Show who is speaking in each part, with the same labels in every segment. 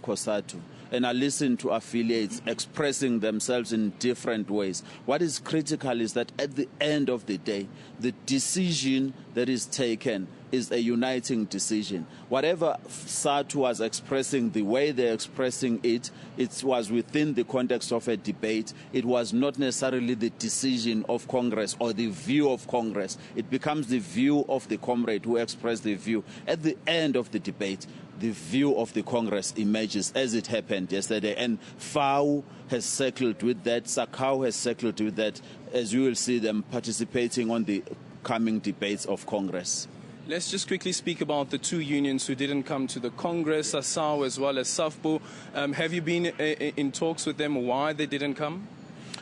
Speaker 1: COSATU, and I listen to affiliates expressing themselves in different ways. What is critical is that at the end of the day, the decision that is taken is a uniting decision. Whatever SATU was expressing, the way they're expressing it, it was within the context of a debate. It was not necessarily the decision of Congress or the view of Congress. It becomes the view of the comrade who expressed the view. At the end of the debate, the view of the Congress emerges, as it happened yesterday. And FAU has circled with that, Sakau has circled with that, as you will see them participating on the coming debates of Congress.
Speaker 2: Let's just quickly speak about the two unions who didn't come to the Congress, SASAO as well as SAFPU. Have you been in talks with them why they didn't come?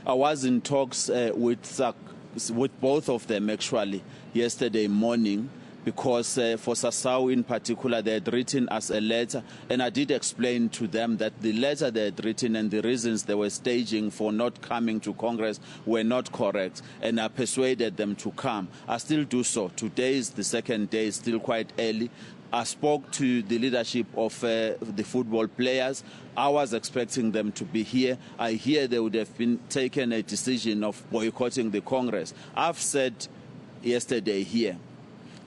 Speaker 1: I was in talks with both of them actually yesterday morning, because for SASAO in particular, they had written us a letter, and I did explain to them that the letter they had written and the reasons they were staging for not coming to Congress were not correct, and I persuaded them to come. I still do so. Today is the second day, it's still quite early. I spoke to the leadership of the football players. I was expecting them to be here. I hear they would have been taken a decision of boycotting the Congress. I've said yesterday here,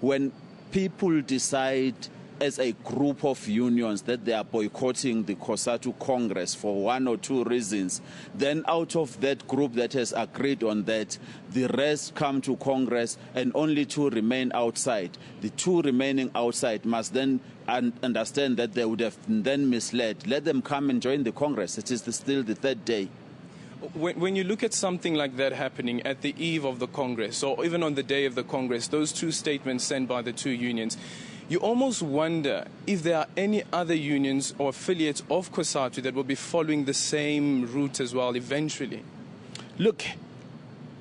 Speaker 1: when people decide as a group of unions that they are boycotting the COSATU Congress for one or two reasons, then out of that group that has agreed on that, the rest come to Congress and only two remain outside. The two remaining outside must then understand that they would have been then misled. Let them come and join the Congress. It is still the third day.
Speaker 2: When you look at something like that happening at the eve of the Congress, or even on the day of the Congress, those two statements sent by the two unions, you almost wonder if there are any other unions or affiliates of COSATU that will be following the same route as well eventually.
Speaker 1: Look,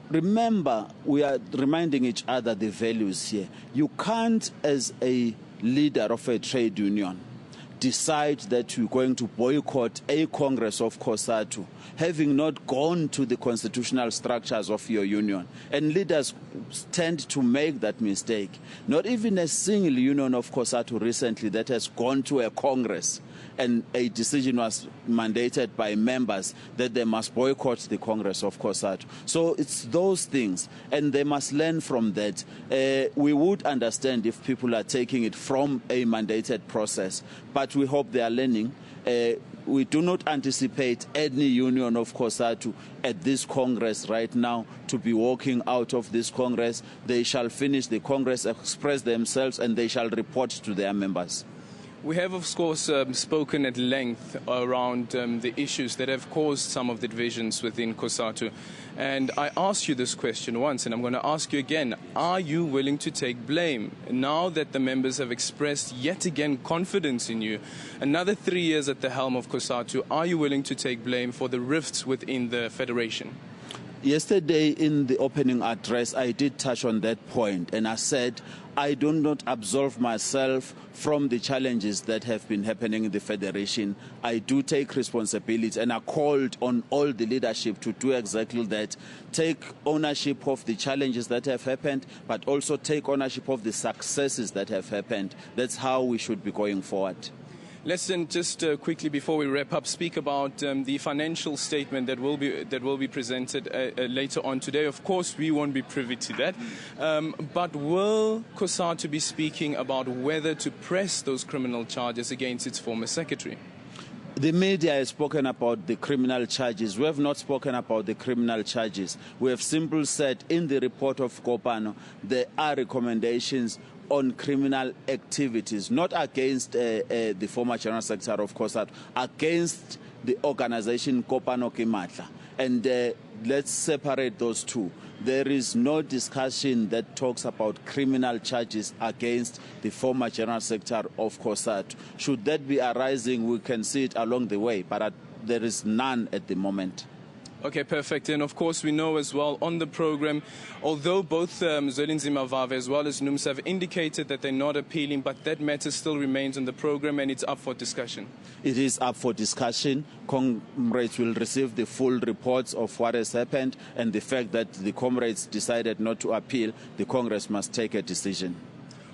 Speaker 1: remember, we are reminding each other the values here. You can't, as a leader of a trade union, decide that you're going to boycott a Congress of COSATU, having not gone to the constitutional structures of your union. And leaders tend to make that mistake. Not even a single union of COSATU recently that has gone to a Congress and a decision was mandated by members that they must boycott the Congress of COSATU. So it's those things, and they must learn from that. We would understand if people are taking it from a mandated process, but we hope they are learning. We do not anticipate any union of COSATU at this Congress right now to be walking out of this Congress. They shall finish the Congress, express themselves, and they shall report to their members.
Speaker 2: We have, of course, spoken at length around the issues that have caused some of the divisions within COSATU. And I asked you this question once, and I'm going to ask you again. Are you willing to take blame now that the members have expressed yet again confidence in you? Another 3 years at the helm of COSATU, are you willing to take blame for the rifts within the federation?
Speaker 1: Yesterday in the opening address, I did touch on that point, and I said I do not absolve myself from the challenges that have been happening in the Federation. I do take responsibility, and I called on all the leadership to do exactly that. Take ownership of the challenges that have happened, but also take ownership of the successes that have happened. That's how we should be going forward.
Speaker 2: Let's then just quickly, before we wrap up, speak about the financial statement that will be presented later on today. Of course, we won't be privy to that, but will COSATU be speaking about whether to press those criminal charges against its former secretary?
Speaker 1: The media has spoken about the criminal charges. We have not spoken about the criminal charges. We have simply said in the report of Kopano there are recommendations on criminal activities, not against the former General Secretary of COSATU, against the organization Kopano Kimatla. And let's separate those two. There is no discussion that talks about criminal charges against the former General Secretary of COSATU. Should that be arising, we can see it along the way, but there is none at the moment.
Speaker 2: Okay, perfect. And of course, we know as well on the program, although both Zwelinzima Vave as well as NUMS have indicated that they're not appealing, but that matter still remains on the program and it's up for discussion.
Speaker 1: It is up for discussion. Comrades will receive the full reports of what has happened, and the fact that the comrades decided not to appeal, the Congress must take a decision.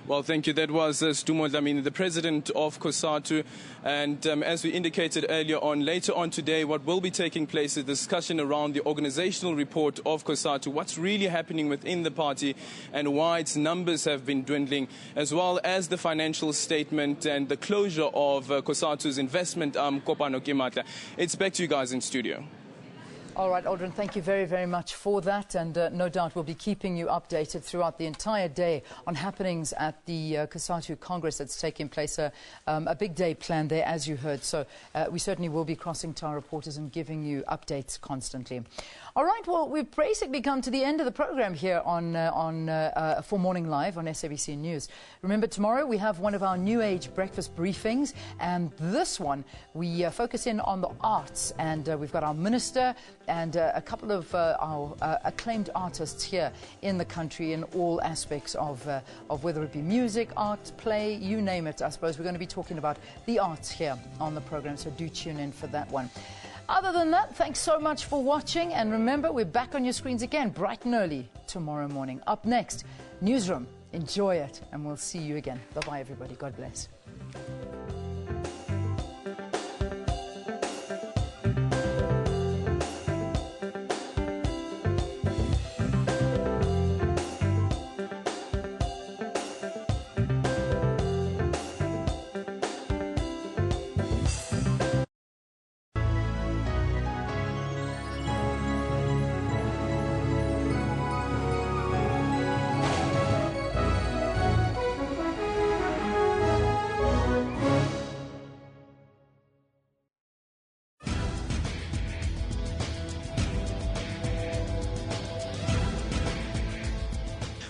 Speaker 2: Well, thank you. That was Stumo Dlamini, the president of COSATU. And as we indicated earlier on, later on today, what will be taking place is a discussion around the organizational report of COSATU, what's really happening within the party and why its numbers have been dwindling, as well as the financial statement and the closure of COSATU's investment Kopano Kimatla. It's back to you guys in studio.
Speaker 3: All right, Aldrin, thank you very, very much for that. And no doubt we'll be keeping you updated throughout the entire day on happenings at the COSATU Congress that's taking place. A big day planned there, as you heard. So we certainly will be crossing to our reporters and giving you updates constantly. All right, well, we've basically come to the end of the program here for Morning Live on SABC News. Remember, tomorrow we have one of our New Age breakfast briefings. And this one, we focus in on the arts. And we've got our minister and a couple of our acclaimed artists here in the country in all aspects of whether it be music, art, play, you name it. I suppose we're going to be talking about the arts here on the program, so do tune in for that one. Other than that, thanks so much for watching, and remember, we're back on your screens again bright and early tomorrow morning. Up next, Newsroom. Enjoy it, and we'll see you again. Bye-bye, everybody. God bless.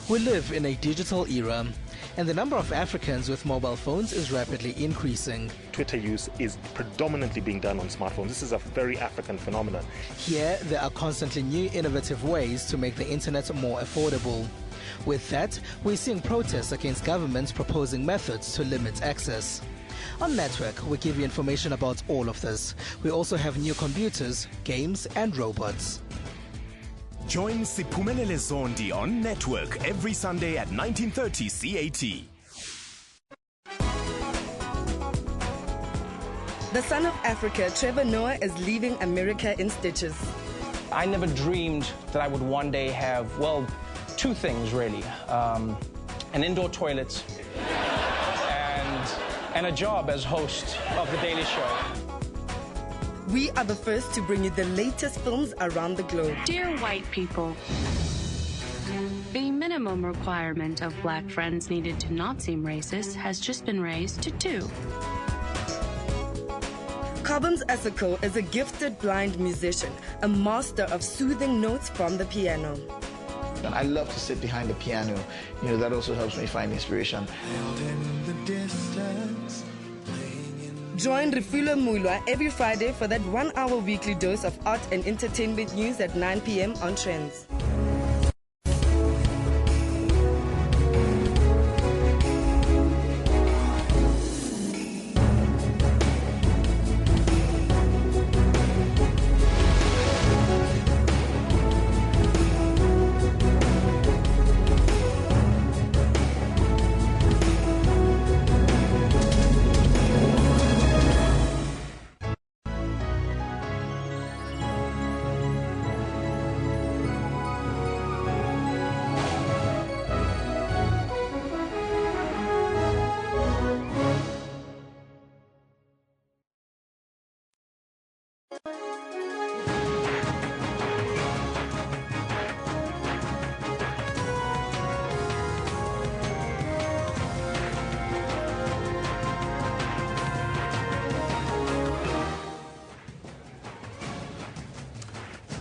Speaker 4: We live in a digital era, and the number of Africans with mobile phones is rapidly increasing.
Speaker 5: Twitter use is predominantly being done on smartphones. This is a very African phenomenon.
Speaker 4: Here, there are constantly new innovative ways to make the internet more affordable. With that, we're seeing protests against governments proposing methods to limit access. On Network, we give you information about all of this. We also have new computers, games, and robots.
Speaker 6: Join Siphumelele Zondi on Network every Sunday at 19:30 CAT.
Speaker 7: The son of Africa, Trevor Noah, is leaving America in stitches.
Speaker 8: I never dreamed that I would one day have, well, two things really. An indoor toilet and a job as host of The Daily Show.
Speaker 7: We are the first to bring you the latest films around the globe.
Speaker 9: Dear white people, the minimum requirement of black friends needed to not seem racist has just been raised to 2.
Speaker 7: Carbons Asako is a gifted blind musician, a master of soothing notes from the piano.
Speaker 10: I love to sit behind the piano. You know, that also helps me find inspiration.
Speaker 7: Join Refulo Mulwa every Friday for that 1-hour weekly dose of art and entertainment news at 9 p.m. on Trends.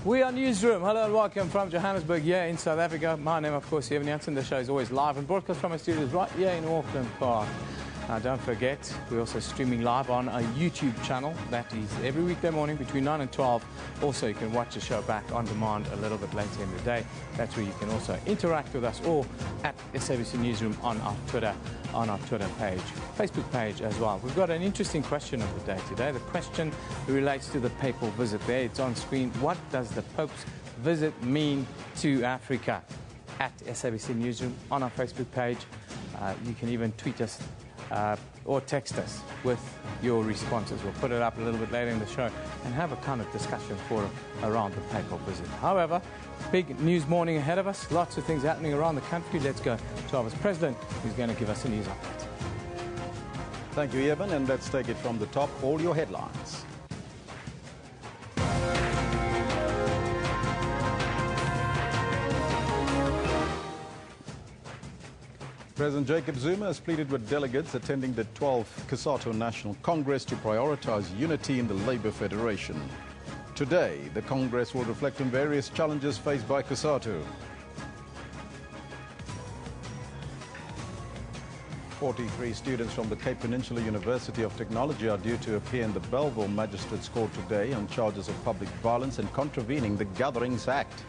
Speaker 11: We are Newsroom. Hello and welcome from Johannesburg here in South Africa. My name, of course, Evan Jansen. The show is always live and broadcast from our studios right here in Auckland Park. Now, don't forget, we're also streaming live on our YouTube channel. That is every weekday morning between 9 and 12. Also, you can watch the show back on demand a little bit later in the day. That's where you can also interact with us or at SABC Newsroom on our Twitter page, Facebook page as well. We've got an interesting question of the day today. The question relates to the papal visit there. It's on screen. What does the Pope's visit mean to Africa? at SABC Newsroom on our Facebook page. You can even tweet us or text us with your responses. We'll put it up a little bit later in the show and have a kind of discussion forum around the papal visit. However, big news morning ahead of us. Lots of things happening around the country. Let's go to our President, who's going to give us a news update.
Speaker 12: Thank you, Evan, and let's take it from the top. All your headlines. President Jacob Zuma has pleaded with delegates attending the 12th COSATU National Congress to prioritize unity in the Labour Federation. Today, the Congress will reflect on various challenges faced by COSATU. 43 students from the Cape Peninsula University of Technology are due to appear in the Belleville Magistrates Court today on charges of public violence and contravening the Gatherings Act.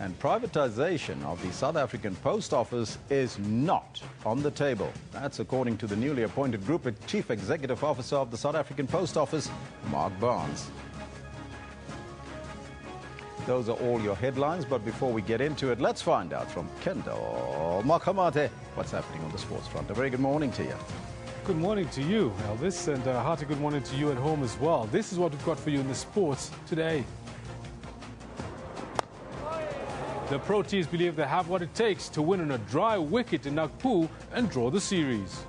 Speaker 12: And privatization of the South African Post Office is not on the table. That's according to the newly appointed Group Chief Executive Officer of the South African Post Office, Mark Barnes. Those are all your headlines, but before we get into it, let's find out from Kendall Makamate what's happening on the sports front. A very good morning to you.
Speaker 13: Good morning to you, Elvis, and a hearty good morning to you at home as well. This is what we've got for you in the sports today. The Proteas believe they have what it takes to win on a dry wicket in Nagpur and draw the series.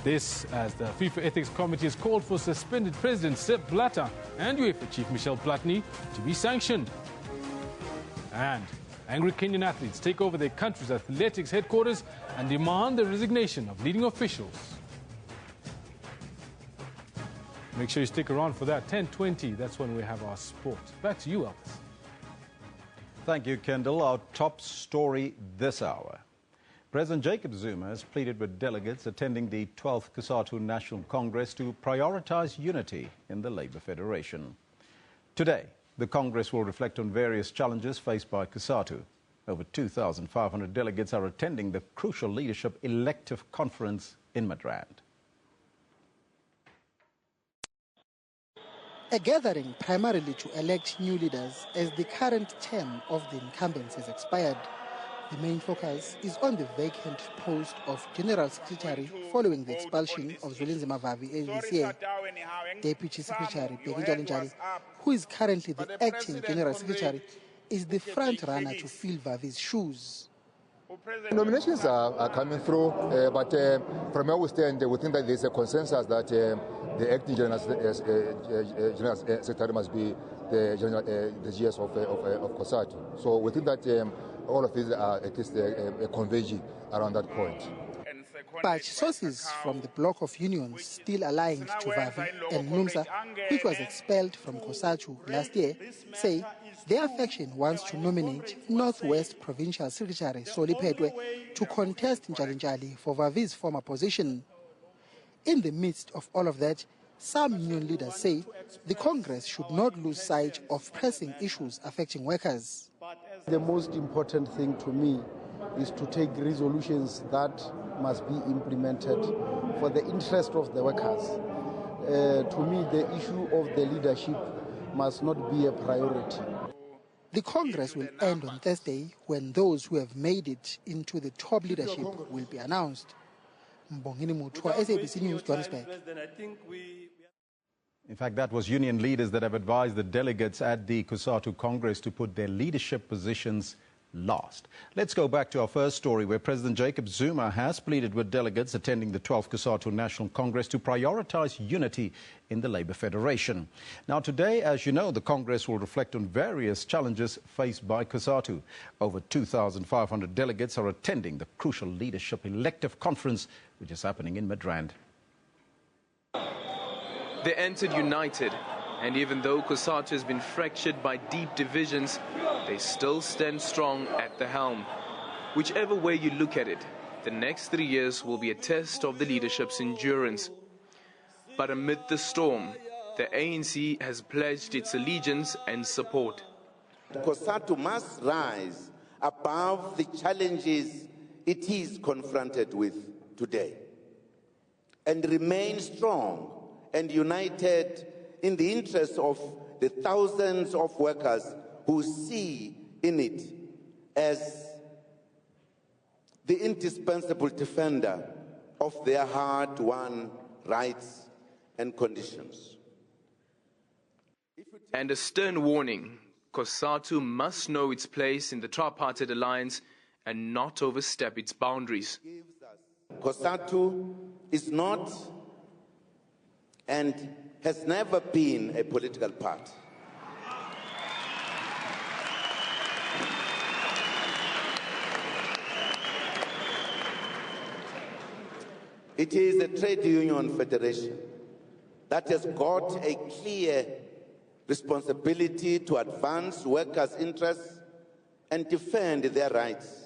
Speaker 13: This as the FIFA Ethics Committee has called for suspended President Sepp Blatter and UEFA Chief Michel Platini to be sanctioned. And angry Kenyan athletes take over their country's athletics headquarters and demand the resignation of leading officials. Make sure you stick around for that. 10:20, that's when we have our sport. Back to you, Elvis.
Speaker 12: Thank you, Kendall. Our top story this hour. President Jacob Zuma has pleaded with delegates attending the 12th COSATU National Congress to prioritize unity in the Labour Federation. Today, the Congress will reflect on various challenges faced by COSATU. Over 2,500 delegates are attending the crucial leadership elective conference in Midrand.
Speaker 14: A gathering primarily to elect new leaders as the current term of the incumbents has expired. The main focus is on the vacant post of General Secretary following the expulsion of Zwelinzima Vavi this year. Deputy Secretary Bheki Njalinjali, who is currently the acting General Secretary, is the front runner to fill Vavi's shoes.
Speaker 15: Nominations are coming through, but from where we stand, we think that there's a consensus that the acting General Secretary must be the GS of COSATU. So we think that all of these are at least converging around that point.
Speaker 14: But sources from the bloc of unions still aligned to Vavi and NUMSA, which was expelled from COSATU last year, say their faction wants to nominate Northwest Provincial Secretary Soli Phedwe to contest Njalinjali for Vavi's former position. In the midst of all of that, some union leaders say the Congress should not lose sight of pressing issues affecting workers.
Speaker 16: The most important thing to me is to take resolutions that must be implemented for the interest of the workers. To me, the issue of the leadership must not be a priority.
Speaker 14: The Congress will end on Thursday when those who have made it into the top leadership will be announced. Mbongini Mutwa, SABC News, Johannesburg.
Speaker 12: In fact, that was union leaders that have advised the delegates at the COSATU Congress to put their leadership positions last. Let's go back to our first story, where President Jacob Zuma has pleaded with delegates attending the 12th COSATU National Congress to prioritize unity in the Labour Federation. Now today, as you know, the Congress will reflect on various challenges faced by COSATU. Over 2,500 delegates are attending the crucial leadership elective conference, which is happening in Midrand.
Speaker 2: They entered united, and even though COSATU has been fractured by deep divisions, they still stand strong at the helm. Whichever way you look at it, the next 3 years will be a test of the leadership's endurance. But amid the storm, the ANC has pledged its allegiance and support.
Speaker 17: COSATU must rise above the challenges it is confronted with today and remain strong and united in the interests of the thousands of workers who see in it as the indispensable defender of their hard-won rights and conditions.
Speaker 2: And a stern warning, COSATU must know its place in the tripartite alliance and not overstep its boundaries.
Speaker 17: COSATU is not and has never been a political party. It is a trade union federation that has got a clear responsibility to advance workers' interests and defend their rights.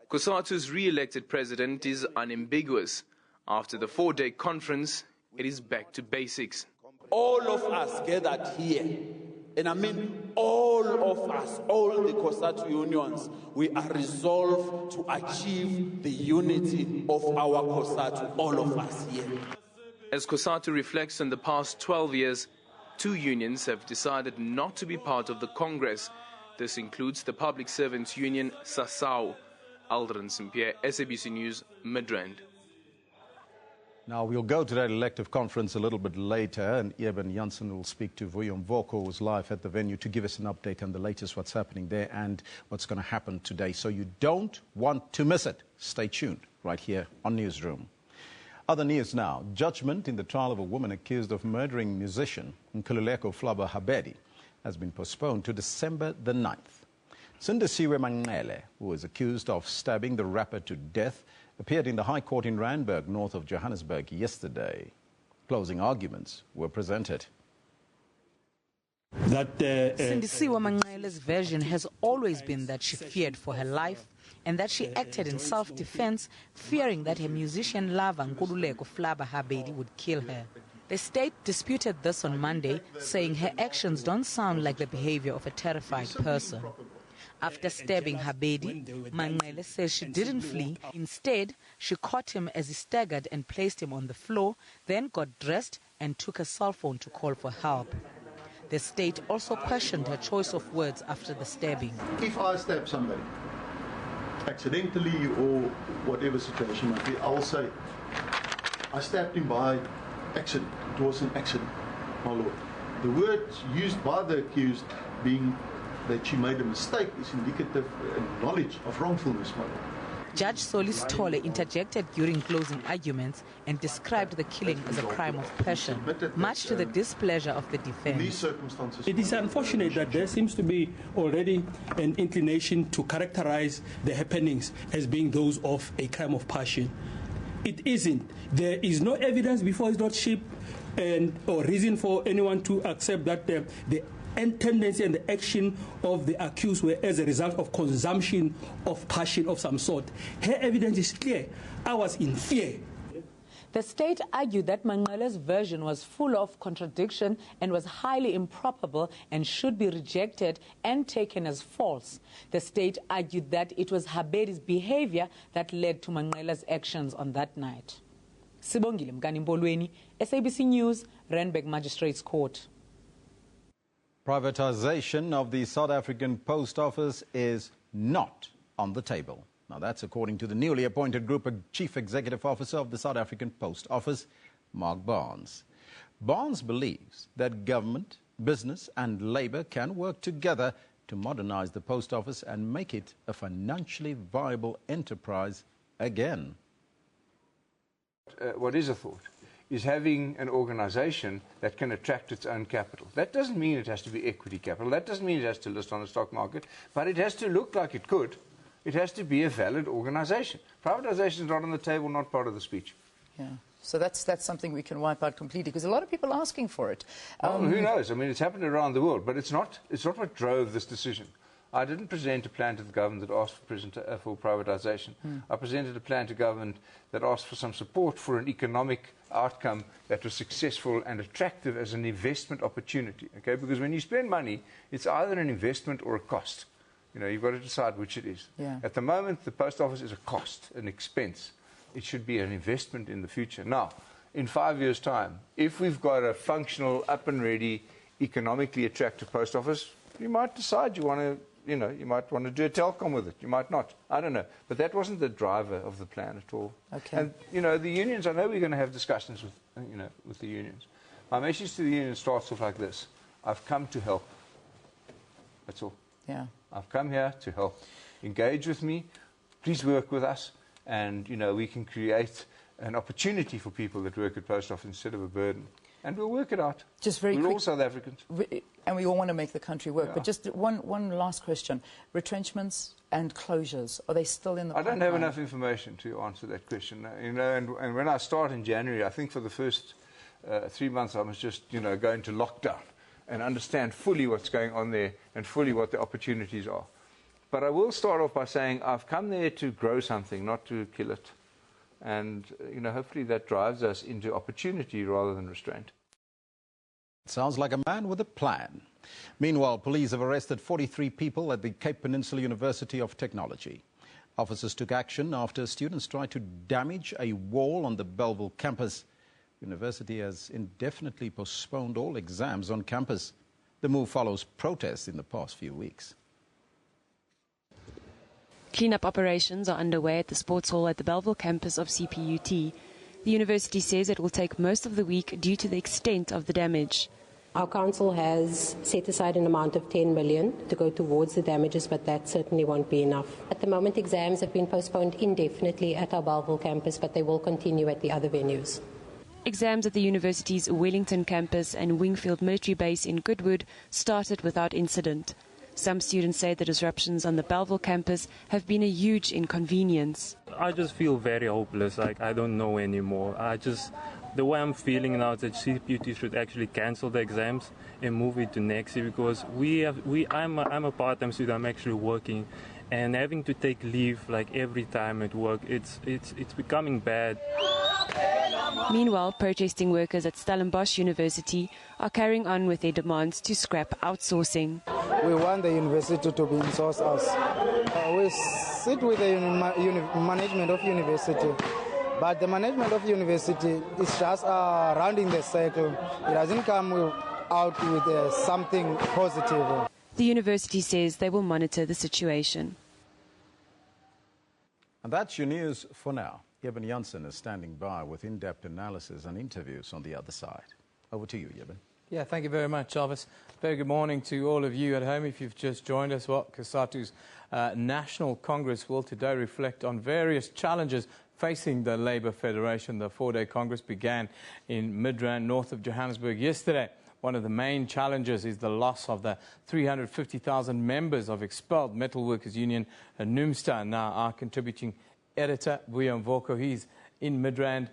Speaker 2: COSATU's re-elected president is unambiguous. After the 4-day conference, it is back to basics.
Speaker 1: All of us gathered here, and I mean all of us, all the COSATU unions, we are resolved to achieve the unity of our COSATU, all of us here.
Speaker 2: As COSATU reflects on the past 12 years, 2 unions have decided not to be part of the Congress. This includes the Public Servants Union, SASAU. Aldrin St-Pierre, SABC News, Midrand.
Speaker 12: Now, we'll go to that elective conference a little bit later, and Eben Janssen will speak to Vuyo Mvoko, who's live at the venue, to give us an update on the latest, what's happening there and what's going to happen today. So you don't want to miss it. Stay tuned right here on Newsroom. Other news now. Judgment in the trial of a woman accused of murdering musician Nkululeko Flaba Habedi has been postponed to December the 9th. Sindisiwe Manqele, who is accused of stabbing the rapper to death, appeared in the High Court in Randburg, north of Johannesburg, yesterday. Closing arguments were presented.
Speaker 18: Sindisiwe Manqele's version has always been that she feared for her life and that she acted in self-defense, fearing that her musician lover Nkululeko Flaba Habedi would kill her. The state disputed this on Monday, saying her actions don't sound like the behavior of a terrified person. After stabbing Habedi, Manqele says she didn't flee. Instead, she caught him as he staggered and placed him on the floor, then got dressed and took a cell phone to call for help. The state also questioned her choice of words after the stabbing.
Speaker 19: If I stab somebody, accidentally or whatever situation might be, I'll say, I stabbed him by accident. It was an accident, my lord. The words used by the accused being that she made a mistake is indicative knowledge of wrongfulness, my lord.
Speaker 18: Judge Solis Tole interjected during closing arguments and described the killing as a crime of passion, much to the displeasure of the defense.
Speaker 20: It is unfortunate that there seems to be already an inclination to characterize the happenings as being those of a crime of passion. It isn't. There is no evidence before his lordship or reason for anyone to accept that the tendency and the action of the accused were as a result of consumption of passion of some sort. Her evidence is clear. I was in fear.
Speaker 18: The state argued that Manqele's version was full of contradiction and was highly improbable and should be rejected and taken as false. The state argued that it was Habedi's behavior that led to Manqele's actions on that night. Sibongile Mkanimbolweni, SABC News, Randburg Magistrates Court.
Speaker 12: Privatization of the South African Post Office is not on the table. Now, that's according to the newly appointed Group Chief Executive Officer of the South African Post Office, Mark Barnes. Barnes believes that government, business and labour can work together to modernize the post office and make it a financially viable enterprise again.
Speaker 21: What is a thought is having an organization that can attract its own capital. That doesn't mean it has to be equity capital. That doesn't mean it has to list on the stock market, but it has to look like it could. It has to be a valid organization. Privatization is not on the table, not part of the speech.
Speaker 3: Yeah. So that's something we can wipe out completely, because a lot of people are asking for it.
Speaker 21: Well, who knows? I mean, it's happened around the world, but it's not what drove this decision. I didn't present a plan to the government that asked for privatization. I presented a plan to government that asked for some support for an economic outcome that was successful and attractive as an investment opportunity. Okay, because when you spend money, it's either an investment or a cost. You know, you've got to decide which it is.
Speaker 3: Yeah.
Speaker 21: At the moment, the post office is a cost, an expense. It should be an investment in the future. Now, in 5 years' time, if we've got a functional, up and ready, economically attractive post office, you might decide you want to you know, you might want to do a telecom with it. You might not. I don't know. But that wasn't the driver of the plan at all.
Speaker 3: Okay.
Speaker 21: And, you know, the unions, I know we're going to have discussions with, you know, with the unions. My message to the union starts off like this. I've come to help. That's all.
Speaker 3: Yeah.
Speaker 21: I've come here to help. Engage with me. Please work with us. And, you know, we can create an opportunity for people that work at Post Office instead of a burden. And we'll work it out.
Speaker 3: Just very
Speaker 21: We're
Speaker 3: quick,
Speaker 21: all South Africans.
Speaker 3: And we all want to make the country work.
Speaker 21: Yeah.
Speaker 3: But just one last question. Retrenchments and closures, are they still in the pipeline?
Speaker 21: I don't have enough information to answer that question. You know, and when I start in January, I think for the first 3 months I must just, you know, go into lockdown and understand fully what's going on there and fully what the opportunities are. But I will start off by saying I've come there to grow something, not to kill it. And, you know, hopefully that drives us into opportunity rather than restraint.
Speaker 12: Sounds like a man with a plan. Meanwhile, police have arrested 43 people at the Cape Peninsula University of Technology. Officers took action after students tried to damage a wall on the Bellville campus. University has indefinitely postponed all exams on campus. The move follows protests in the past few weeks.
Speaker 5: Cleanup operations are underway at the sports hall at the Bellville campus of CPUT. The university says it will take most of the week due to the extent of the damage.
Speaker 22: Our council has set aside an amount of 10 million to go towards the damages, but that certainly won't be enough. At the moment, exams have been postponed indefinitely at our Bellville campus, but they will continue at the other venues.
Speaker 5: Exams at the university's Wellington campus and Wingfield military base in Goodwood started without incident. Some students say the disruptions on the Bellville campus have been a huge inconvenience.
Speaker 23: I just feel very hopeless, like I don't know anymore. The way I'm feeling now is that CPUT should actually cancel the exams and move it to next year, because I'm a part-time student, I'm actually working, and having to take leave like every time at work, it's becoming bad.
Speaker 5: Meanwhile, protesting workers at Stellenbosch University are carrying on with their demands to scrap outsourcing.
Speaker 24: We want the university to be in-source us. We sit with the management of university, but the management of university is just rounding the circle. It doesn't come out with something positive.
Speaker 5: The university says they will monitor the situation.
Speaker 12: And that's your news for now. Yeben Jansen is standing by with in-depth analysis and interviews on the other side. Over to you, Yeben.
Speaker 11: Yeah, thank you very much, Jarvis. Very good morning to all of you at home. If you've just joined us, COSATU's National Congress will today reflect on various challenges facing the Labour Federation. The four-day Congress began in Midrand, north of Johannesburg, yesterday. One of the main challenges is the loss of the 350,000 members of expelled Metal Workers Union, NUMSTA. Now, our contributing editor, Vuyo Mvoko, he's in Midrand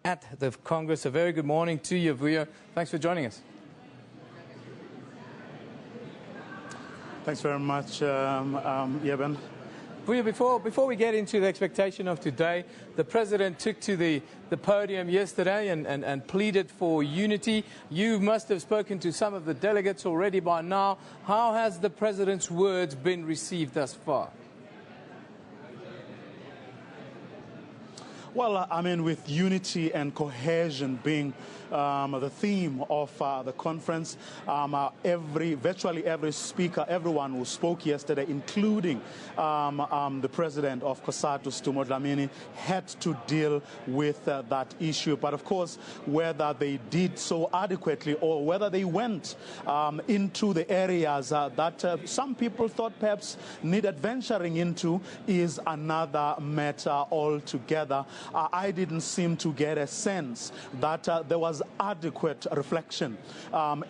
Speaker 11: at the Congress. A very good morning to you, Vuyo. Thanks for joining us.
Speaker 25: Thanks very much, Yeben.
Speaker 11: Vuyo, before we get into the expectation of today, the President took to the podium yesterday and pleaded for unity. You must have spoken to some of the delegates already by now. How has the President's words been received thus far?
Speaker 25: Well, I mean, with unity and cohesion being the theme of the conference, virtually every speaker, everyone who spoke yesterday, including the president of COSATU, Stumo Dlamini, had to deal with that issue. But of course, whether they did so adequately or whether they went into the areas that some people thought perhaps needed venturing into is another matter altogether. I didn't seem to get a sense that there was adequate reflection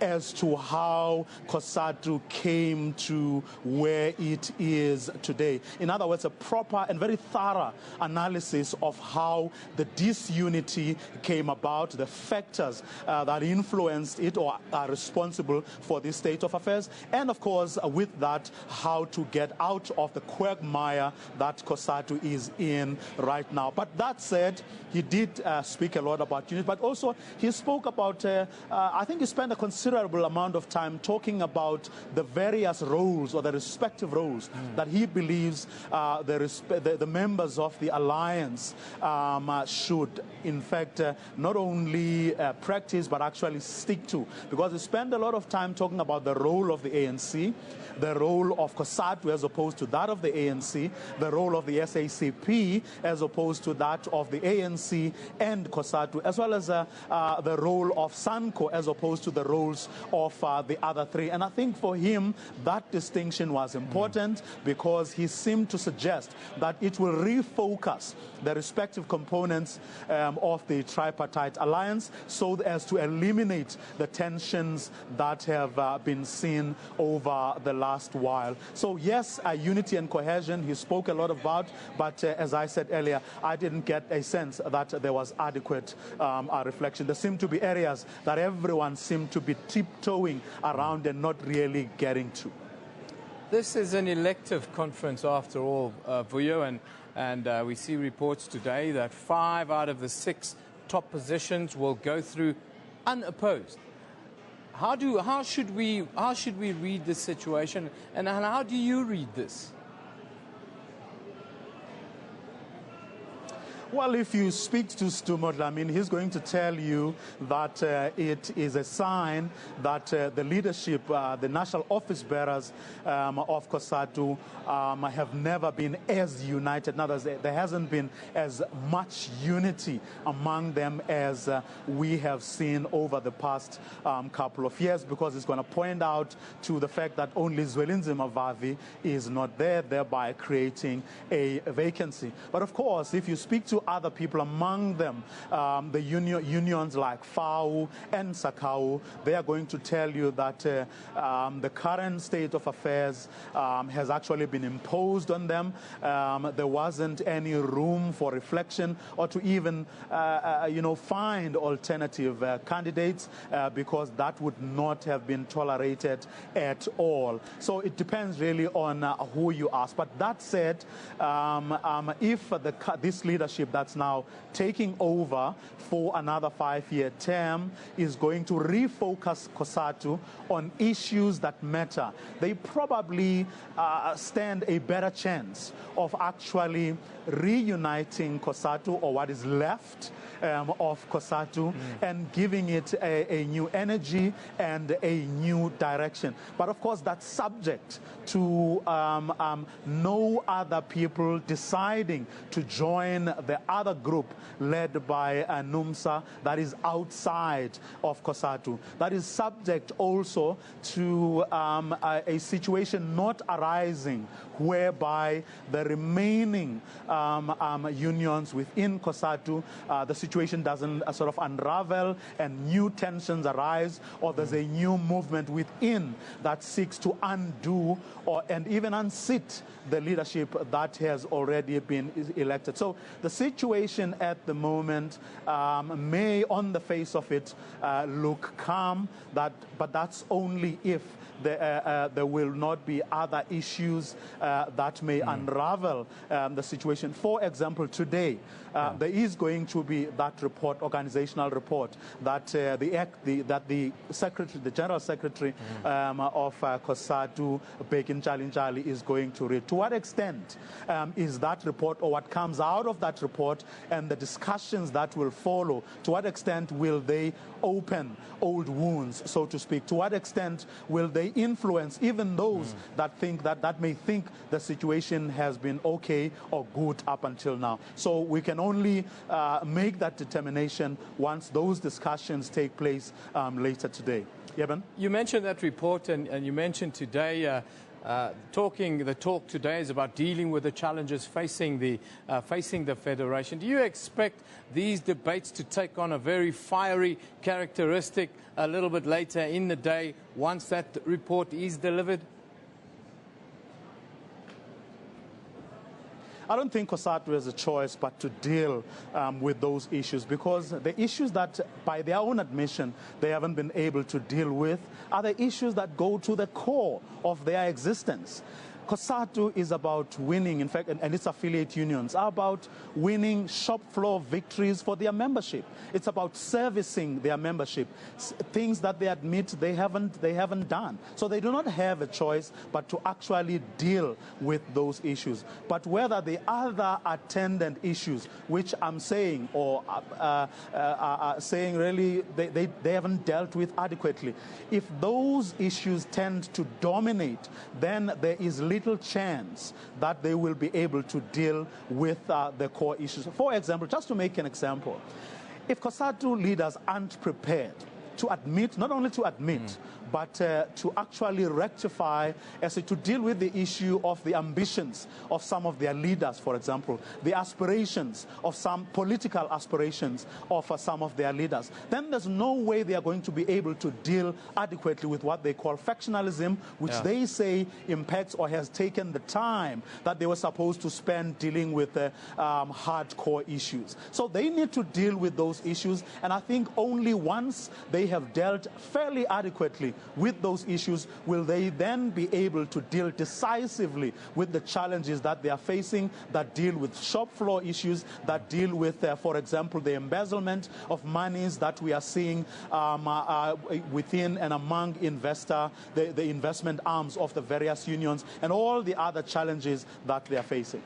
Speaker 25: as to how COSATU came to where it is today. In other words, a proper and very thorough analysis of how the disunity came about, the factors that influenced it or are responsible for this state of affairs, and of course, with that, how to get out of the quagmire that COSATU is in right now. But that said, he did speak a lot about unity, but also he spoke about, I think he spent a considerable amount of time talking about the various roles or the respective roles that he believes the members of the alliance should, in fact, not only practice but actually stick to. Because he spent a lot of time talking about the role of the ANC, the role of COSATU as opposed to that of the ANC, the role of the SACP as opposed to that of the ANC and COSATU, as well as the role of SANCO as opposed to the roles of the other three. And I think for him that distinction was important because he seemed to suggest that it will refocus the respective components of the tripartite alliance so as to eliminate the tensions that have been seen over the last while. So yes, unity and cohesion he spoke a lot about, but as I said earlier, I didn't get a sense that there was adequate reflection. There seemed to be areas that everyone seemed to be tiptoeing around and not really getting to.
Speaker 11: This is an elective conference after all, Vuyo, and we see reports today that 5 out of the 6 top positions will go through unopposed. How should we read this situation, and how do you read this?
Speaker 25: Well, if you speak to Stumot, I mean, he's going to tell you that it is a sign that the leadership, the national office bearers of COSATU have never been as united. In other words, there hasn't been as much unity among them as we have seen over the past couple of years, because it's going to point out to the fact that only Zwelinzima Vavi is not there, thereby creating a vacancy. But of course, if you speak to other people, among them the unions like FAU and SACAU, they are going to tell you that the current state of affairs has actually been imposed on them. There wasn't any room for reflection or to even find alternative candidates because that would not have been tolerated at all. So it depends really on who you ask. But that said, if this leadership that's now taking over for another 5-year term is going to refocus COSATU on issues that matter, they probably stand a better chance of actually reuniting COSATU, or what is left of COSATU, and giving it a new energy and a new direction. But of course, that's subject to no other people deciding to join the other group led by NUMSA that is outside of COSATU. That is subject also to a situation not arising whereby the remaining unions within COSATU, the situation doesn't sort of unravel and new tensions arise, or there's a new movement within that seeks to undo and even unseat the leadership that has already been elected. So the situation at the moment may, on the face of it, look calm, but that's only if there will not be other issues that may unravel the situation. For example, today there is going to be that report, organizational report, that the secretary, the general secretary of COSATU, Bekin Chalinjali, is going to read. To what extent is that report, or what comes out of that report, and the discussions that will follow, to what extent will they open old wounds, so to speak? To what extent will they influence even those that may think the situation has been okay or good up until now? So we can only make that determination once those discussions take place later today. Yeben?
Speaker 11: You mentioned that report, and you mentioned today the talk today is about dealing with the challenges facing the federation. Do you expect these debates to take on a very fiery characteristic a little bit later in the day once that report is delivered?
Speaker 25: I don't think COSATU has a choice but to deal with those issues, because the issues that, by their own admission, they haven't been able to deal with are the issues that go to the core of their existence. COSATU is about winning, in fact, and its affiliate unions are about winning shop floor victories for their membership. It's about servicing their membership, things that they admit they haven't done. So they do not have a choice but to actually deal with those issues. But whether the other attendant issues, which I'm saying, or saying really they haven't dealt with adequately, if those issues tend to dominate, then there is little chance that they will be able to deal with the core issues. For example, just to make an example, if COSATU leaders aren't prepared to admit, not only to admit, but to actually rectify, to deal with the issue of the ambitions of some of their leaders, for example, the aspirations of some political aspirations of some of their leaders, then there's no way they are going to be able to deal adequately with what they call factionalism, which they say impacts or has taken the time that they were supposed to spend dealing with hardcore issues. So they need to deal with those issues, and I think only once they have dealt fairly adequately with those issues will they then be able to deal decisively with the challenges that they are facing, that deal with shop floor issues, that deal with, for example, the embezzlement of monies that we are seeing within and among the investment arms of the various unions, and all the other challenges that they are facing.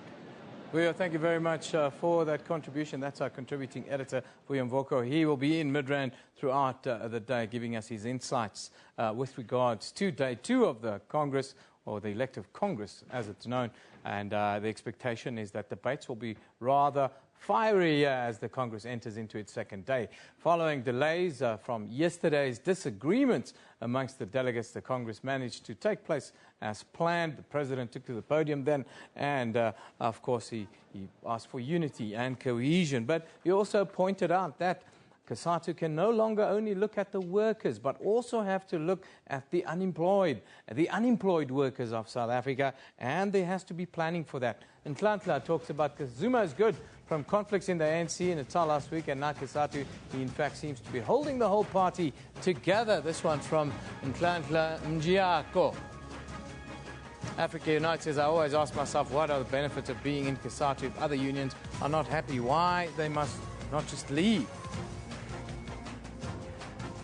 Speaker 11: Vuyo, thank you very much for that contribution. That's our contributing editor, Vuyo Mvoko. He will be in Midrand throughout the day, giving us his insights with regards to day 2 of the Congress, or the elective Congress, as it's known. And the expectation is that debates will be rather fiery as the Congress enters into its second day. Following delays from yesterday's disagreements amongst the delegates, the Congress managed to take place as planned. The President took to the podium then, and of course he asked for unity and cohesion. But he also pointed out that COSATU can no longer only look at the workers, but also have to look at the unemployed workers of South Africa, and there has to be planning for that. And Nhlanhla talks about Zuma is good from conflicts in the ANC in Natal last week, and now COSATU, he in fact seems to be holding the whole party together. This one from Nhlanhla Mjiako. Africa United says, I always ask myself, what are the benefits of being in COSATU if other unions are not happy? Why they must not just leave?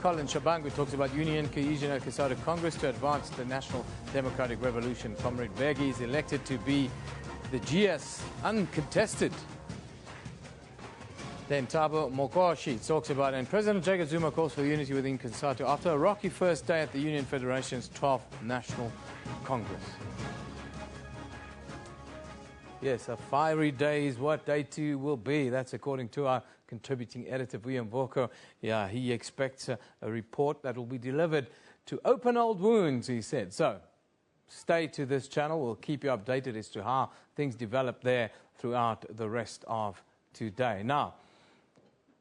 Speaker 11: Colin Shabangu talks about union cohesion at COSATU Congress to advance the National Democratic Revolution. Comrade Begi is elected to be the GS uncontested. Then Thabo Mokoshi talks about, and President Jacob Zuma calls for unity within COSATU after a rocky first day at the Union Federation's 12th National Congress. Yes, a fiery day is what day 2 will be. That's according to our contributing editor, Vuyo Mvoko. Yeah, he expects a report that will be delivered to open old wounds, he said. So, stay to this channel. We'll keep you updated as to how things develop there throughout the rest of today. Now,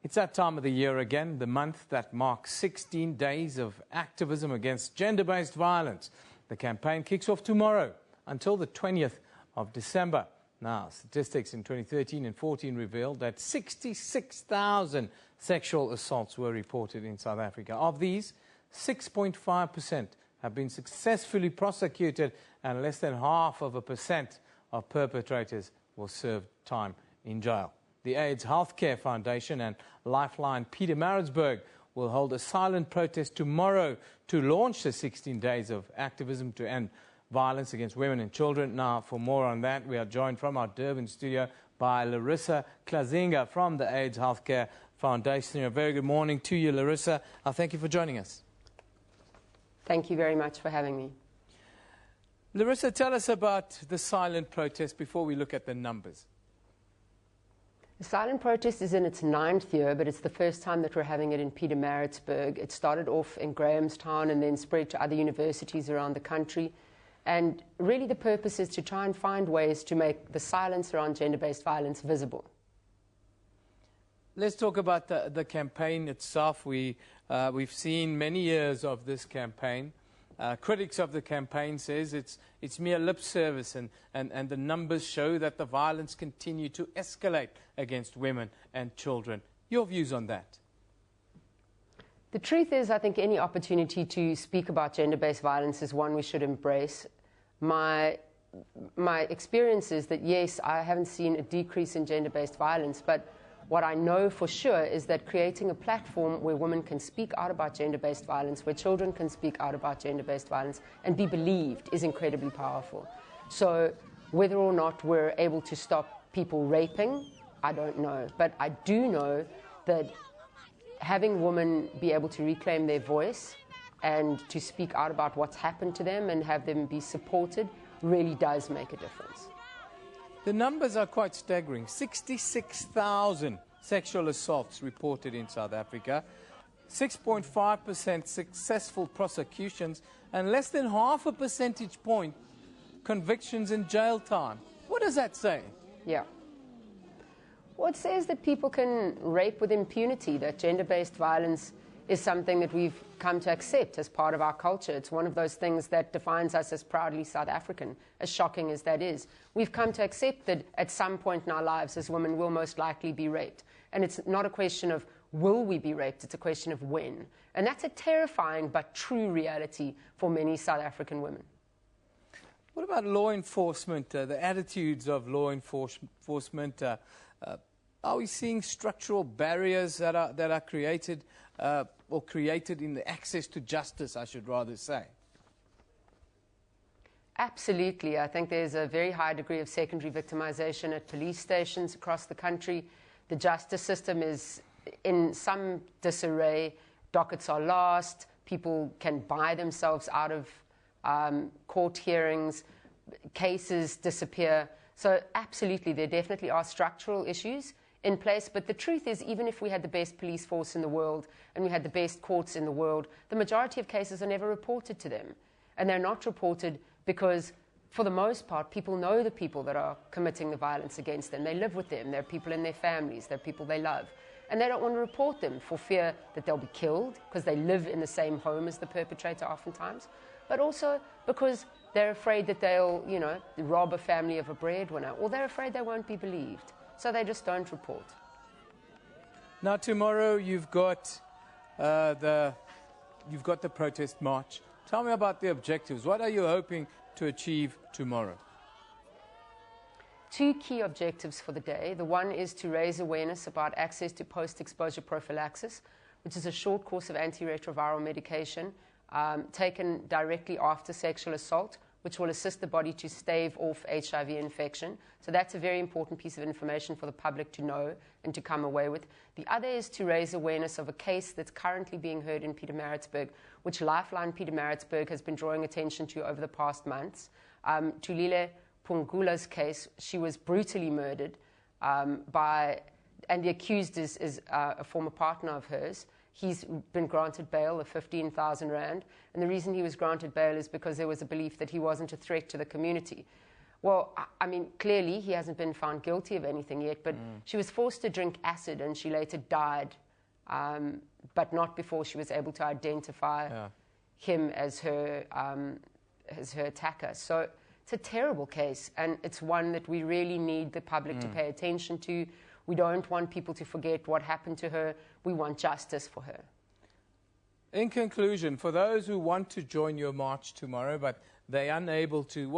Speaker 11: it's that time of the year again, the month that marks 16 days of activism against gender-based violence. The campaign kicks off tomorrow until the 20th of December. Now, statistics in 2013 and 14 revealed that 66,000 sexual assaults were reported in South Africa. Of these, 6.5% have been successfully prosecuted, and less than 0.5% of perpetrators will serve time in jail. The AIDS Healthcare Foundation and Lifeline Pietermaritzburg will hold a silent protest tomorrow to launch the 16 days of activism to end violence against women and children. Now, for more on that, we are joined from our Durban studio by Larissa Klazinga from the AIDS Healthcare Foundation. A very good morning to you, Larissa. Thank you for joining us.
Speaker 4: Thank you very much for having me.
Speaker 11: Larissa, tell us about the silent protest before we look at the numbers.
Speaker 4: The silent protest is in its 9th year, but it's the first time that we're having it in Pietermaritzburg. It started off in Grahamstown and then spread to other universities around the country. And really the purpose is to try and find ways to make the silence around gender-based violence visible.
Speaker 11: Let's talk about the campaign itself. We've seen many years of this campaign. Critics of the campaign says it's mere lip service, and the numbers show that the violence continue to escalate against women and children. Your views on that?
Speaker 4: The truth is, I think any opportunity to speak about gender-based violence is one we should embrace. My my experience is that, yes, I haven't seen a decrease in gender-based violence, but what I know for sure is that creating a platform where women can speak out about gender-based violence, where children can speak out about gender-based violence and be believed is incredibly powerful. So whether or not we're able to stop people raping, I don't know. But I do know that having women be able to reclaim their voice and to speak out about what's happened to them and have them be supported really does make a difference.
Speaker 11: The numbers are quite staggering. 66,000 sexual assaults reported in South Africa, 6.5% successful prosecutions, and less than half a percentage point convictions in jail time. What does that say?
Speaker 4: Yeah. Well, it says that people can rape with impunity, that gender-based violence is something that we've come to accept as part of our culture. It's one of those things that defines us as proudly South African, as shocking as that is. We've come to accept that at some point in our lives as women we'll most likely be raped. And it's not a question of will we be raped, it's a question of when. And that's a terrifying but true reality for many South African women.
Speaker 11: What about law enforcement, the attitudes of law enforcement? Are we seeing structural barriers that are created or created in the access to justice, I should rather say?
Speaker 4: Absolutely. I think there's a very high degree of secondary victimization at police stations across the country. The justice system is in some disarray. Dockets are lost. People can buy themselves out of court hearings. Cases disappear. So absolutely, there definitely are structural issues in place, but the truth is, even if we had the best police force in the world and we had the best courts in the world, the majority of cases are never reported to them. And they're not reported because, for the most part, people know the people that are committing the violence against them. They live with them. They're people in their families. They're people they love. And they don't want to report them for fear that they'll be killed because they live in the same home as the perpetrator oftentimes, but also because they're afraid that they'll, rob a family of a breadwinner, or they're afraid they won't be believed. So they just don't report.
Speaker 11: Now tomorrow you've got the protest march. Tell me about the objectives. What are you hoping to achieve tomorrow?
Speaker 4: Two key objectives for the day. The one is to raise awareness about access to post-exposure prophylaxis, which is a short course of antiretroviral medication taken directly after sexual assault, which will assist the body to stave off HIV infection. So that's a very important piece of information for the public to know and to come away with. The other is to raise awareness of a case that's currently being heard in Pietermaritzburg, which Lifeline Pietermaritzburg has been drawing attention to over the past months. Tulile Pungula's case, she was brutally murdered and the accused is a former partner of hers. He's been granted bail of 15,000 rand, and the reason he was granted bail is because there was a belief that he wasn't a threat to the community. Well, I mean, clearly he hasn't been found guilty of anything yet, but she was forced to drink acid and she later died, but not before she was able to identify him as her attacker. So it's a terrible case, and it's one that we really need the public to pay attention to. We don't want people to forget what happened to her. We want justice for her.
Speaker 11: In conclusion, for those who want to join your march tomorrow, but they're unable to,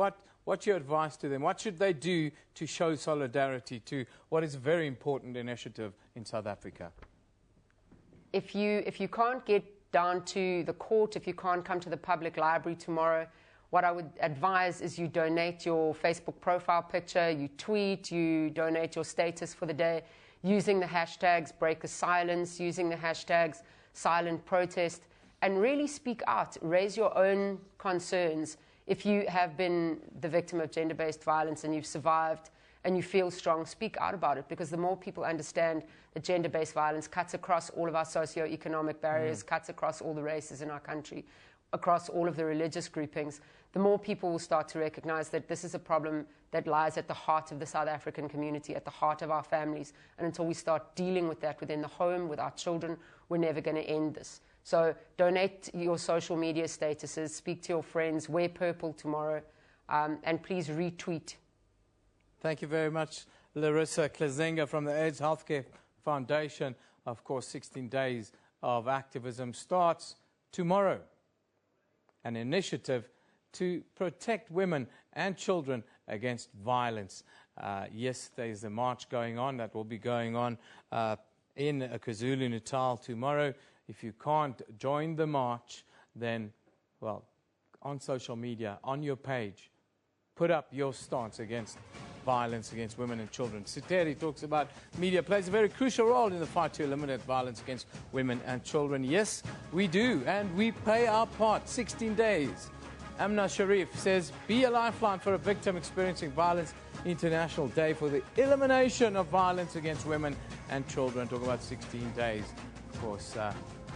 Speaker 11: what's your advice to them? What should they do to show solidarity to what is a very important initiative in South Africa?
Speaker 4: If you can't get down to the court, if you can't come to the public library tomorrow, what I would advise is you donate your Facebook profile picture, you tweet, you donate your status for the day using the hashtags Break the Silence, using the hashtags Silent Protest, and really speak out, raise your own concerns. If you have been the victim of gender-based violence and you've survived and you feel strong, speak out about it, because the more people understand that gender-based violence cuts across all of our socio-economic barriers, cuts across all the races in our country, across all of the religious groupings, the more people will start to recognize that this is a problem that lies at the heart of the South African community, at the heart of our families. And until we start dealing with that within the home, with our children, we're never going to end this. So donate your social media statuses, speak to your friends, wear purple tomorrow, and please retweet.
Speaker 11: Thank you very much, Larissa Klezenga from the AIDS Healthcare Foundation. Of course, 16 days of activism starts tomorrow. An initiative to protect women and children against violence. Yes, there's a march going on that will be going on in KwaZulu-Natal tomorrow. If you can't join the march, then, well, on social media, on your page, put up your stance against violence against women and children. Siteri talks about media plays a very crucial role in the fight to eliminate violence against women and children. Yes, we do, and we play our part. 16 days. Amna Sharif says, be a lifeline for a victim experiencing violence. International Day for the elimination of violence against women and children. Talk about 16 days, of course.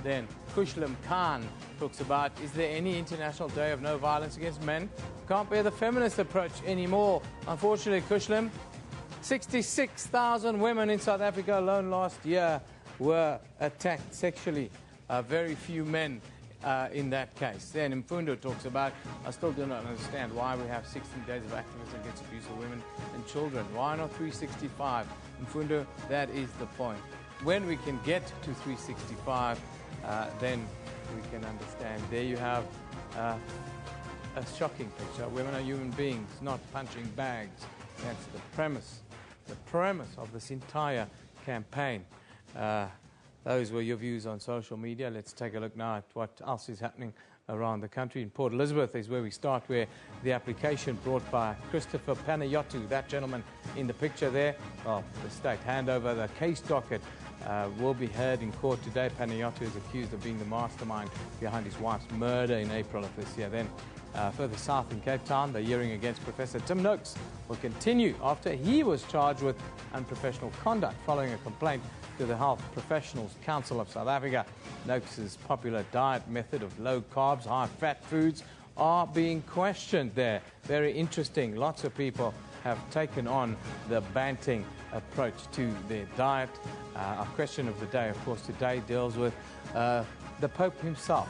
Speaker 11: Then Kushlam Khan talks about, is there any international day of no violence against men? Can't bear the feminist approach anymore. Unfortunately, Kushlam, 66,000 women in South Africa alone last year were attacked sexually. Very few men in that case. Then Mfundo talks about, I still do not understand why we have 16 days of activism against abuse of women and children. Why not 365? Mfundo, that is the point. When we can get to 365, then we can understand. There you have a shocking picture. Women are human beings, not punching bags. That's the premise of this entire campaign. Those were your views on social media. Let's take a look now at what else is happening around the country. In Port Elizabeth is where we start, where the application brought by Christopher Panayotu, that gentleman in the picture there, well, the state handover, the case docket will be heard in court today. Panayotu is accused of being the mastermind behind his wife's murder in April of this year. Then further south in Cape Town, the hearing against Professor Tim Noakes will continue after he was charged with unprofessional conduct following a complaint to the Health Professionals Council of South Africa. Noakes' popular diet method of low carbs, high fat foods are being questioned there. Very interesting. Lots of people have taken on the Banting approach to their diet. Our question of the day, of course, today deals with the Pope himself.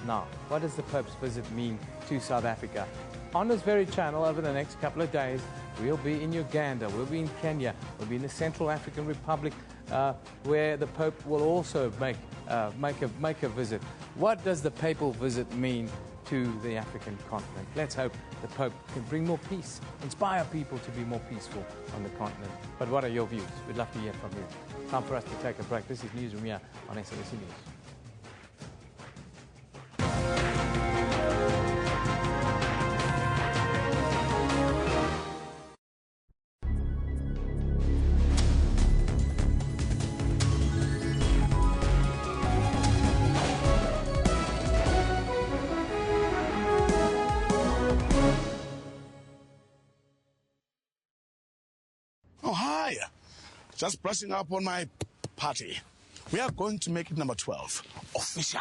Speaker 11: Now, what does the Pope's visit mean to South Africa? On this very channel over the next couple of days, we'll be in Uganda, we'll be in Kenya, we'll be in the Central African Republic, where the Pope will also make a visit. What does the papal visit mean to the African continent? Let's hope the Pope can bring more peace, inspire people to be more peaceful on the continent. But what are your views? We'd love to hear from you. Time for us to take a break. This is Newsroom here on SABC News.
Speaker 6: Oh, hi. Just brushing up on my party. We are going to make it number 12. Official.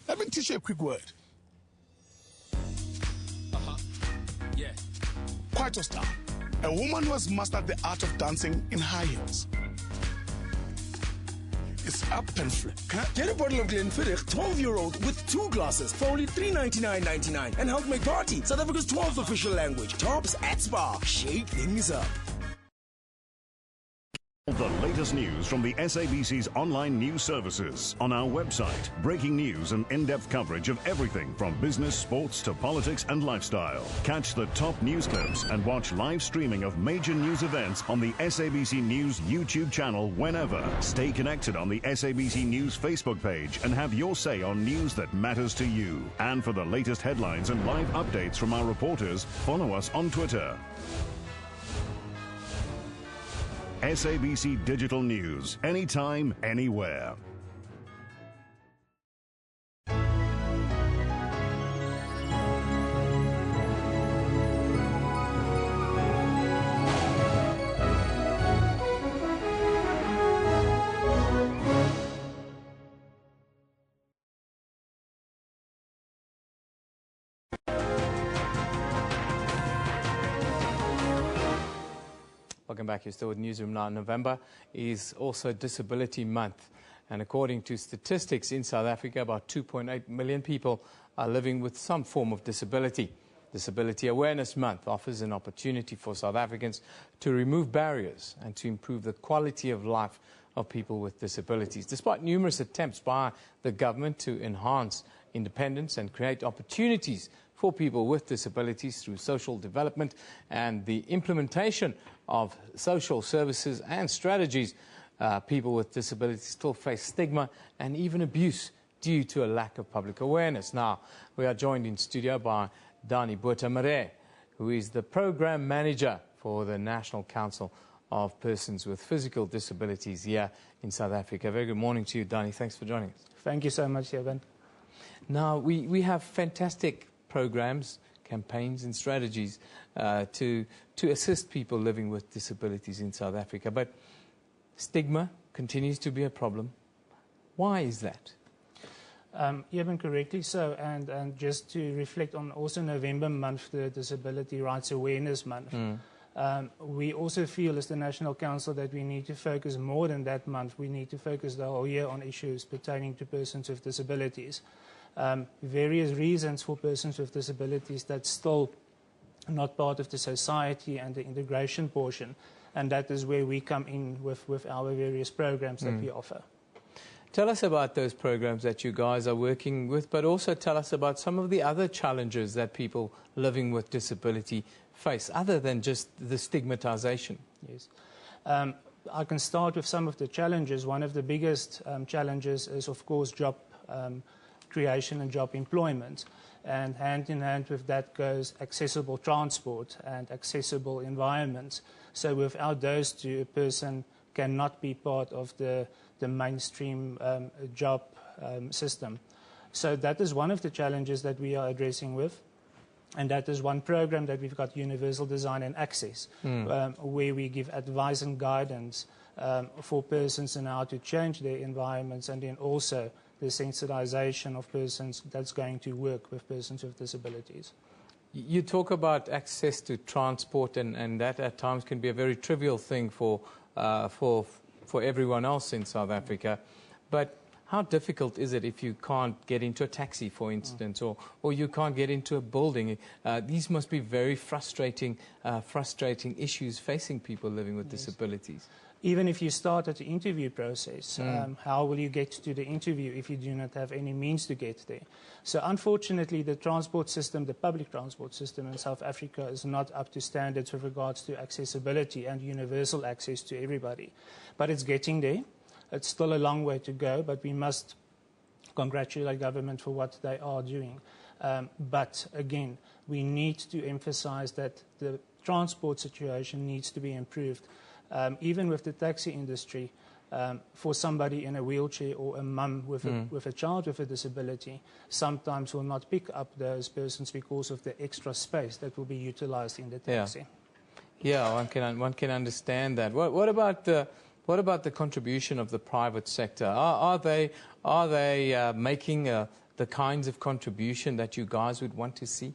Speaker 6: Let me teach you a quick word.
Speaker 7: Yeah.
Speaker 6: Quite a star. A woman who has mastered the art of dancing in high heels. It's up and flip.
Speaker 7: Get a bottle of Glenfiddich 12-year-old with 2 glasses for only $3.99.99 and help make party South Africa's 12th official language. Tops at Spa. Shake things up.
Speaker 8: The latest news from the SABC's online news services on our website. Breaking news and in-depth coverage of everything from business, sports to politics and lifestyle. Catch the top news clips and watch live streaming of major news events on the SABC News YouTube channel whenever. Stay connected on the SABC News Facebook page and have your say on news that matters to you. And for the latest headlines and live updates from our reporters, follow us on Twitter. SABC Digital News, anytime, anywhere.
Speaker 11: Welcome back. You're still with Newsroom now. November is also Disability Month. And according to statistics in South Africa, about 2.8 million people are living with some form of disability. Disability Awareness Month offers an opportunity for South Africans to remove barriers and to improve the quality of life of people with disabilities. Despite numerous attempts by the government to enhance independence and create opportunities for people with disabilities through social development and the implementation of social services and strategies. People with disabilities still face stigma and even abuse due to a lack of public awareness. Now, we are joined in studio by Dani Botha-Maree, who is the Program Manager for the National Council of Persons with Physical Disabilities here in South Africa. Very good morning to you, Dani. Thanks for joining us.
Speaker 9: Thank you so much, Evan.
Speaker 11: Now, we have fantastic programs, campaigns and strategies to assist people living with disabilities in South Africa. But stigma continues to be a problem. Why is that?
Speaker 9: Even correctly so, and just to reflect on also November month, the Disability Rights Awareness Month, we also feel as the National Council that we need to focus more than that month. We need to focus the whole year on issues pertaining to persons with disabilities. Various reasons for persons with disabilities that's still not part of the society and the integration portion, and that is where we come in with our various programs that we offer.
Speaker 11: Tell us about those programs that you guys are working with, but also tell us about some of the other challenges that people living with disability face, other than just the stigmatization.
Speaker 9: Yes. I can start with some of the challenges. One of the biggest challenges is, of course, job creation and job employment. And hand in hand with that goes accessible transport and accessible environments. So without those two, a person cannot be part of the mainstream job system. So that is one of the challenges that we are addressing with. And that is one program that we've got, Universal Design and Access, where we give advice and guidance for persons on how to change their environments, and then also the sensitization of persons that's going to work with persons with disabilities.
Speaker 11: You talk about access to transport, and that at times can be a very trivial thing for everyone else in South Africa. But how difficult is it if you can't get into a taxi, for instance, or you can't get into a building? These must be very frustrating issues facing people living with disabilities.
Speaker 9: Even if you start at the interview process, how will you get to the interview if you do not have any means to get there? So unfortunately, the transport system, the public transport system in South Africa is not up to standards with regards to accessibility and universal access to everybody. But it's getting there. It's still a long way to go, but we must congratulate government for what they are doing. But again, we need to emphasize that the transport situation needs to be improved. Even with the taxi industry, for somebody in a wheelchair or a mum with a child with a disability, sometimes will not pick up those persons because of the extra space that will be utilized in the taxi.
Speaker 11: Yeah, one can understand that. What about the contribution of the private sector? Are they making the kinds of contribution that you guys would want to see?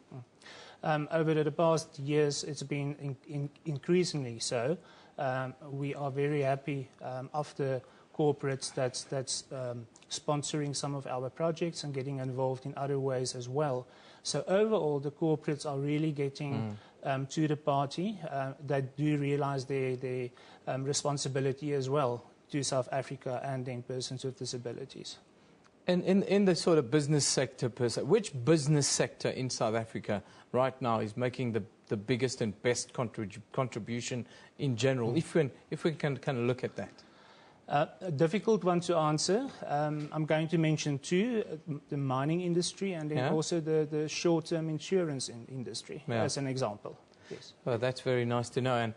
Speaker 9: Over the past years, it's been increasingly so. We are very happy of the corporates that's sponsoring some of our projects and getting involved in other ways as well. So overall, the corporates are really getting to the party. They do realize their responsibility as well to South Africa and then persons with disabilities.
Speaker 11: And in the sort of business sector per se, which business sector in South Africa right now is making the biggest and best contribution in general, if we can kind of look at that?
Speaker 9: A difficult one to answer. I'm going to mention two, the mining industry and then also the short-term insurance industry as an example. Yes.
Speaker 11: Well, that's very nice to know.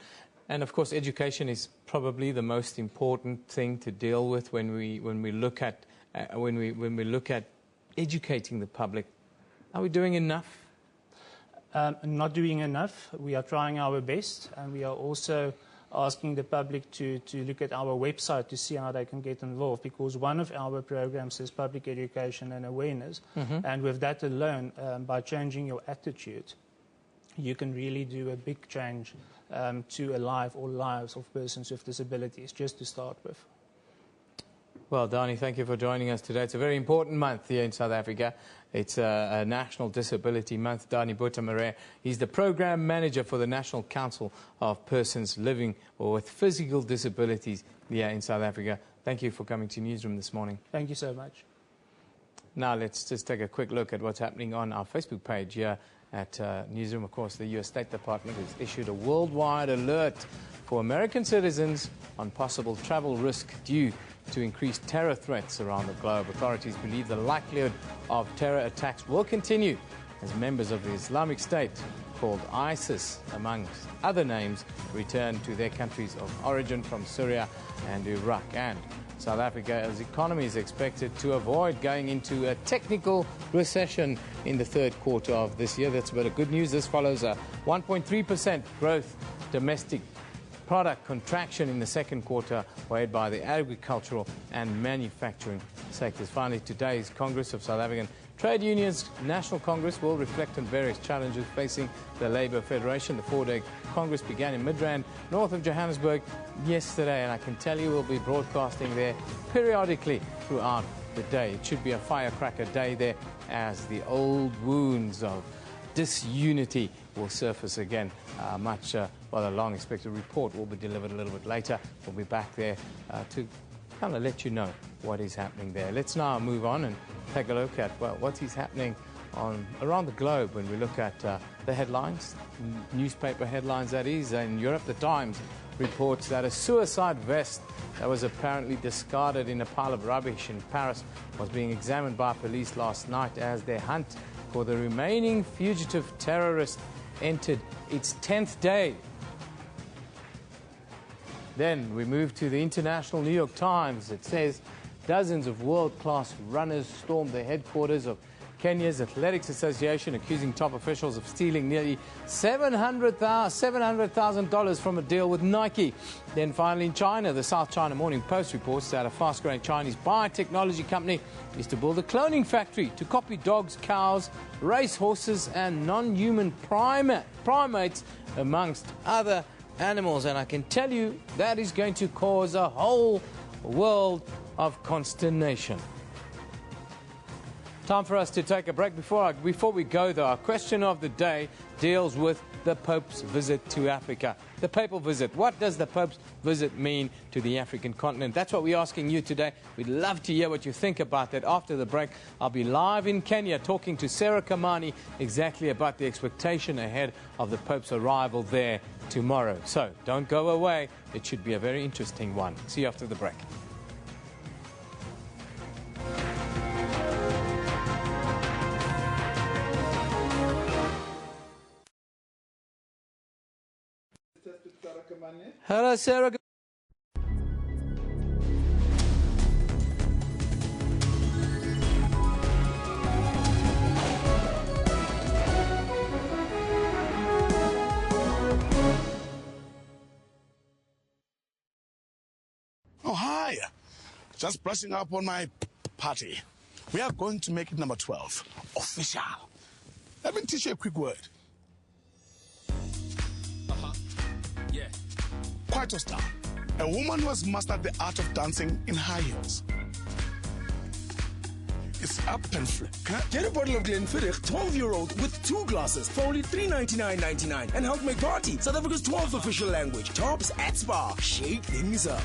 Speaker 11: And of course, education is probably the most important thing to deal with when we look at educating the public. Are we doing enough?
Speaker 9: Not doing enough. We are trying our best, and we are also asking the public to look at our website to see how they can get involved, because one of our programs is public education and awareness. And with that alone, by changing your attitude, you can really do a big change to a life or lives of persons with disabilities, just to start with.
Speaker 11: Well, Dani, thank you for joining us today. It's a very important month here in South Africa. It's a National Disability Month. Dani Botha-Maree, he's the Program Manager for the National Council of Persons Living or with Physical Disabilities here in South Africa. Thank you for coming to Newsroom this morning.
Speaker 9: Thank you so much.
Speaker 11: Now let's just take a quick look at what's happening on our Facebook page here at Newsroom. Of course, the U.S. State Department has issued a worldwide alert for American citizens on possible travel risk due to increased terror threats around the globe. Authorities believe the likelihood of terror attacks will continue as members of the Islamic State, called ISIS, amongst other names, return to their countries of origin from Syria and Iraq. And South Africa's economy is expected to avoid going into a technical recession in the third quarter of this year. That's a bit of good news. This follows a 1.3% growth domestic product contraction in the second quarter, weighed by the agricultural and manufacturing sectors. Finally, today's Congress of South African Trade Unions National Congress will reflect on various challenges facing the Labour Federation. The four-day Congress began in Midrand, north of Johannesburg, yesterday, and I can tell you we'll be broadcasting there periodically throughout the day. It should be a firecracker day there as the old wounds of disunity will surface again. A long-expected report will be delivered a little bit later. We'll be back there to kind of let you know what is happening there. Let's now move on and take a look at, well, what is happening around the globe when we look at the headlines, newspaper headlines that is. In Europe, The Times reports that a suicide vest that was apparently discarded in a pile of rubbish in Paris was being examined by police last night as their hunt for the remaining fugitive terrorist entered its 10th day. Then we move to the International New York Times. It says dozens of world-class runners stormed the headquarters of Kenya's Athletics Association, accusing top officials of stealing nearly $700,000 from a deal with Nike. Then finally in China, the South China Morning Post reports that a fast-growing Chinese biotechnology company is to build a cloning factory to copy dogs, cows, race horses and non-human primates, amongst other animals. And I can tell you that is going to cause a whole world of consternation. Time for us to take a break. Before we go, though, our question of the day deals with the Pope's visit to Africa. The papal visit. What does the Pope's visit mean to the African continent? That's what we're asking you today. We'd love to hear what you think about that. After the break, I'll be live in Kenya talking to Sarah Kamani exactly about the expectation ahead of the Pope's arrival there tomorrow. So don't go away. It should be a very interesting one. See you after the break. Hello, Sarah.
Speaker 6: Oh, hi. Just brushing up on my party. We are going to make it number 12. Official. Let me teach you a quick word.
Speaker 7: Yeah.
Speaker 6: Quite a star. A woman who has mastered the art of dancing in high heels. It's up and flip.
Speaker 7: Get a bottle of Glenfiddich 12-year-old with 2 glasses for only $3.99.99 and help make party South Africa's 12th official language. Tops at Spar. Shake things up.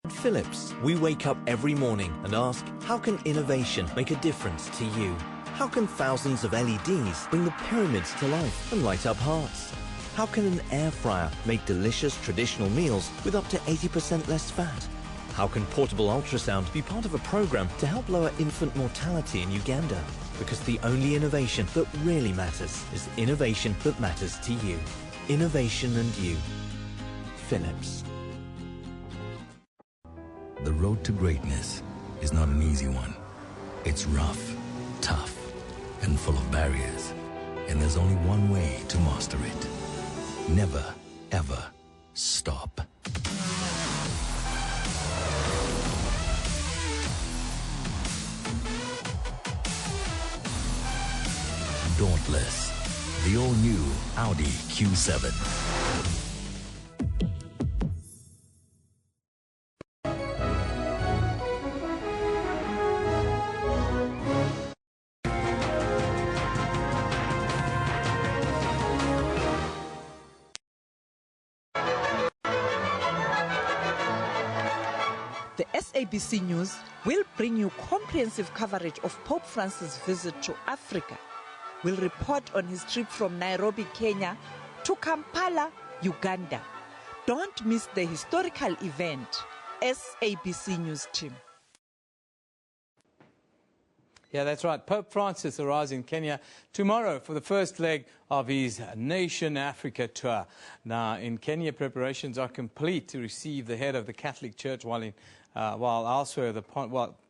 Speaker 10: At Philips, we wake up every morning and ask, how can innovation make a difference to you? How can thousands of LEDs bring the pyramids to life and light up hearts? How can an air fryer make delicious traditional meals with up to 80% less fat? How can portable ultrasound be part of a program to help lower infant mortality in Uganda? Because the only innovation that really matters is innovation that matters to you. Innovation and you. Philips.
Speaker 13: The road to greatness is not an easy one. It's rough, tough, and full of barriers. And there's only one way to master it. Never, ever stop. Dauntless, the all-new Audi Q7.
Speaker 14: The
Speaker 1: SABC News will bring you comprehensive coverage of Pope Francis' visit to Africa. We'll report on his trip from Nairobi, Kenya to Kampala, Uganda. Don't miss the historical event. SABC News team.
Speaker 11: Yeah, that's right. Pope Francis arrives in Kenya tomorrow for the first leg of his Nation Africa tour. Now, in Kenya, preparations are complete to receive the head of the Catholic Church, while elsewhere,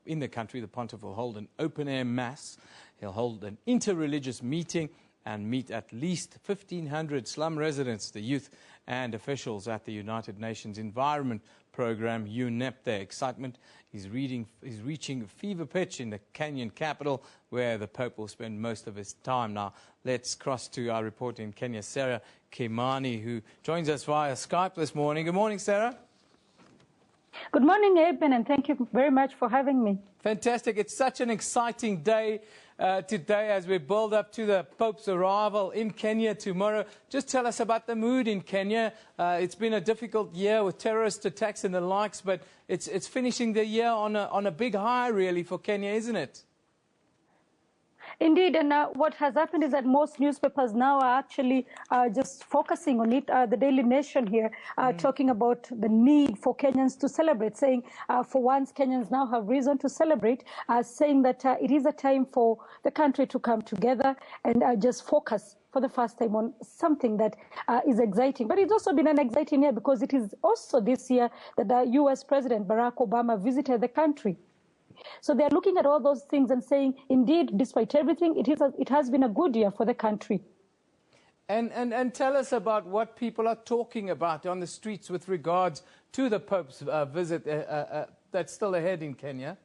Speaker 11: in the country, the pontiff will hold an open-air mass. He'll hold an interreligious meeting and meet at least 1,500 slum residents, the youth and officials at the United Nations Environment Program, UNEP. Their excitement is reaching a fever pitch in the Kenyan capital, where the Pope will spend most of his time. Now, let's cross to our reporter in Kenya, Sarah Kimani, who joins us via Skype this morning. Good morning, Sarah.
Speaker 14: Good morning, Eben, and thank you very much for having me.
Speaker 11: Fantastic. It's such an exciting day today as we build up to the Pope's arrival in Kenya tomorrow. Just tell us about the mood in Kenya. It's been a difficult year with terrorist attacks and the likes, but it's finishing the year on a big high, really, for Kenya, isn't it?
Speaker 14: Indeed, and what has happened is that most newspapers now are actually just focusing on it. The Daily Nation here talking about the need for Kenyans to celebrate, saying for once Kenyans now have reason to celebrate, saying that it is a time for the country to come together and just focus for the first time on something that is exciting. But it's also been an exciting year because it is also this year that the U.S. President Barack Obama visited the country. So they're looking at all those things and saying, indeed, despite everything, it has been a good year for the country.
Speaker 11: And tell us about what people are talking about on the streets with regards to the Pope's visit that's still ahead in Kenya.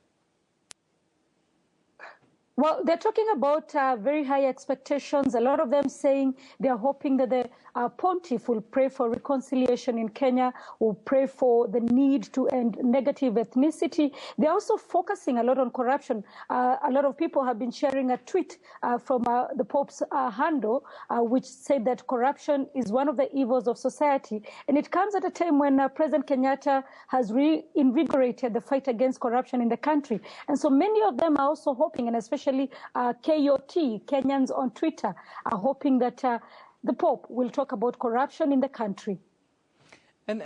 Speaker 14: Well, they're talking about very high expectations. A lot of them saying they're hoping that the pontiff will pray for reconciliation in Kenya, will pray for the need to end negative ethnicity. They're also focusing a lot on corruption. A lot of people have been sharing a tweet from the Pope's handle, which said that corruption is one of the evils of society. And it comes at a time when President Kenyatta has reinvigorated the fight against corruption in the country. And so many of them are also hoping, and especially KOT, Kenyans on Twitter, are hoping that the Pope will talk about corruption in the country.
Speaker 11: And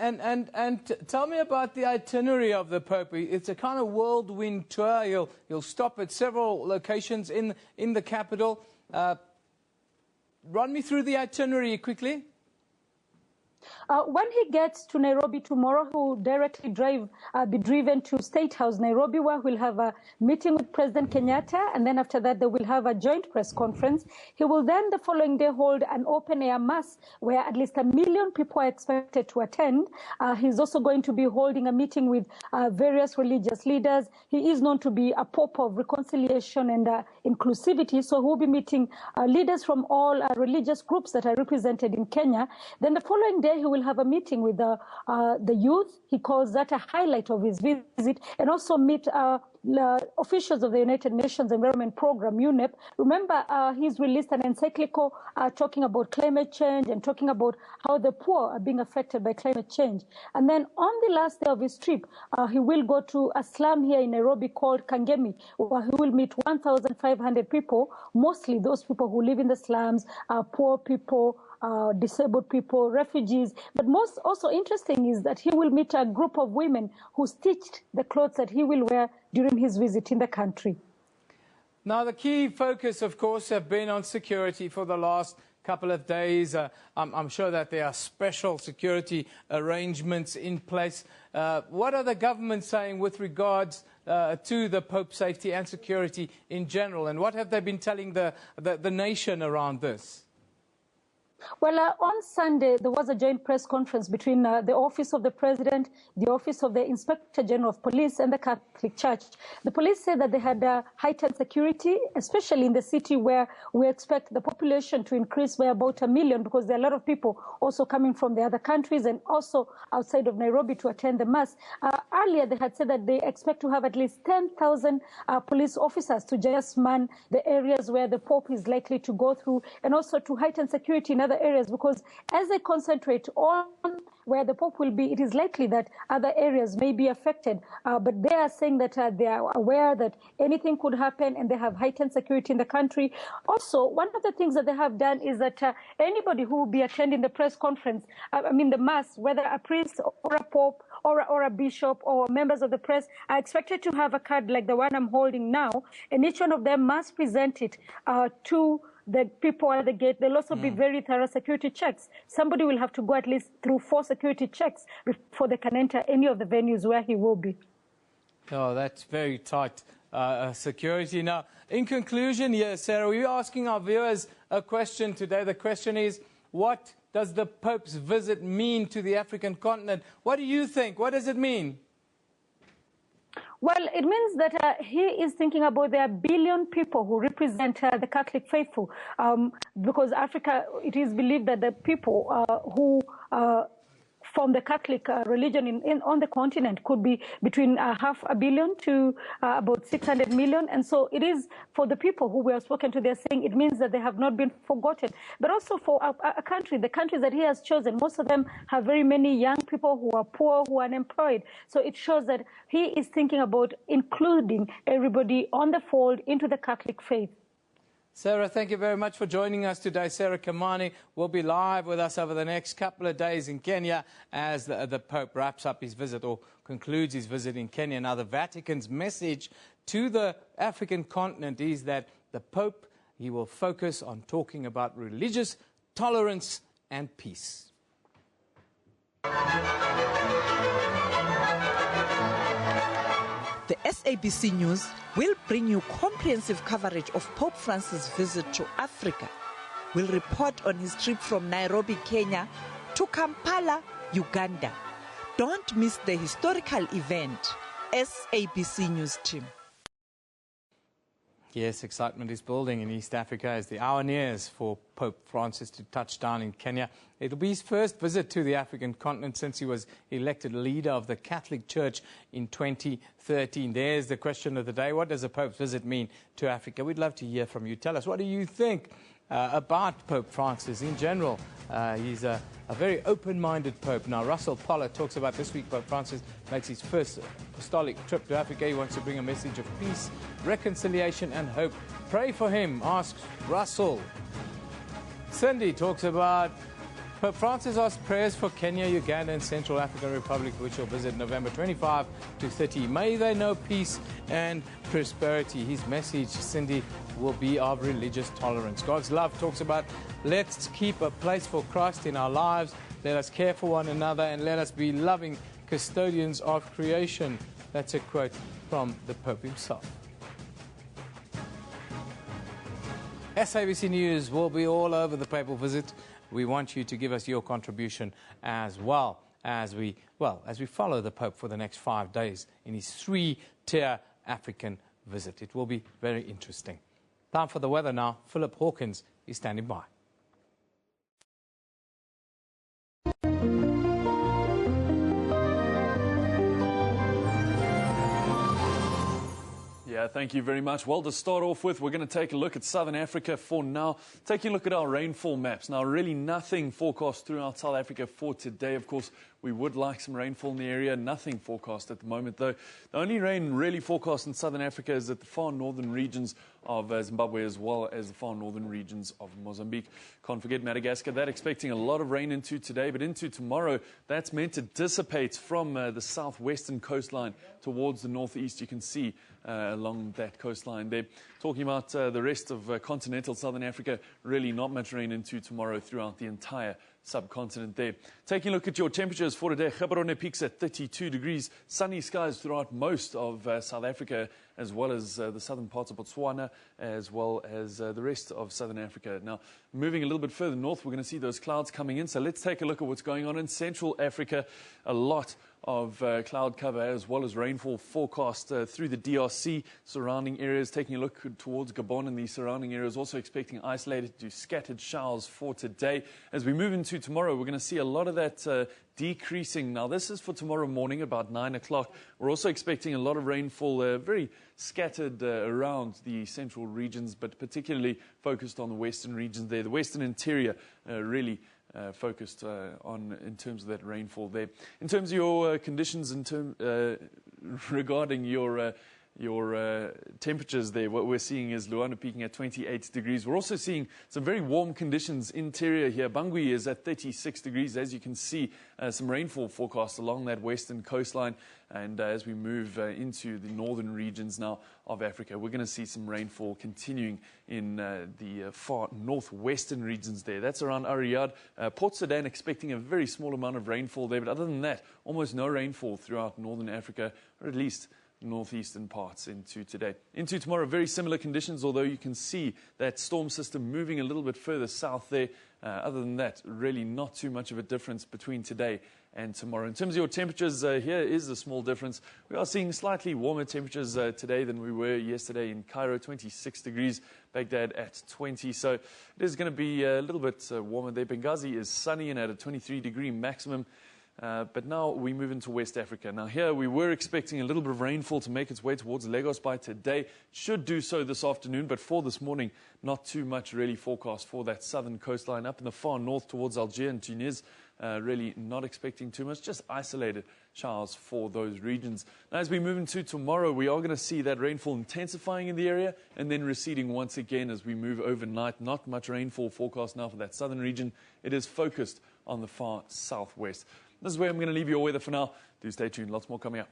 Speaker 11: tell me about the itinerary of the Pope. It's a kind of whirlwind tour. He'll stop at several locations in the capital. Run me through the itinerary quickly.
Speaker 14: When he gets to Nairobi tomorrow, he will directly be driven to State House, Nairobi, where he'll have a meeting with President Kenyatta, and then after that, they will have a joint press conference. He will then, the following day, hold an open-air mass where at least 1 million people are expected to attend. He's also going to be holding a meeting with various religious leaders. He is known to be a pope of reconciliation and inclusivity, so he'll be meeting leaders from all religious groups that are represented in Kenya. Then the following day, he will have a meeting with the youth. He calls that a highlight of his visit, and also meet officials of the United Nations Environment Program, UNEP. Remember, he's released an encyclical talking about climate change and talking about how the poor are being affected by climate change. And then on the last day of his trip, he will go to a slum here in Nairobi called Kangemi, where he will meet 1,500 people, mostly those people who live in the slums, poor people, disabled people, refugees. But most also interesting is that he will meet a group of women who stitched the clothes that he will wear during his visit in the country.
Speaker 11: Now, the key focus, of course, have been on security for the last couple of days. I'm sure that there are special security arrangements in place. What are the government saying with regards to the Pope's safety and security in general? And what have they been telling the nation around this?
Speaker 14: Well, on Sunday, there was a joint press conference between the Office of the President, the Office of the Inspector General of Police, and the Catholic Church. The police said that they had heightened security, especially in the city where we expect the population to increase by about 1 million, because there are a lot of people also coming from the other countries and also outside of Nairobi to attend the Mass. Earlier, they had said that they expect to have at least 10,000 police officers to just man the areas where the Pope is likely to go through, and also to heighten security in other areas, because as they concentrate on where the Pope will be, it is likely that other areas may be affected. But they are saying that they are aware that anything could happen and they have heightened security in the country. Also, one of the things that they have done is that anybody who will be attending the press conference, the mass, whether a priest or a pope or a bishop or members of the press, are expected to have a card like the one I'm holding now, and each one of them must present it to the people at the gate. There'll also be very thorough security checks. Somebody will have to go at least through 4 security checks before they can enter any of the venues where he will be.
Speaker 11: Oh, that's very tight security. Now, in conclusion here, Sarah, we're asking our viewers a question today. The question is, what does the Pope's visit mean to the African continent? What do you think? What does it mean?
Speaker 14: Well, it means that he is thinking about the billion people who represent the Catholic faithful, because Africa, it is believed that the people who form the Catholic religion on the continent could be between 500 million to about 600 million. And so it is for the people who were spoken to, they're saying it means that they have not been forgotten. But also for a country, the countries that he has chosen, most of them have very many young people who are poor, who are unemployed. So it shows that he is thinking about including everybody on the fold into the Catholic faith.
Speaker 11: Sarah, thank you very much for joining us today. Sarah Kamani will be live with us over the next couple of days in Kenya as the Pope wraps up his visit or concludes his visit in Kenya. Now, the Vatican's message to the African continent is that the Pope, he will focus on talking about religious tolerance and peace.
Speaker 1: The SABC News will bring you comprehensive coverage of Pope Francis' visit to Africa. We'll report on his trip from Nairobi, Kenya to Kampala, Uganda. Don't miss the historical event. SABC News team.
Speaker 11: Yes, excitement is building in East Africa as the hour nears for Pope Francis to touch down in Kenya. It'll be his first visit to the African continent since he was elected leader of the Catholic Church in 2013. There's the question of the day. What does a Pope's visit mean to Africa? We'd love to hear from you. Tell us, what do you think about Pope Francis in general? He's a very open-minded Pope. Now, Russell Pollard talks about this week Pope Francis makes his first apostolic trip to Africa. He wants to bring a message of peace, reconciliation and hope. Pray for him, asks Russell. Cindy talks about Pope Francis asks prayers for Kenya, Uganda and Central African Republic, which he'll visit November 25 to 30. May they know peace and prosperity. His message, Cindy, will be of religious tolerance. God's love talks about let's keep a place for Christ in our lives. Let us care for one another and let us be loving custodians of creation. That's a quote from the Pope himself. SABC News will be all over the papal visit. We want you to give us your contribution as well as we follow the Pope for the next 5 days in his 3-tier African visit. It will be very interesting. Time for the weather now. Philip Hawkins is standing by.
Speaker 2: Yeah, thank you very much. Well, to start off with, we're going to take a look at Southern Africa for now. Taking a look at our rainfall maps. Now, really nothing forecast throughout South Africa for today. Of course, we would like some rainfall in the area. Nothing forecast at the moment, though. The only rain really forecast in Southern Africa is at the far northern regions of Zimbabwe as well as the far northern regions of Mozambique. Can't forget Madagascar. They're expecting a lot of rain into today, but into tomorrow, that's meant to dissipate from the southwestern coastline towards the northeast. You can see along that coastline there. Talking about the rest of continental Southern Africa, really not much rain into tomorrow throughout the entire subcontinent there. Taking a look at your temperatures for today, Gaborone peaks at 32 degrees. Sunny skies throughout most of South Africa, as well as the southern parts of Botswana, as well as the rest of Southern Africa. Now, moving a little bit further north, we're going to see those clouds coming in. So let's take a look at what's going on in Central Africa. A lot of cloud cover as well as rainfall forecast through the DRC surrounding areas. Taking a look towards Gabon and the surrounding areas, also expecting isolated to scattered showers for today. As we move into tomorrow, we're going to see a lot of that decreasing. Now, this is for tomorrow morning about 9 o'clock. We're also expecting a lot of rainfall, very scattered around the central regions, but particularly focused on the western regions there. The western interior really focused on in terms of that rainfall there. In terms of your conditions, regarding your temperatures there, what we're seeing is Luanda peaking at 28 degrees. We're also seeing some very warm conditions interior here. Bangui is at 36 degrees. As you can see, some rainfall forecast along that western coastline. And as we move into the northern regions now of Africa, we're going to see some rainfall continuing in the far northwestern regions there. That's around Riyadh. Port Sudan expecting a very small amount of rainfall there. But other than that, almost no rainfall throughout northern Africa, or at least northeastern parts into today. Into tomorrow, very similar conditions, although you can see that storm system moving a little bit further south there. Other than that, really not too much of a difference between today and tomorrow. In terms of your temperatures, here is a small difference. We are seeing slightly warmer temperatures today than we were yesterday in Cairo, 26 degrees, Baghdad at 20. So it is going to be a little bit warmer there. Benghazi is sunny and at a 23-degree maximum. But now we move into West Africa. Now here we were expecting a little bit of rainfall to make its way towards Lagos by today. Should do so this afternoon, but for this morning, not too much really forecast for that southern coastline. Up in the far north towards Algiers and Tunis, really not expecting too much, just isolated showers for those regions. Now as we move into tomorrow, we are going to see that rainfall intensifying in the area and then receding once again as we move overnight. Not much rainfall forecast now for that southern region. It is focused on the far southwest. This is where I'm going to leave your weather for now. Do stay tuned. Lots more coming up.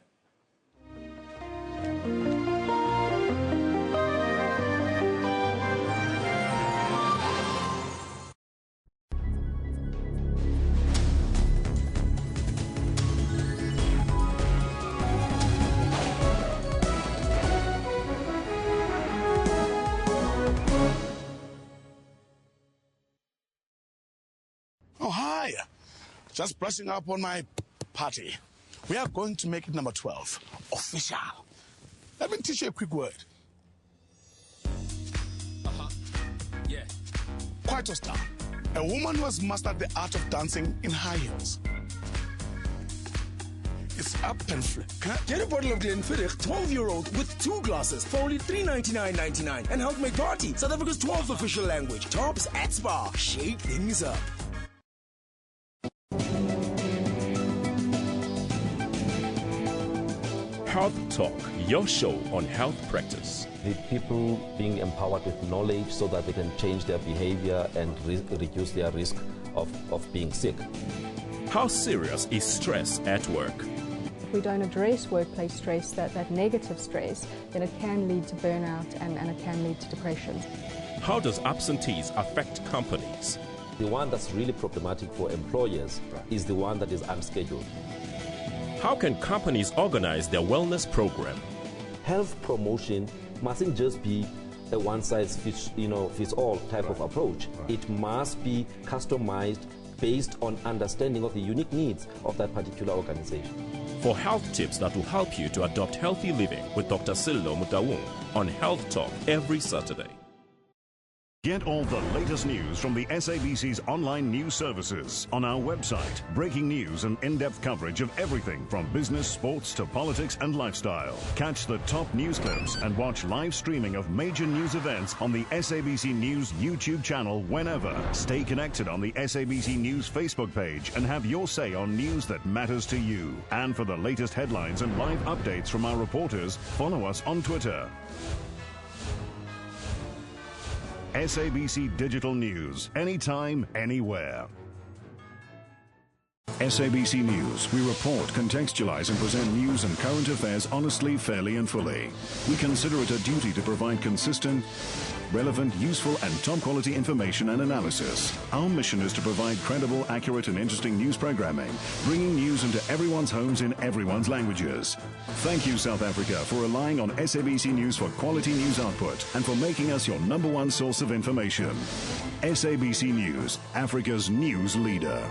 Speaker 6: Oh, hi. Just brushing up on my party. We are going to make it number 12. Official. Let me teach you a quick word.
Speaker 7: Yeah.
Speaker 6: Kwaito star. A woman who has mastered the art of dancing in high heels. It's up and flick.
Speaker 7: Get a bottle of Glenfiddich 12-year-old with 2 glasses for only $3.99.99 and help make party South Africa's 12th official language. Tops at Spa. Shake things up.
Speaker 15: Health Talk, your show on health practice.
Speaker 16: The people being empowered with knowledge so that they can change their behavior and reduce their risk of being sick.
Speaker 15: How serious is stress at work?
Speaker 17: If we don't address workplace stress, that negative stress, then it can lead to burnout and it can lead to depression.
Speaker 15: How does absentees affect companies?
Speaker 16: The one that's really problematic for employers is the one that is unscheduled.
Speaker 15: How can companies organize their wellness program?
Speaker 16: Health promotion mustn't just be a one-size-fits-all type of approach. It must be customized based on understanding of the unique needs of that particular organization.
Speaker 15: For health tips that will help you to adopt healthy living with Dr. Sillo Mutawung on Health Talk every Saturday.
Speaker 8: Get all the latest news from the SABC's online news services on our website. Breaking news and in-depth coverage of everything from business, sports to politics and lifestyle. Catch the top news clips and watch live streaming of major news events on the SABC News YouTube channel whenever. Stay connected on the SABC News Facebook page and have your say on news that matters to you. And for the latest headlines and live updates from our reporters, follow us on Twitter. SABC Digital News, anytime, anywhere. SABC News. We report, contextualize, and present news and current affairs honestly, fairly, and fully. We consider it a duty to provide consistent, relevant, useful, and top-quality information and analysis. Our mission is to provide credible, accurate, and interesting news programming, bringing news into everyone's homes in everyone's languages. Thank you, South Africa, for relying on SABC News for quality news output and for making us your #1 source of information. SABC News, Africa's news leader.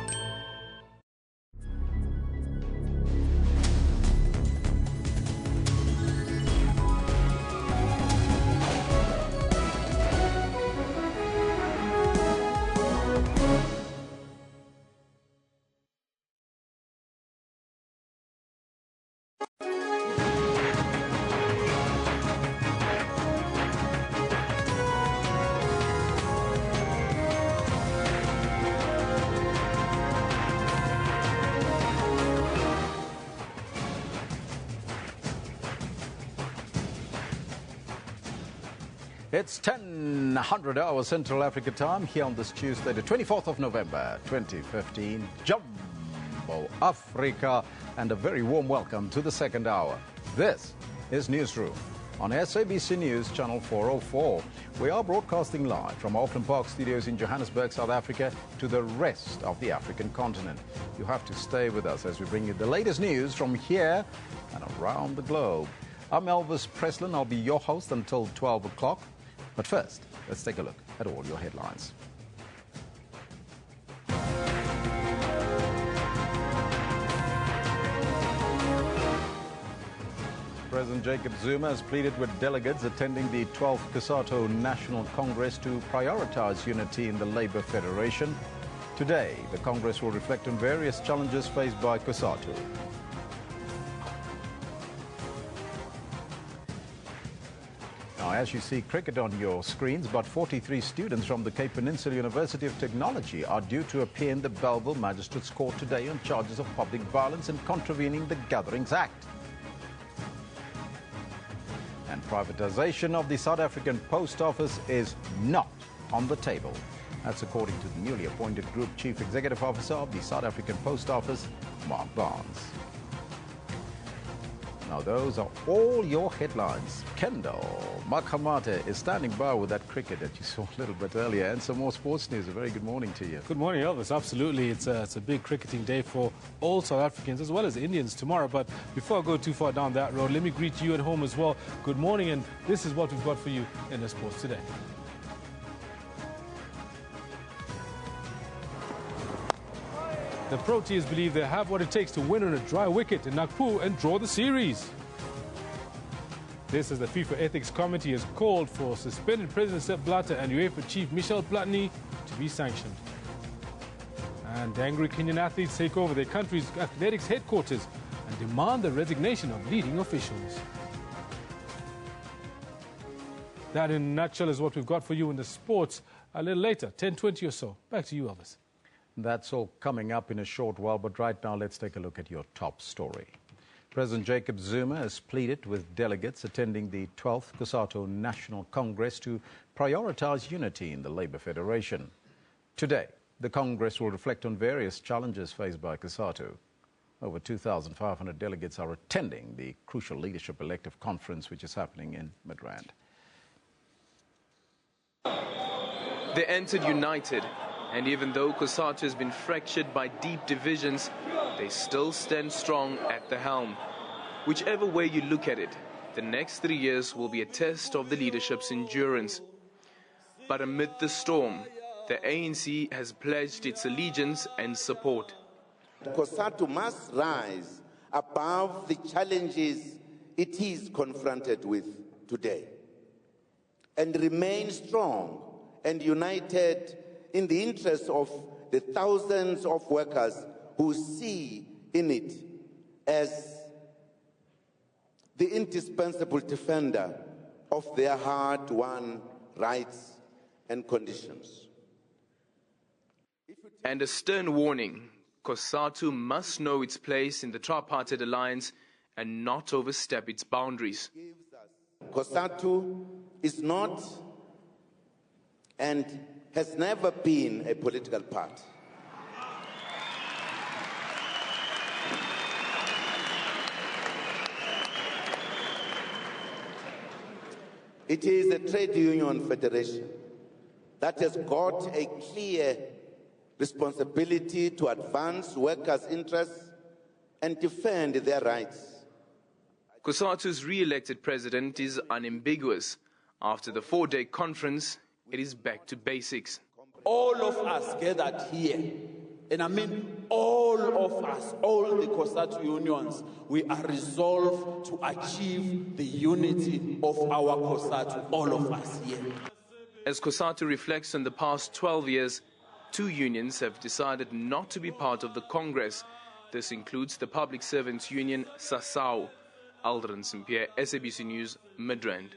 Speaker 12: It's 10:00 hours Central Africa time here on this Tuesday, the 24th of November, 2015. Jumbo Africa, and a very warm welcome to the second hour. This is Newsroom on SABC News, Channel 404. We are broadcasting live from Auckland Park Studios in Johannesburg, South Africa, to the rest of the African continent. You have to stay with us as we bring you the latest news from here and around the globe. I'm Elvis Preslin. I'll be your host until 12 o'clock. But first, let's take a look at all your headlines. President Jacob Zuma has pleaded with delegates attending the 12th COSATU National Congress to prioritize unity in the Labour Federation. Today, the Congress will reflect on various challenges faced by COSATU. Now, as you see cricket on your screens, but 43 students from the Cape Peninsula University of Technology are due to appear in the Bellville Magistrates Court today on charges of public violence and contravening the Gatherings Act. And privatization of the South African Post Office is not on the table. That's according to the newly appointed Group Chief Executive Officer of the South African Post Office, Mark Barnes. Now, those are all your headlines. Kendall Makhamate is standing by with that cricket that you saw a little bit earlier and some more sports news. A very good morning to you.
Speaker 3: Good morning, Elvis. Absolutely. It's a big cricketing day for all South Africans as well as Indians tomorrow. But before I go too far down that road, let me greet you at home as well. Good morning, and this is what we've got for you in the sports today. The Proteas believe they have what it takes to win on a dry wicket in Nagpur and draw the series. This as the FIFA Ethics Committee has called for suspended President Sepp Blatter and UEFA Chief Michel Platini to be sanctioned. And angry Kenyan athletes take over their country's athletics headquarters and demand the resignation of leading officials. That in a nutshell is what we've got for you in the sports a little later, 10:20 or so. Back to you, Elvis.
Speaker 12: That's all coming up in a short while, but right now let's take a look at your top story. President Jacob Zuma has pleaded with delegates attending the 12th COSATU National Congress to prioritize unity in the Labour Federation. Today, the Congress will reflect on various challenges faced by COSATU. Over 2,500 delegates are attending the crucial leadership elective conference which is happening in Midrand.
Speaker 18: They entered united. And even though COSATU has been fractured by deep divisions, they still stand strong at the helm. Whichever way you look at it, the next 3 years will be a test of the leadership's endurance. But amid the storm, the ANC has pledged its allegiance and support.
Speaker 19: COSATU must rise above the challenges it is confronted with today and remain strong and united in the interest of the thousands of workers who see in it as the indispensable defender of their hard-won rights and conditions.
Speaker 18: And a stern warning, COSATU must know its place in the tripartite alliance and not overstep its boundaries.
Speaker 19: COSATU is not and has never been a political party. It is a trade union federation that has got a clear responsibility to advance workers' interests and defend their rights.
Speaker 18: COSATU's re-elected president is unambiguous. After the 4-day conference, it is back to basics.
Speaker 20: All of us gathered here, and I mean all of us, all the COSATU unions, we are resolved to achieve the unity of our COSATU, all of us here.
Speaker 18: As COSATU reflects on the past 12 years, 2 unions have decided not to be part of the Congress. This includes the Public Servants Union, SASAU. Aldrin St-Pierre, SABC News, Midrand.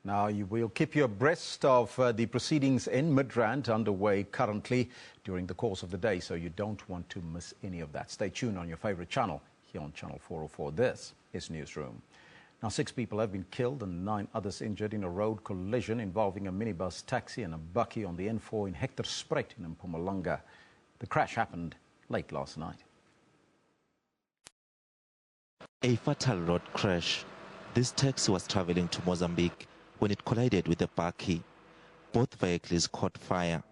Speaker 12: Now, we'll keep you abreast of the proceedings in Midrand underway currently during the course of the day, so you don't want to miss any of that. Stay tuned on your favorite channel here on Channel 404. This is Newsroom. Now, 6 people have been killed and 9 others injured in a road collision involving a minibus taxi and a bakkie on the N4 in Hectorspruit in Mpumalanga. The crash happened late last night.
Speaker 5: A fatal road crash. This taxi was traveling to Mozambique when it collided with a bakkie. Both vehicles caught fire.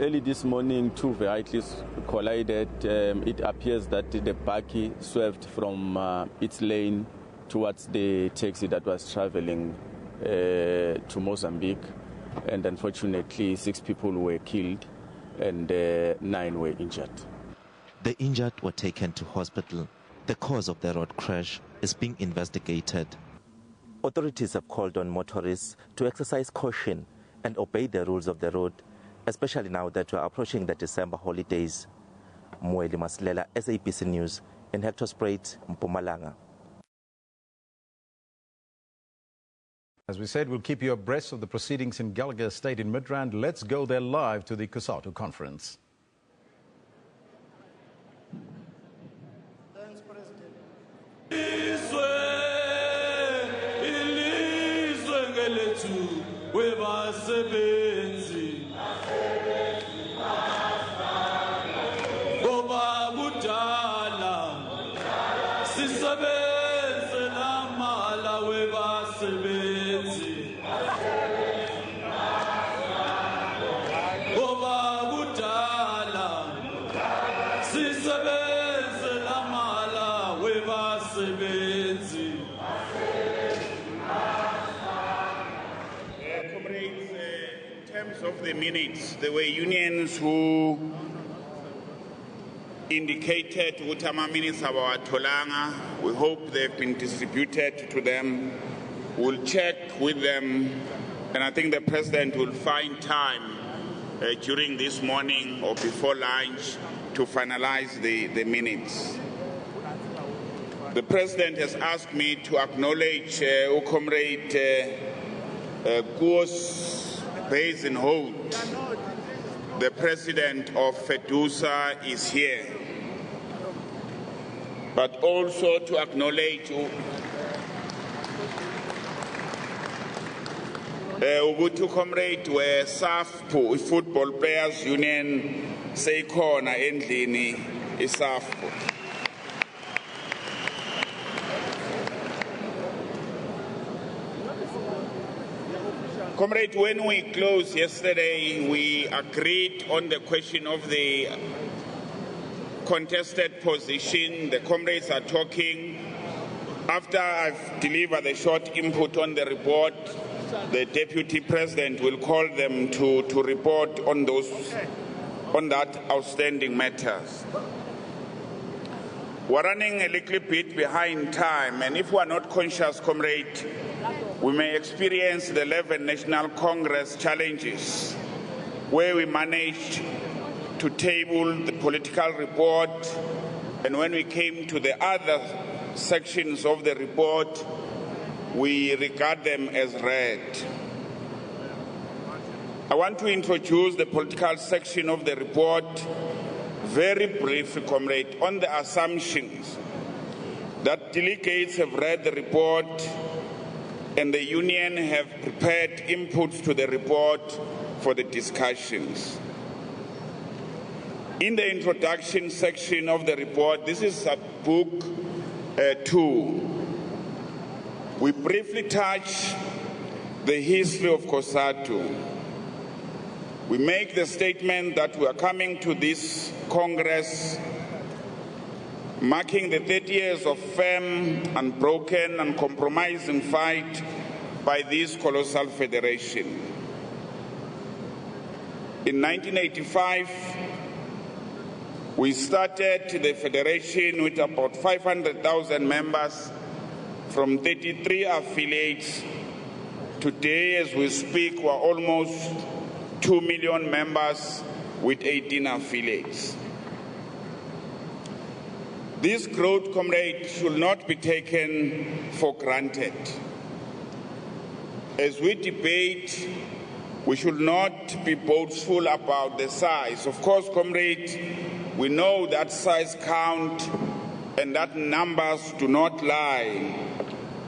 Speaker 21: Early this morning, 2 vehicles collided. It appears that the bakkie swerved from its lane towards the taxi that was traveling to Mozambique. And unfortunately, 6 people were killed and 9 were injured.
Speaker 5: The injured were taken to hospital. The cause of the road crash is being investigated. Authorities have called on motorists to exercise caution and obey the rules of the road, especially now that we are approaching the December holidays. Moeli Maslela, SABC News, in Hectorspruit, Mpumalanga.
Speaker 12: As we said, we'll keep you abreast of the proceedings in Gallagher Estate in Midrand. Let's go there live to the COSATU conference.
Speaker 22: Thanks, President.
Speaker 23: Of the minutes, there were unions who indicated Utama minutes about Tolanga. We hope they've been distributed to them. We'll check with them, and I think the President will find time during this morning or before lunch to finalize the minutes. The President has asked me to acknowledge Comrade Kuos Basin Holt, the president of FEDUSA, is here, but also to acknowledge Ugutu Comrade were SAFPO, Football Players Union, Seikona Endlini, SAFPO. Comrade, when we closed yesterday, we agreed on the question of the contested position. The comrades are talking. After I've delivered the short input on the report, the Deputy President will call them to report on that outstanding matters. We're running a little bit behind time, and if we're not conscious, comrade, we may experience the 11th National Congress challenges, where we managed to table the political report, and when we came to the other sections of the report, we regard them as read. I want to introduce the political section of the report very briefly, comrade, on the assumptions that delegates have read the report and the union have prepared inputs to the report for the discussions. In the introduction section of the report, this is book 2. We briefly touch the history of COSATU. We make the statement that we are coming to this Congress marking the 30 years of firm, unbroken, and uncompromising fight by this colossal federation. In 1985, we started the federation with about 500,000 members from 33 affiliates. Today, as we speak, we're almost 2 million members with 18 affiliates. This growth, comrade, should not be taken for granted. As we debate, we should not be boastful about the size. Of course, comrade, we know that size count and that numbers do not lie.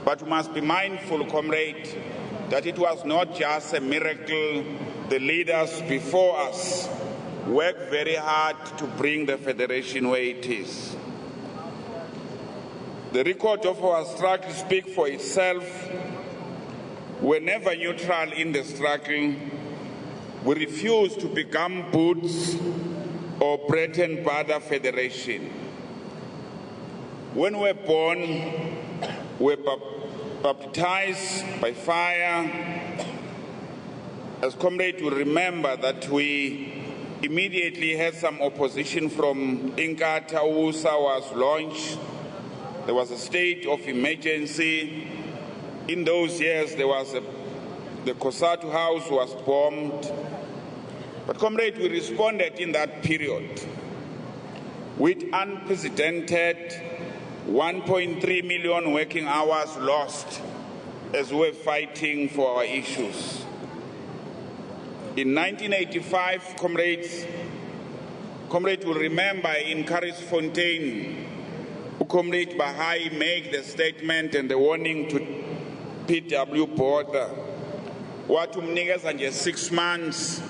Speaker 23: But we must be mindful, comrade, that it was not just a miracle. The leaders before us worked very hard to bring the federation where it is. The record of our struggle speaks for itself. We're never neutral in the struggle. We refuse to become boots or bread and butter federation. When we're born, we're baptized by fire. As comrades will remember that we immediately had some opposition from Inkatha. USA was launched. There was a state of emergency. In those years, there was the COSATU house was bombed. But comrade, we responded in that period with unprecedented 1.3 million working hours lost as we were fighting for our issues. In 1985, comrades will remember in Carisfontein, Comrade Bahai made the statement and the warning to PW Border. Watumnikeza nje 6 months,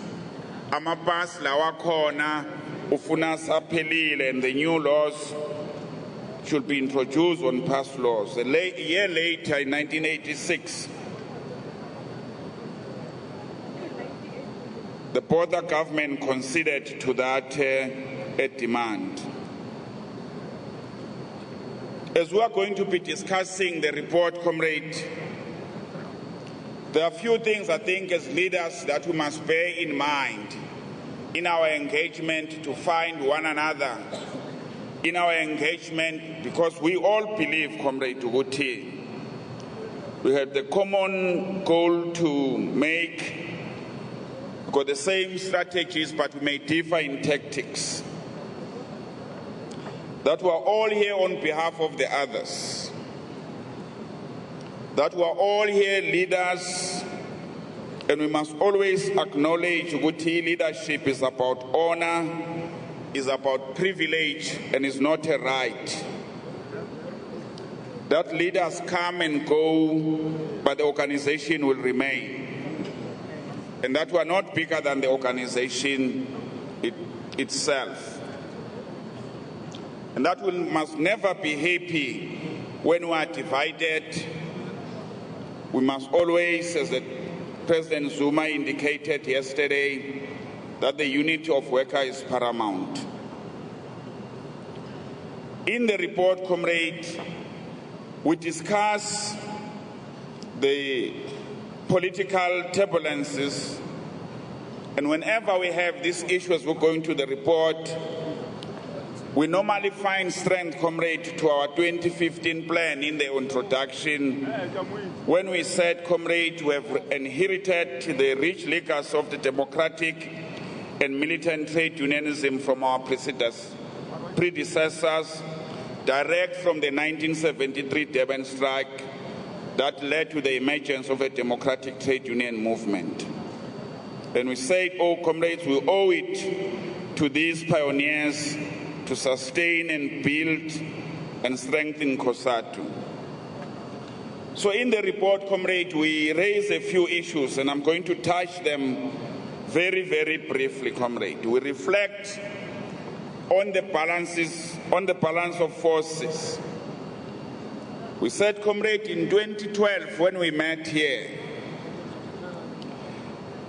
Speaker 23: amapasi lawa khona ufuna saphelile, and the new laws should be introduced on past laws. A year later, in 1986, the border government conceded to that a demand. As we are going to be discussing the report, comrade, there are a few things I think as leaders that we must bear in mind in our engagement to find one another, in our engagement, because we all believe, comrade Tuguti, we have the common goal to make, got the same strategies, but we may differ in tactics. That we are all here on behalf of the others. That we are all here leaders, and we must always acknowledge that leadership is about honor, is about privilege, and is not a right. That leaders come and go, but the organization will remain. And that we are not bigger than the organization itself. And that we must never be happy when we are divided. We must always, as the President Zuma indicated yesterday, that the unity of workers is paramount. In the report, comrade, we discuss the political turbulences, and whenever we have these issues, we're going to the report. We normally find strength, comrade, to our 2015 plan in the introduction, when we said, comrade, we have inherited the rich liquors of the democratic and militant trade unionism from our predecessors, direct from the 1973 Durban strike that led to the emergence of a democratic trade union movement. And we said, oh, comrades, we owe it to these pioneers to sustain and build and strengthen COSATU. So in the report, comrade, we raise a few issues, and I'm going to touch them very, very briefly, comrade. We reflect on the balance of forces. We said, comrade, in 2012, when we met here,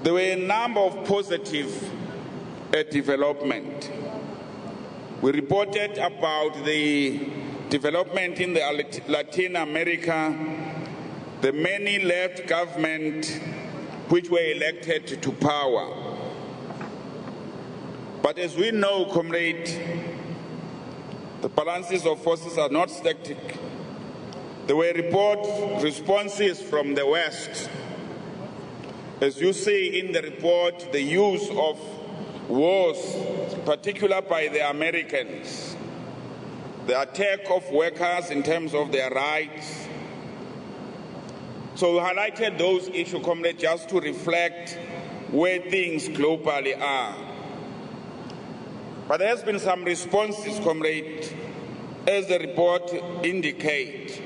Speaker 23: there were a number of positive development. We reported about the development in the Latin America, the many left government which were elected to power. But as we know, comrade, the balances of forces are not static. There were responses from the West. As you see in the report, the use of wars, particularly by the Americans, the attack of workers in terms of their rights. So we highlighted those issues, comrade, just to reflect where things globally are. But there has been some responses, comrade, as the report indicates.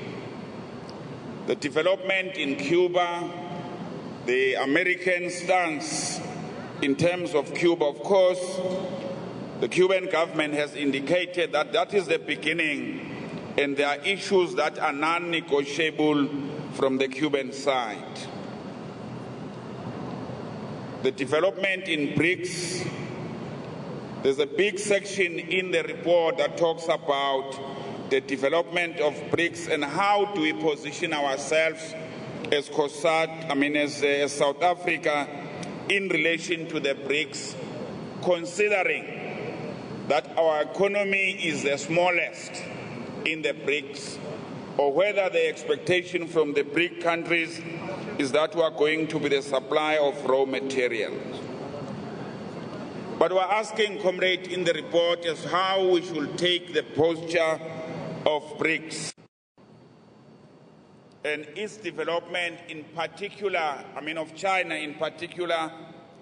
Speaker 23: the development in Cuba, the American stance in terms of Cuba. Of course, the Cuban government has indicated that that is the beginning, and there are issues that are non-negotiable from the Cuban side. The development in BRICS, there's a big section in the report that talks about the development of BRICS and how do we position ourselves as as South Africa in relation to the BRICS, considering that our economy is the smallest in the BRICS, or whether the expectation from the BRIC countries is that we are going to be the supply of raw materials. But we're asking, comrade, in the report is how we should take the posture of BRICS and its development in particular, of China in particular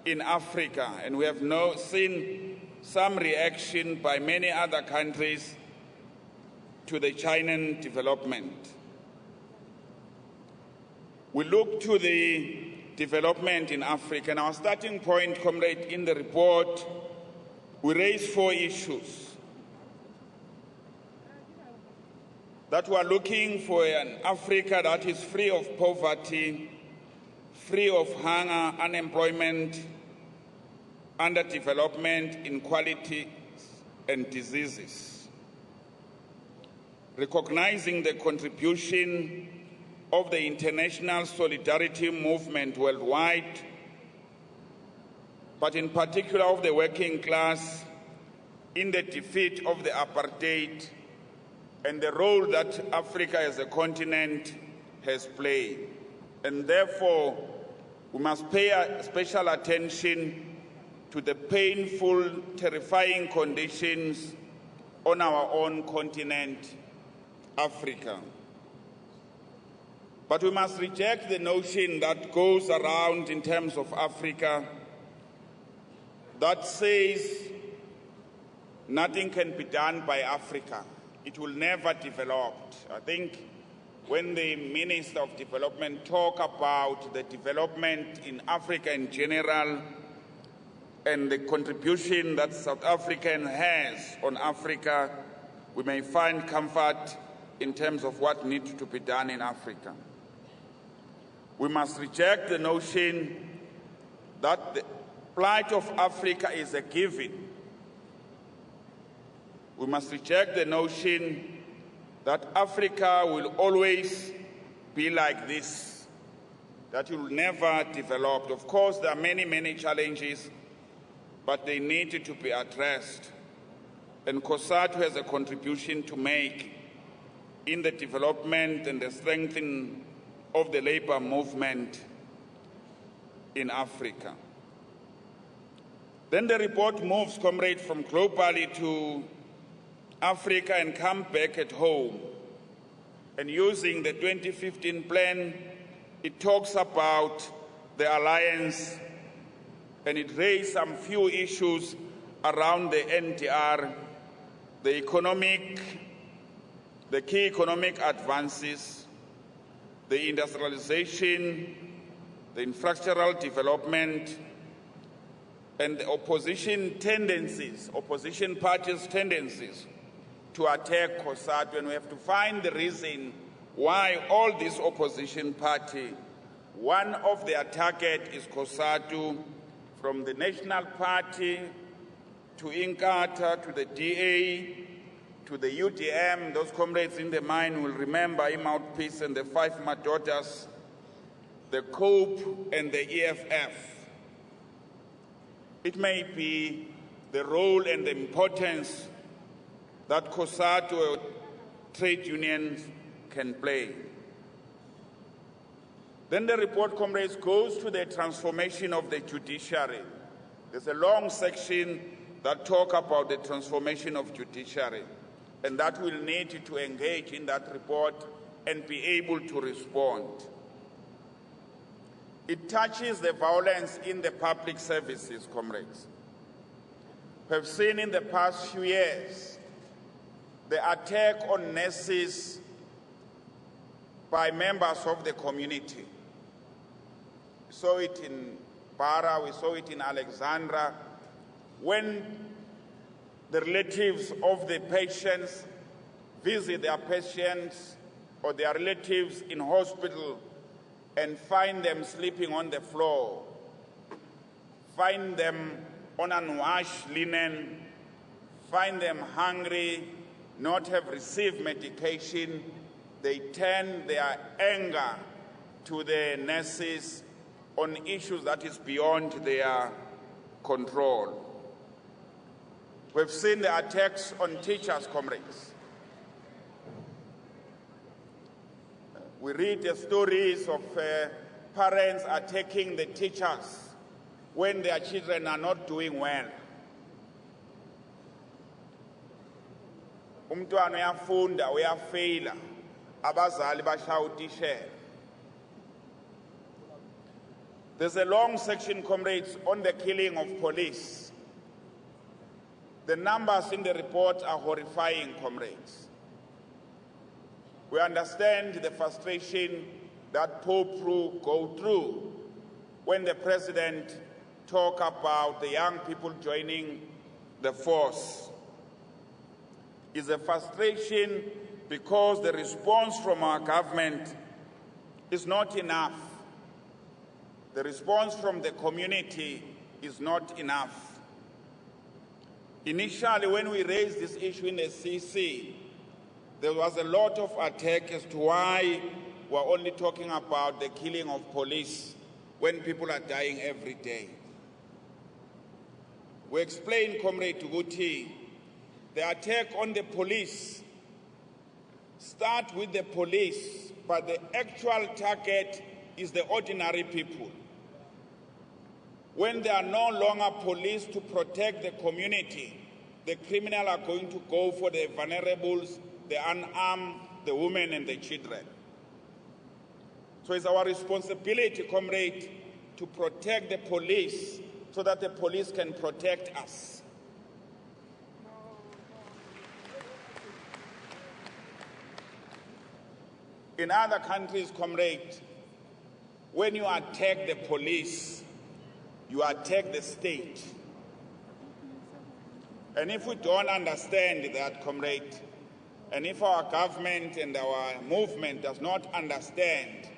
Speaker 23: in Africa. And we have seen some reaction by many other countries to the Chinan development. We look to the development in Africa, and our starting point, comrade, in the report, we raise 4 issues. That we are looking for an Africa that is free of poverty, free of hunger, unemployment, underdevelopment, inequality, and diseases. Recognizing the contribution of the international solidarity movement worldwide, but in particular of the working class in the defeat of the apartheid and the role that Africa as a continent has played. And therefore, we must pay special attention to the painful, terrifying conditions on our own continent, Africa. But we must reject the notion that goes around in terms of Africa that says nothing can be done by Africa. It will never develop. I think when the Minister of Development talk about the development in Africa in general and the contribution that South Africa has on Africa, we may find comfort in terms of what needs to be done in Africa. We must reject the notion that the plight of Africa is a given. We must reject the notion that Africa will always be like this, that it will never develop. Of course, there are many, many challenges, but they need to be addressed. And COSATU has a contribution to make in the development and the strengthening of the labor movement in Africa. Then the report moves, comrade, from globally to Africa and come back at home. And using the 2015 plan, it talks about the alliance, and it raised some few issues around the NDR, the key economic advances, the industrialization, the infrastructural development, and the opposition parties' tendencies to attack COSATU. And we have to find the reason why all these opposition parties, one of their target is COSATU, from the National Party to Inkatha to the DA to the UDM. Those comrades in the mine will remember Mouthpiece and the 5 Madodas, the COPE and the EFF. It may be the role and the importance that COSATU or trade unions can play. Then the report, comrades, goes to the transformation of the judiciary. There's a long section that talks about the transformation of judiciary, and that will need to engage in that report and be able to respond. It touches the violence in the public services, comrades. We have seen in the past few years the attack on nurses by members of the community. We saw it in Bara, we saw it in Alexandra, when the relatives of the patients visit their patients or their relatives in hospital and find them sleeping on the floor, find them on unwashed linen, find them hungry, not have received medication, they turn their anger to the nurses on issues that is beyond their control. We've seen the attacks on teachers, comrades. We read the stories of parents attacking the teachers when their children are not doing well. Umntwana uyafunda uyafeyila, abazali bashaya utishela. There's a long section, comrades, on the killing of police. The numbers in the report are horrifying, comrades. We understand the frustration that Pope go through when the president talk about the young people joining the force. It's a frustration because the response from our government is not enough. The response from the community is not enough. Initially, when we raised this issue in the CC, there was a lot of attack as to why we're only talking about the killing of police when people are dying every day. We explained, Comrade Tuguti, the attack on the police start with the police, but the actual target is the ordinary people. When there are no longer police to protect the community, the criminals are going to go for the vulnerables, the unarmed, the women and the children. So it's our responsibility, comrade, to protect the police so that the police can protect us. In other countries, comrade, when you attack the police, you attack the state. And if we don't understand that, comrade, and if our government and our movement does not understand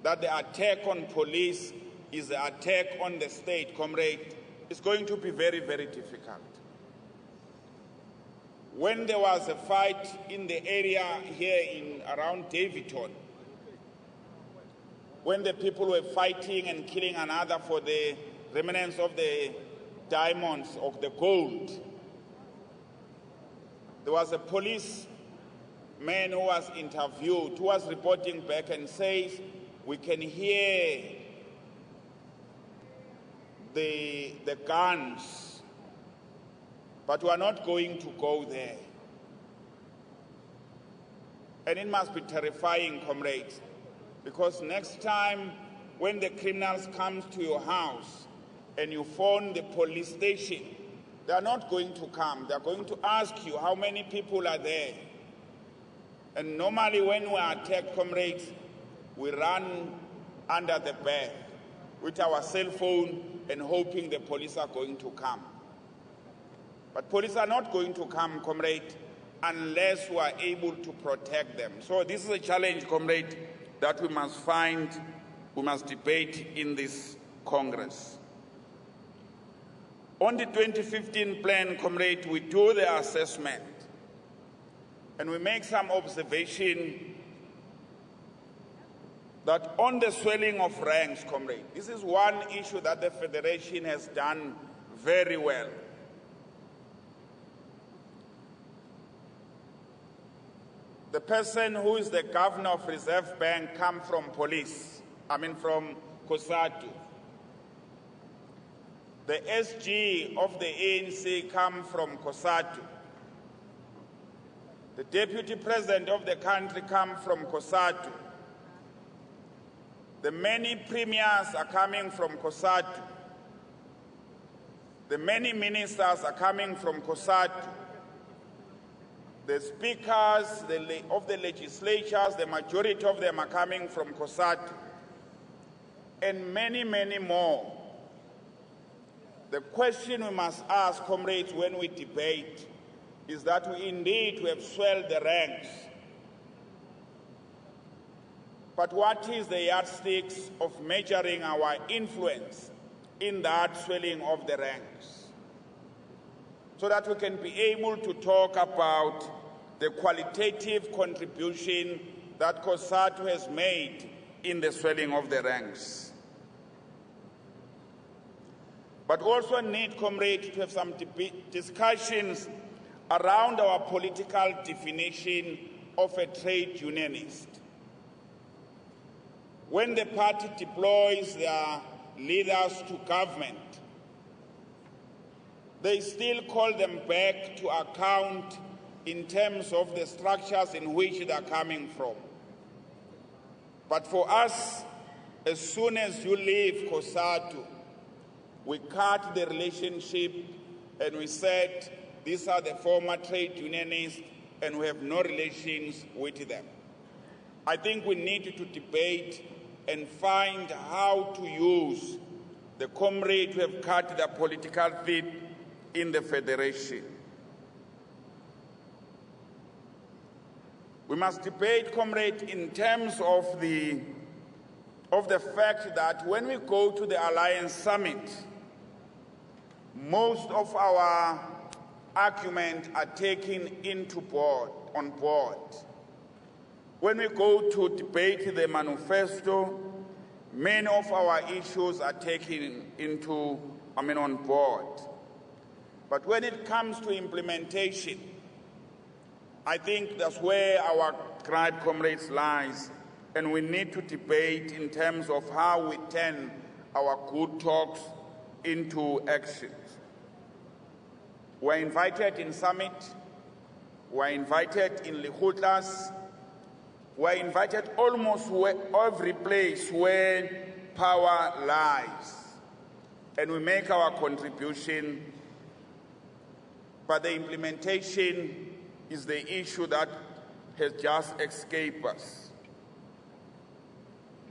Speaker 23: that the attack on police is the attack on the state, comrade, it's going to be very, very difficult. When there was a fight in the area here around Davidton, when the people were fighting and killing another for the remnants of the diamonds, of the gold, there was a policeman who was interviewed, who was reporting back and says, we can hear the guns, but we are not going to go there. And it must be terrifying, comrades, because next time when the criminals come to your house and you phone the police station, they are not going to come. They are going to ask you how many people are there. And normally when we are attacked, comrades, we run under the bed with our cell phone and hoping the police are going to come. But police are not going to come, comrade, unless we are able to protect them. So this is a challenge, comrade, that we must debate in this Congress. On the 2015 plan, comrade, we do the assessment and we make some observation that on the swelling of ranks, comrade, this is one issue that the Federation has done very well. The person who is the governor of Reserve Bank comes from from COSATU. The SG of the ANC comes from COSATU. The deputy president of the country comes from COSATU. The many premiers are coming from COSATU. The many ministers are coming from COSATU. The speakers of the legislatures, the majority of them are coming from COSATU, and many, many more. The question we must ask, comrades, when we debate is that we indeed have swelled the ranks. But what is the yardsticks of measuring our influence in that swelling of the ranks? So that we can be able to talk about the qualitative contribution that COSATU has made in the swelling of the ranks. But also need, comrades, to have some discussions around our political definition of a trade unionist. When the party deploys their leaders to government, they still call them back to account in terms of the structures in which they are coming from. But for us, as soon as you leave COSATU, we cut the relationship and we said, these are the former trade unionists and we have no relations with them. I think we need to debate and find how to use the comrades who have cut the political teeth in the federation. We must debate, comrades, in terms of the fact that when we go to the Alliance Summit, most of our arguments are taken on board. When we go to debate the manifesto, many of our issues are taken on board. But when it comes to implementation, I think that's where our gripe, comrades, lies, and we need to debate in terms of how we turn our good talks into actions. We're invited in summit, we're invited in Lekgotlas, we're invited almost every place where power lies, and we make our contribution, but the implementation is the issue that has just escaped us.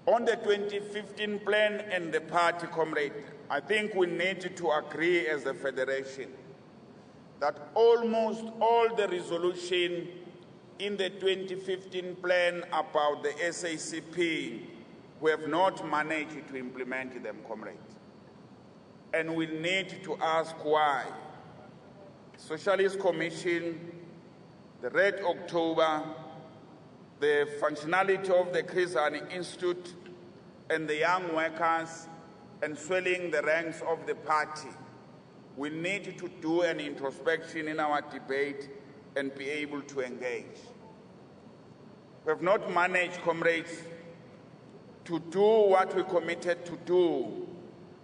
Speaker 23: On the 2015 plan and the party, comrade, I think we need to agree as a federation that almost all the resolution in the 2015 plan about the SACP, we have not managed to implement them, comrade. And we need to ask why. Socialist Commission, the Red October, the functionality of the Krizani Institute, and the young workers, and swelling the ranks of the party. We need to do an introspection in our debate and be able to engage. We have not managed, comrades, to do what we committed to do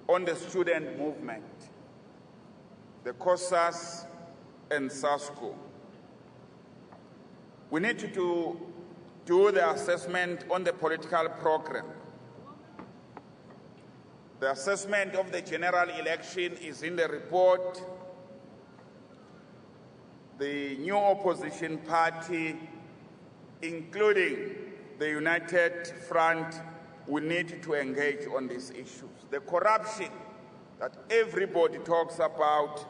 Speaker 23: on the student movement, the COSAS and SASCO. We need to do the assessment on the political program. The assessment of the general election is in the report. The new opposition party, including the United Front, will need to engage on these issues. The corruption that everybody talks about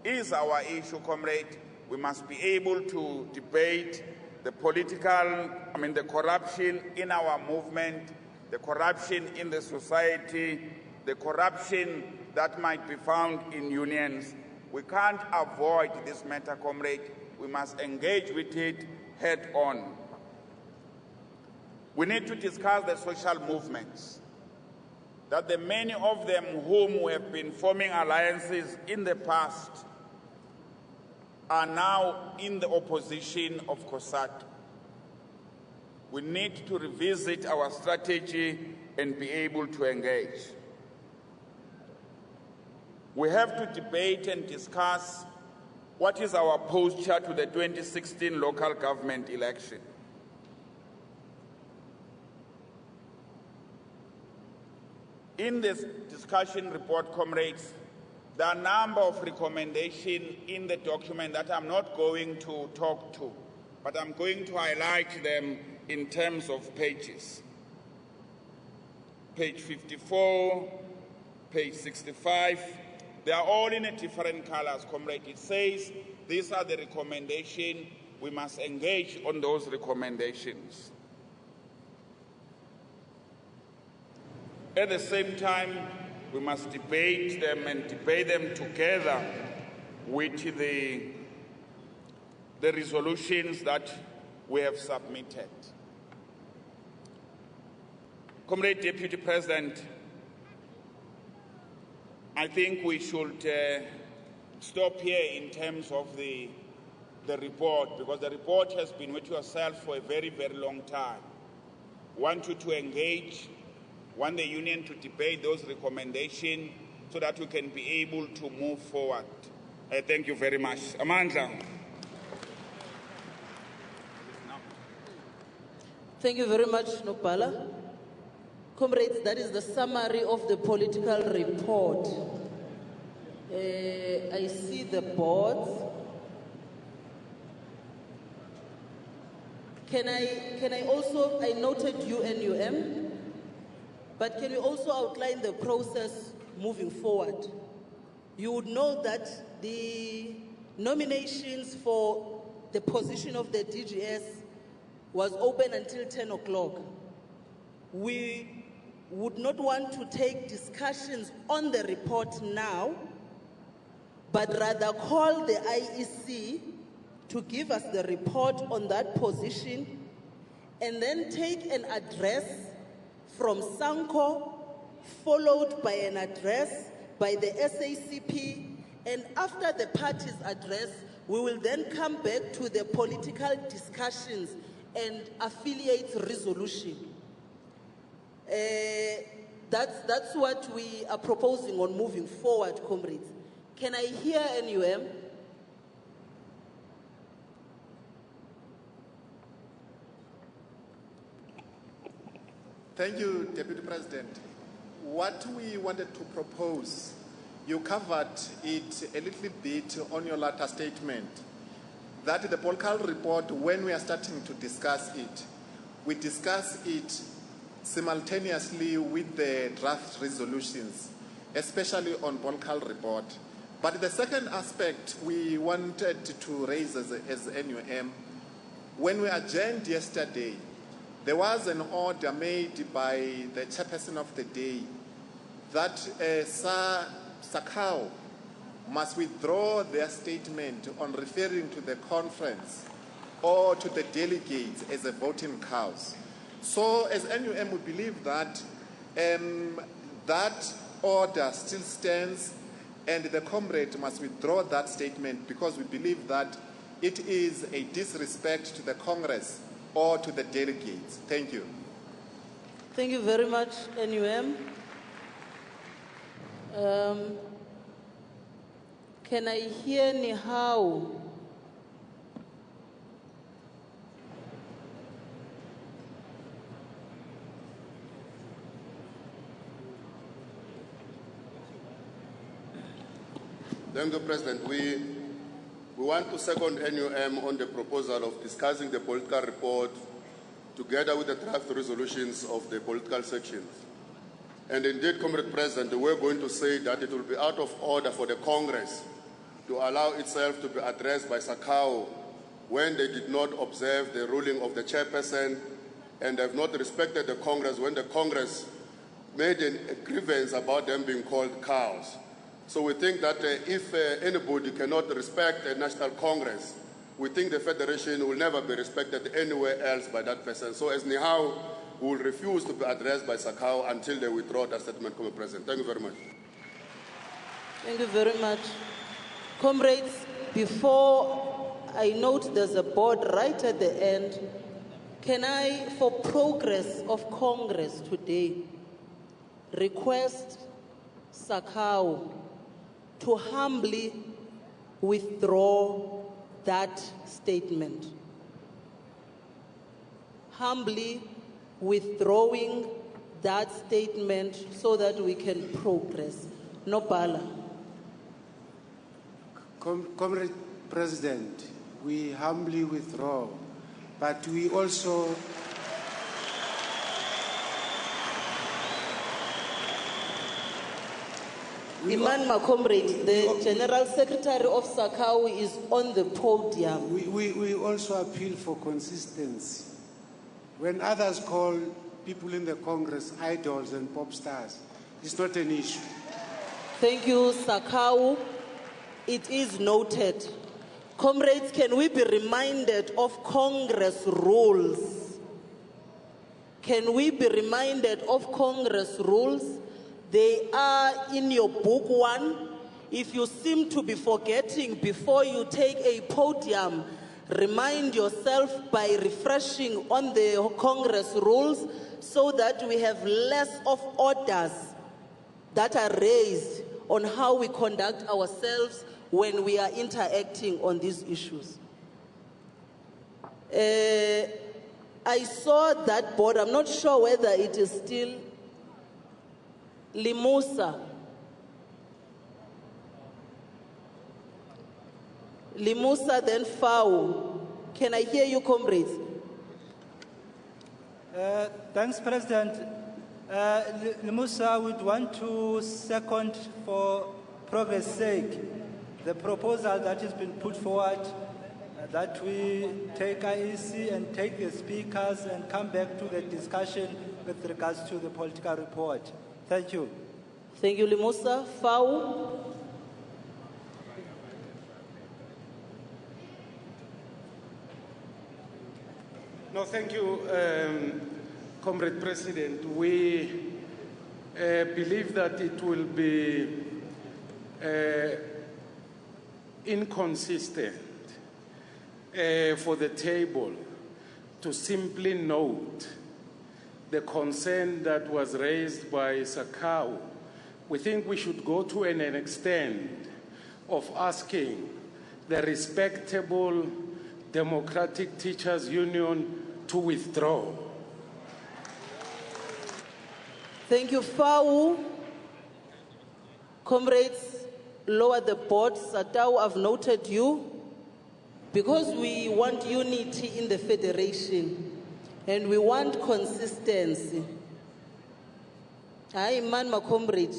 Speaker 23: is our issue, comrade. We must be able to debate the the corruption in our movement, the corruption in the society, the corruption that might be found in unions. We can't avoid this matter, comrade. We must engage with it head on. We need to discuss the social movements, that the many of them whom have been forming alliances in the past are now in the opposition of COSATU. We need to revisit our strategy and be able to engage. We have to debate and discuss what is our posture to the 2016 local government election. In this discussion report, comrades, there are a number of recommendations in the document that I'm not going to talk to. but I'm going to highlight them in terms of pages. Page 54, page 65, they are all in a different colors, comrade. It says these are the recommendations. We must engage on those recommendations. At the same time, we must debate them and debate them together with the resolutions that we have submitted. Comrade Deputy President, I think we should stop here in terms of the report, because the report has been with yourself for a very, very long time. Want you to engage, want the union to debate those recommendations so that we can be able to move forward. Thank you very much. Amandla.
Speaker 4: Thank you very much, Nopala. Comrades, that is the summary of the political report. I see the boards. Can I also, I noted UNUM, but can you also outline the process moving forward? You would know that the nominations for the position of the DGS was open until 10 o'clock. We would not want to take discussions on the report now, but rather call the IEC to give us the report on that position, and then take an address from SANCO, followed by an address by the SACP, and after the parties' address, we will then come back to the political discussions and affiliate resolution. That's what we are proposing on moving forward, comrades. Can I hear NUM?
Speaker 9: Thank you, Deputy President. What we wanted to propose, you covered it a little bit on your latter statement, that the political report, when we are starting to discuss it, we discuss it simultaneously with the draft resolutions, especially on political report. But the second aspect we wanted to raise as NUM, when we adjourned yesterday, there was an order made by the chairperson of the day that Sakao must withdraw their statement on referring to the conference or to the delegates as a voting cows. So as NUM, we believe that that order still stands, and the comrade must withdraw that statement, because we believe that it is a disrespect to the Congress or to the delegates. Thank you.
Speaker 4: Thank you very much, NUM. Can I hear Nihau?
Speaker 22: Thank you, President. We want to second NUM on the proposal of discussing the political report together with the draft resolutions of the political sections. And indeed, Comrade President, we're going to say that it will be out of order for the Congress to allow itself to be addressed by Sakao when they did not observe the ruling of the chairperson and have not respected the Congress when the Congress made a grievance about them being called cows. So we think that if anybody cannot respect a national Congress, we think the Federation will never be respected anywhere else by that person. So as Nihau, we will refuse to be addressed by Sakao until they withdraw that statement, Comrade President. Thank you very much.
Speaker 4: Thank you very much. Comrades, before I note there's a board right at the end, can I, for progress of Congress today, request Sakao to humbly withdraw that statement. Humbly withdrawing that statement so that we can progress. Nopala.
Speaker 24: Comrade President, we humbly withdraw
Speaker 10: but we also
Speaker 4: Iman, my comrade, the General Secretary of SACAU is on the podium.
Speaker 10: we also appeal for consistency. When others call people in the Congress idols and pop stars, it's not an issue.
Speaker 4: Thank you, SACAU. It is noted. Comrades, can we be reminded of Congress rules? Can we be reminded of Congress rules? They are in your book 1. If you seem to be forgetting before you take a podium, remind yourself by refreshing on the Congress rules so that we have less of orders that are raised on how we conduct ourselves when we are interacting on these issues. I saw that board. I'm not sure whether it is still Limusa. Limusa, then Fau. Can I hear you, comrades?
Speaker 13: Thanks, President. Limusa would want to second, for progress' sake, the proposal that has been put forward that we take IEC and take the speakers and come back to the discussion with regards to the political report. Thank you.
Speaker 4: Thank you, Limusa. Fau.
Speaker 10: No, thank you, Comrade President. We believe that it will be inconsistent for the table to simply note the concern that was raised by SACAU. We think we should go to an extent of asking the respectable Democratic Teachers Union to withdraw.
Speaker 4: Thank you, Fau. Comrades, lower the board. Satau, I've noted you. Because we want unity in the federation and we want consistency. I, man, my comrade,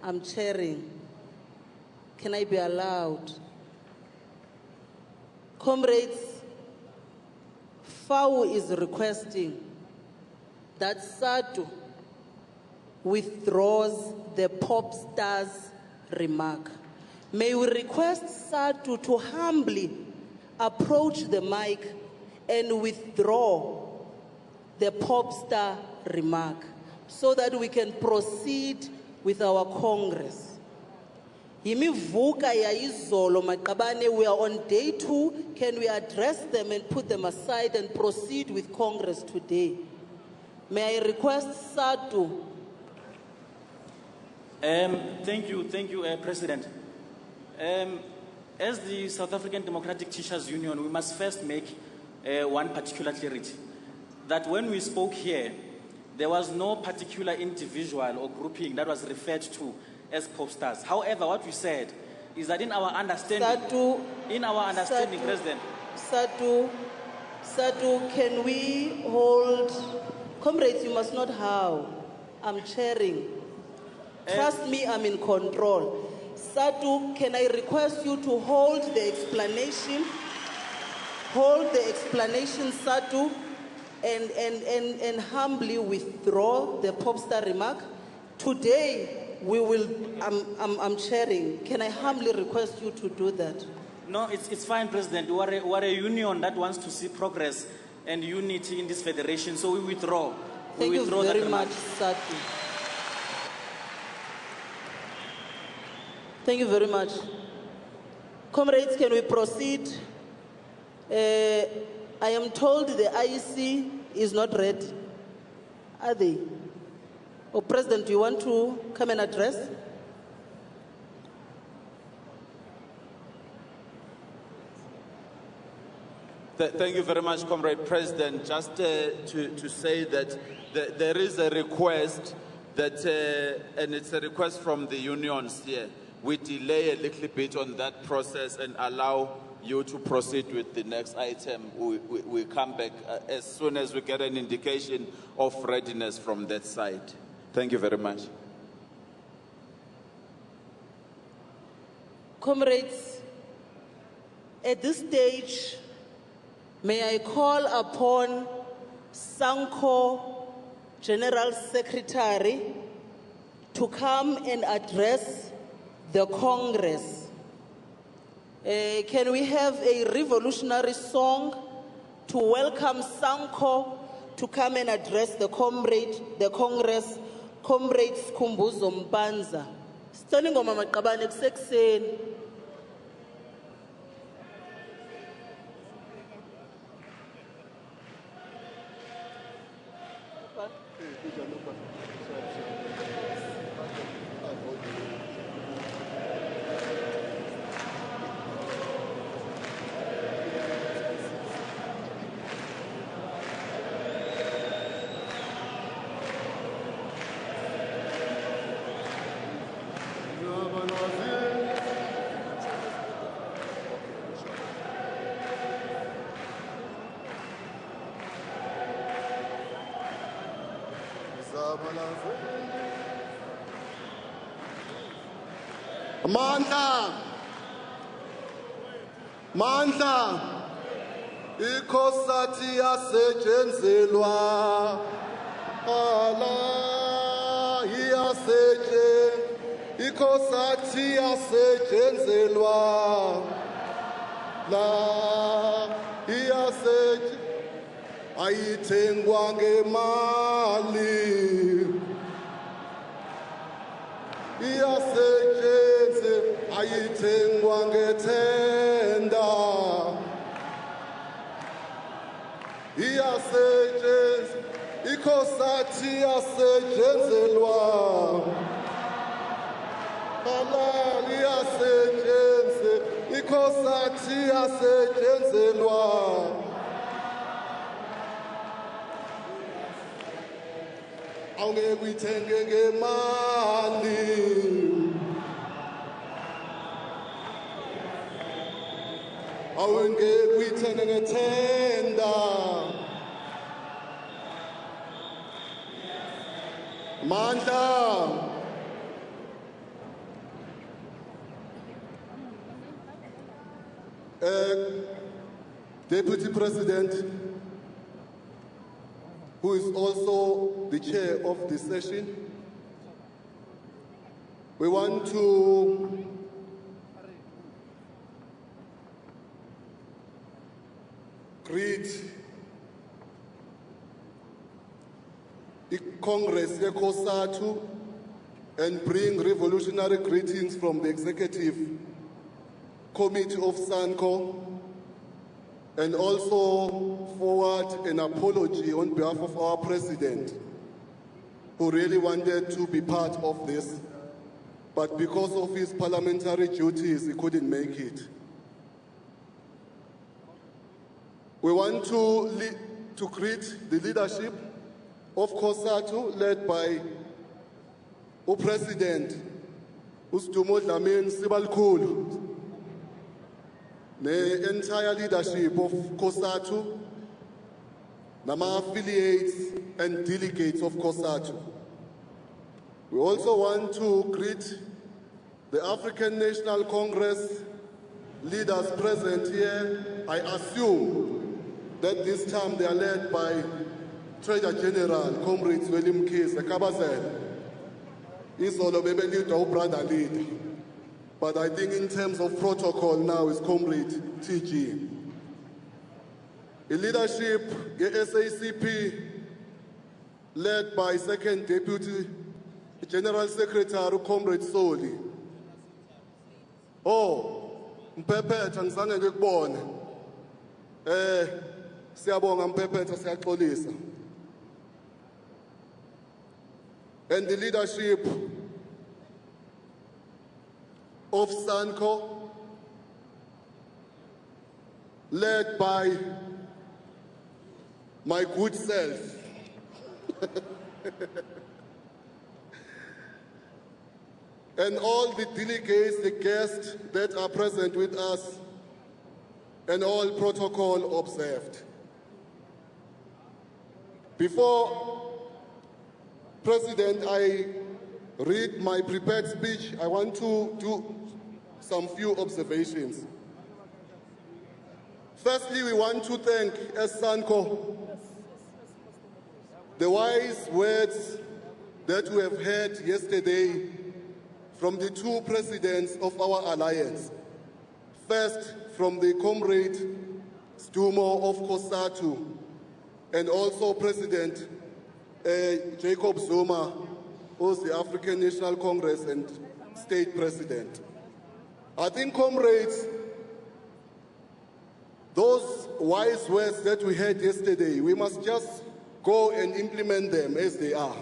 Speaker 4: I'm chairing. Can I be allowed? Comrades, FAU is requesting that SADU withdraws the pop stars remark. May we request SADU to humbly approach the mic and withdraw the pop star remark so that we can proceed with our Congress. Yimivuka ya izolo maqabane, we are on day 2. Can we address them and put them aside and proceed with Congress today? May I request SADU?
Speaker 14: Thank you, President. As the South African Democratic Teachers Union, we must first make one particular clarity. That when we spoke here, there was no particular individual or grouping that was referred to as pop stars. However, what we said is that in our understanding, President.
Speaker 4: Satu, can we hold? Comrades, you must not howl. I'm chairing. Trust me, I'm in control. Satu, can I request you to hold the explanation? Hold the explanation, Satu, and humbly withdraw the pop star remark. Today, we will, I'm chairing. Can I humbly request you to do that?
Speaker 14: No, it's fine, President. We're a union that wants to see progress and unity in this federation, so we withdraw.
Speaker 4: Thank you very much, Satu. Thank you very much. Comrades, can we proceed? I am told the IEC is not ready. Are they? Oh, President, do you want to come and address?
Speaker 20: Thank you very much, Comrade President. Just to say that there is a request that, and it's a request from the unions here, we delay a little bit on that process and allow you to proceed with the next item. We come back as soon as we get an indication of readiness from that side. Thank you very much.
Speaker 4: Comrades, at this stage, may I call upon SANCO General Secretary to come and address the Congress. Can we have a revolutionary song to welcome SANCO to come and address the Congress, Comrades Kumbuzo Mpanza. Sicela ingoma maqabane kusekuseni.
Speaker 1: Mandla ikhosati yasetyenzelwa ala ikhosati yasetyenzelwa la ayithengwa ngemali ayithengwa ngethenda ikhosati yasetyenzelwa halali ikhosati yasetyenzelwa awungeke uyithenge ngemali awungeke uyithenge ngethenda Mandla Deputy President, who is also the chair of this session, we want to greet the Congress COSATU and bring revolutionary greetings from the Executive Committee of SANCO, and also forward an apology on behalf of our President, who really wanted to be part of this, but because of his parliamentary duties, he couldn't make it. We want to greet the leadership of COSATU, led by the President, Ustumo Dlamini Sibalkhulu, the entire leadership of COSATU, nama affiliates and delegates of COSATU. We also want to greet the African National Congress leaders present here. I assume that this time they are led by Treasurer General, Comrade William Keys, the Kabazel. Izolo bebelidwa brother lead. But I think in terms of protocol now is Comrade TG. The leadership, the SACP, led by Second Deputy General Secretary, Comrade Soli. Oh, Mpephetha ngizange ngikubone. Siyabonga Mpephetha, siyaxolisa. And the leadership of SANCO, led by my good self. And all the delegates, the guests that are present with us, and all protocol observed. Before, President, I read my prepared speech, I want to do some few observations. Firstly, we want to thank SANCO, the wise words that we have heard yesterday from the two presidents of our alliance. First, from the comrade Stumo of COSATU, and also President Jacob Zuma, who's the African National Congress and state president. I think, comrades, those wise words that we heard yesterday, we must just go and implement them as they are.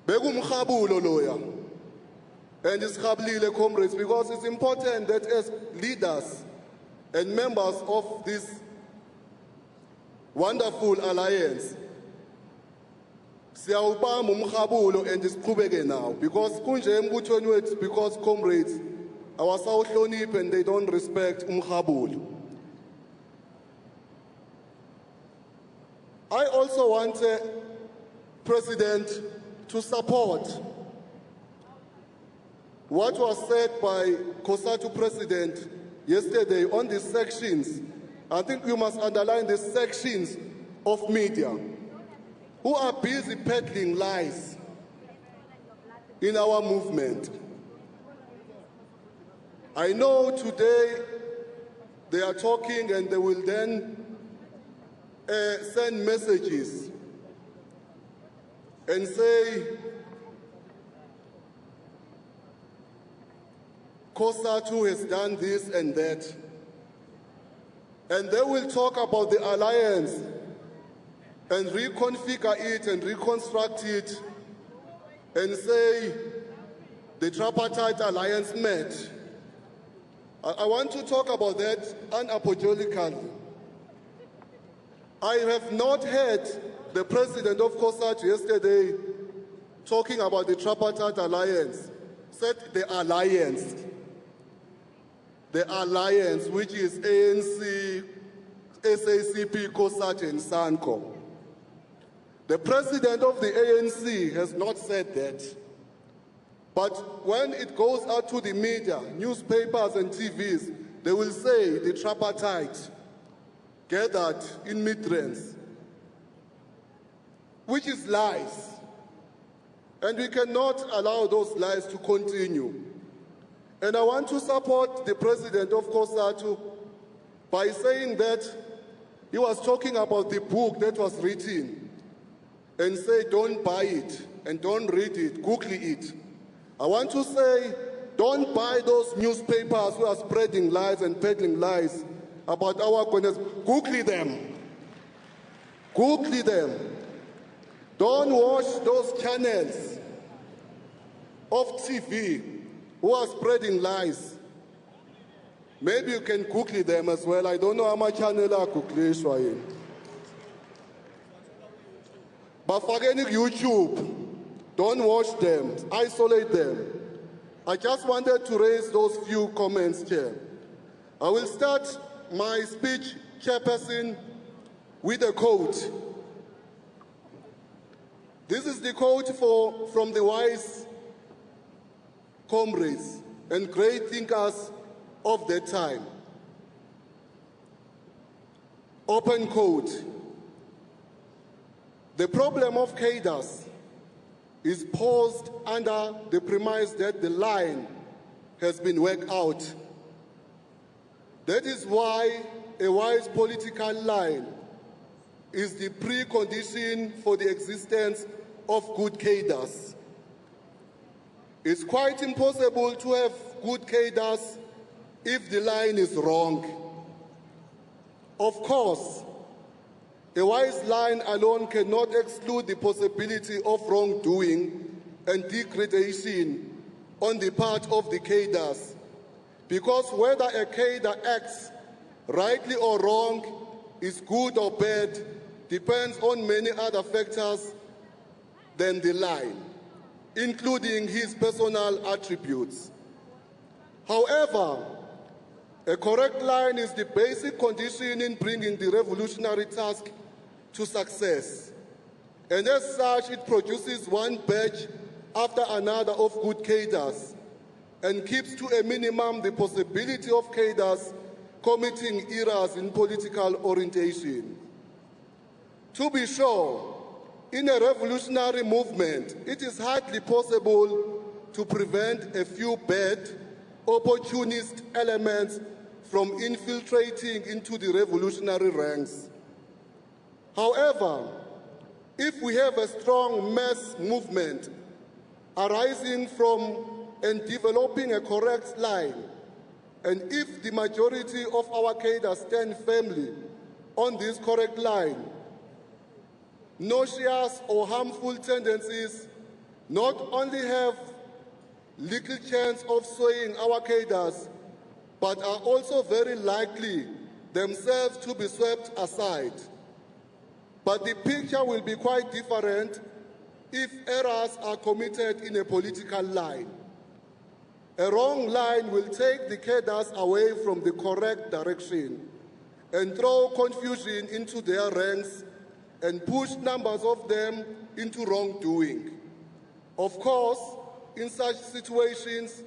Speaker 1: Begumkhabulo loya. And it's khablile, comrades, because it's important that as leaders and members of this wonderful alliance, siyawubamba umkhabulo and isiqhubeke now, because kunje embuthweni wethu, because comrades awasawuhloniphi and they don't respect umkhabulo. I also want President to support what was said by COSATU President yesterday on the sections. I think we must underline the sections of media who are busy peddling lies in our movement. I know today they are talking and they will then send messages and say, COSATU has done this and that. And they will talk about the alliance and reconfigure it and reconstruct it and say the tripartite alliance met. I want to talk about that unapologetically. I have not heard the president of COSATU yesterday talking about the tripartite alliance. Said the alliance. The alliance, which is ANC, SACP, COSATU, and SANCO. The president of the ANC has not said that. But when it goes out to the media, newspapers and TVs, they will say the tripartite gathered in Midrand, which is lies. And we cannot allow those lies to continue. And I want to support the president of COSATU by saying that he was talking about the book that was written and say, don't buy it and don't read it, Google it. I want to say, don't buy those newspapers who are spreading lies and peddling lies about our goodness. Google them. Google them. Don't watch those channels of TV who are spreading lies. Maybe you can Google them as well. I don't know how much channel are Google. But for YouTube, don't watch them. Isolate them. I just wanted to raise those few comments here. I will start my speech, Chairperson, with a quote. This is the quote from the wise comrades and great thinkers of that time. Open quote. The problem of cadres is posed under the premise that the line has been worked out. That is why a wise political line is the precondition for the existence of good cadres. It's quite impossible to have good cadres if the line is wrong. Of course, a wise line alone cannot exclude the possibility of wrongdoing and degradation on the part of the cadres, because whether a cadre acts rightly or wrong, is good or bad, depends on many other factors than the line, including his personal attributes. However, A correct line is the basic condition in bringing the revolutionary task to success. And as such, it produces one batch after another of good cadres and keeps to a minimum the possibility of cadres committing errors in political orientation. To be sure, in a revolutionary movement, it is hardly possible to prevent a few bad, opportunist elements from infiltrating into the revolutionary ranks. However, if we have a strong mass movement arising from and developing a correct line, and if the majority of our cadres stand firmly on this correct line, noxious or harmful tendencies not only have little chance of swaying our cadres, but are also very likely themselves to be swept aside. But the picture will be quite different if errors are committed in a political line. A wrong line will take the cadres away from the correct direction and throw confusion into their ranks and push numbers of them into wrongdoing. Of course, in such situations,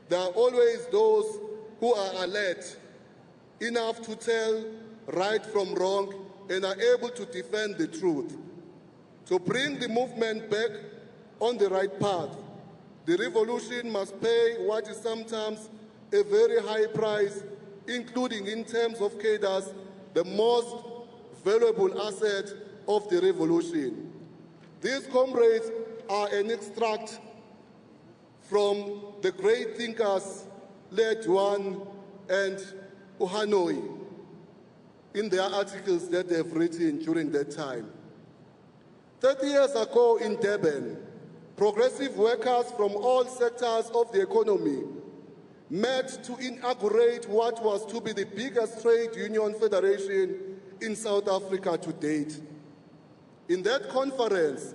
Speaker 1: there are always those who are alert enough to tell right from wrong and are able to defend the truth. To bring the movement back on the right path, the revolution must pay what is sometimes a very high price, including in terms of cadres, the most valuable asset of the revolution. These comrades are an extract from the great thinkers Led Juan and Hanoi in their articles that they have written during that time. 30 years ago in Durban, progressive workers from all sectors of the economy met to inaugurate what was to be the biggest trade union federation in South Africa to date. In that conference,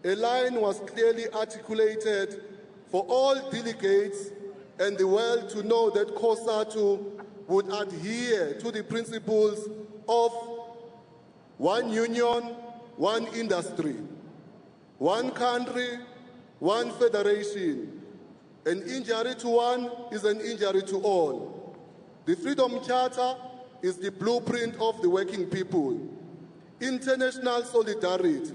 Speaker 1: a line was clearly articulated for all delegates and the world to know that COSATU would adhere to the principles of one union, one industry, one country, one federation. An injury to one is an injury to all. The Freedom Charter is the blueprint of the working people. International solidarity,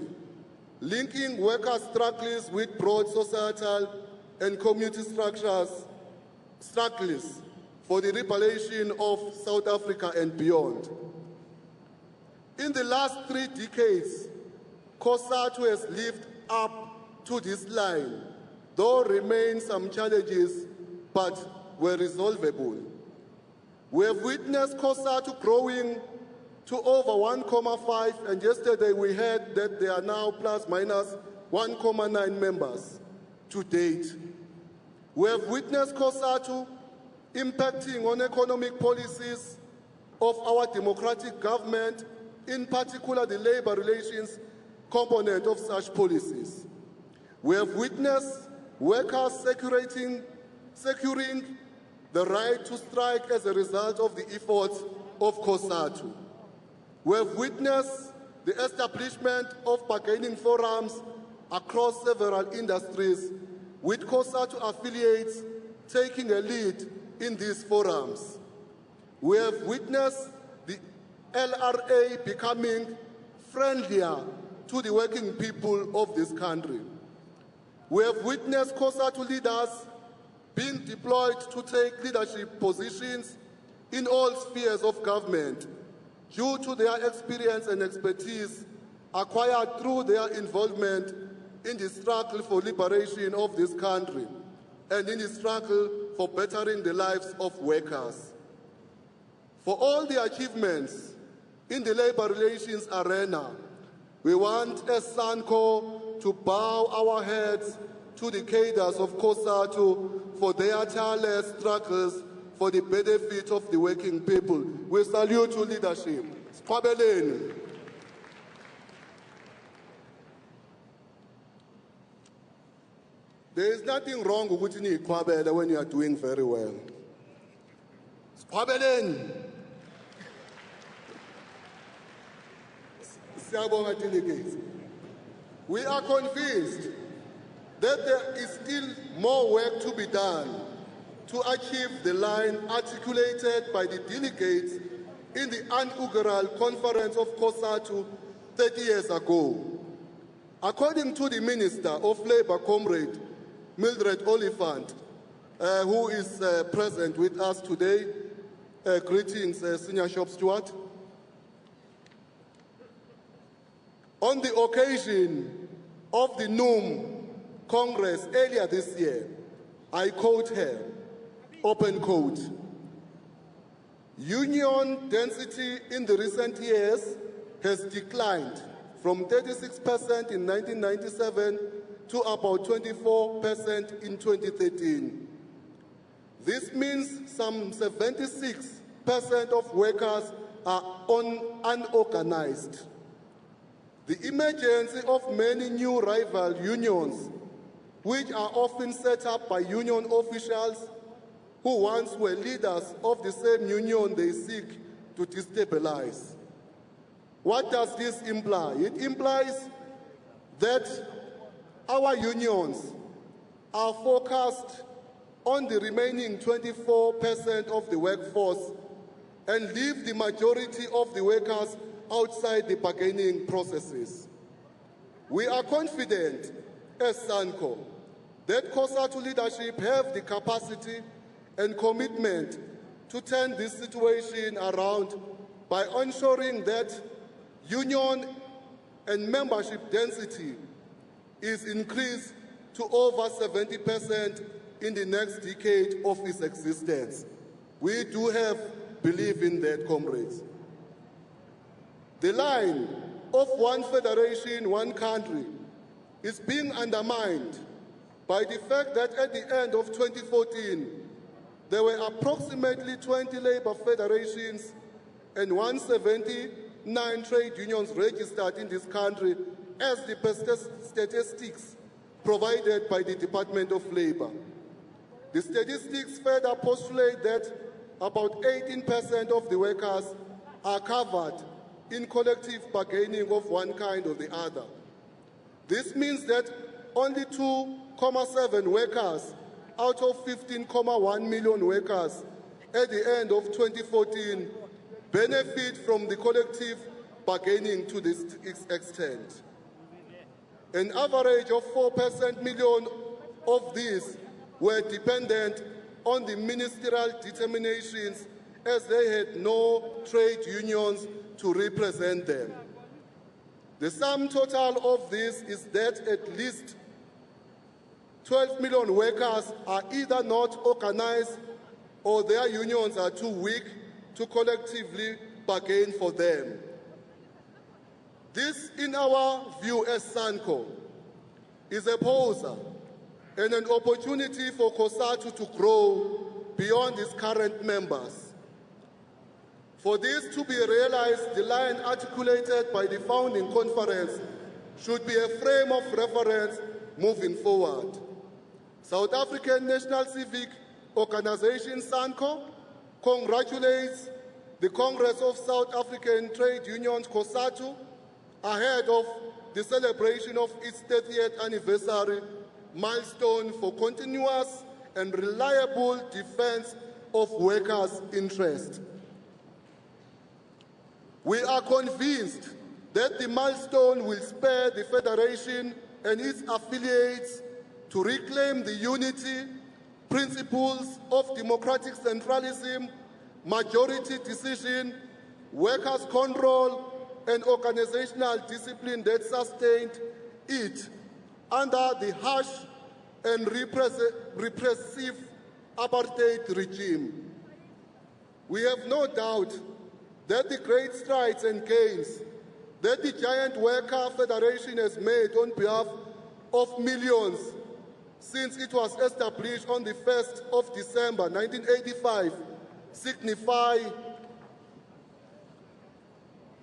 Speaker 1: linking workers' struggles with broad societal and community struggles for the liberation of South Africa and beyond. In the last 3 decades, COSATU has lived up to this line, though remain some challenges, but were resolvable. We have witnessed COSATU growing to over 1.5, and yesterday we heard that they are now plus minus 1.9 members to date. We have witnessed COSATU impacting on economic policies of our democratic government, in particular the labor relations component of such policies. We have witnessed workers securing the right to strike as a result of the efforts of COSATU. We have witnessed the establishment of bargaining forums across several industries, with COSATU affiliates taking a lead in these forums. We have witnessed the LRA becoming friendlier to the working people of this country. We have witnessed COSATU leaders being deployed to take leadership positions in all spheres of government due to their experience and expertise acquired through their involvement in the struggle for liberation of this country and in the struggle for bettering the lives of workers. For all the achievements in the labor relations arena, we want as SANCO to bow our heads to the cadres of COSATU for their tireless struggles for the benefit of the working people. We salute your leadership. Sqwabeleni. There is nothing wrong with when you are doing very well. Wabelen. Siyabonga delegates. We are convinced that there is still more work to be done to achieve the line articulated by the delegates in the inaugural conference of COSATU 30 years ago. According to the Minister of Labour, Comrade Mildred Oliphant, who is present with us today, greetings, Senior Shop Steward. On the occasion of the NUM Congress earlier this year, I quote her, open quote, "Union density in the recent years has declined from 36% in 1997 to about 24% in 2013. This means some 76% of workers are unorganized. The emergence of many new rival unions, which are often set up by union officials who once were leaders of the same union they seek to destabilize. What does this imply? It implies that our unions are focused on the remaining 24% of the workforce and leave the majority of the workers outside the bargaining processes. We are confident as SANCO that COSATU leadership have the capacity and commitment to turn this situation around by ensuring that union and membership density is increased to over 70% in the next decade of its existence. We do have belief in that, comrades. The line of one federation, one country is being undermined by the fact that at the end of 2014, there were approximately 20 labor federations and 179 trade unions registered in this country as the statistics provided by the Department of Labor. The statistics further postulate that about 18% of the workers are covered in collective bargaining of one kind or the other. This means that only 2.7 workers out of 15.1 million workers at the end of 2014 benefit from the collective bargaining to this extent. An average of 4% million of these were dependent on the ministerial determinations as they had no trade unions to represent them. The sum total of this is that at least 12 million workers are either not organized or their unions are too weak to collectively bargain for them. This, in our view as SANCO, is a poser and an opportunity for COSATU to grow beyond its current members. For this to be realized, the line articulated by the founding conference should be a frame of reference moving forward. South African National Civic Organization, SANCO, congratulates the Congress of South African Trade Unions, COSATU, ahead of the celebration of its 30th anniversary milestone for continuous and reliable defense of workers' interests. We are convinced that the milestone will spur the Federation and its affiliates to reclaim the unity, principles of democratic centralism, majority decision, workers' control, and organizational discipline that sustained it under the harsh and repressive apartheid regime. We have no doubt that the great strides and gains that the giant worker federation has made on behalf of millions since it was established on the 1st of December 1985 signify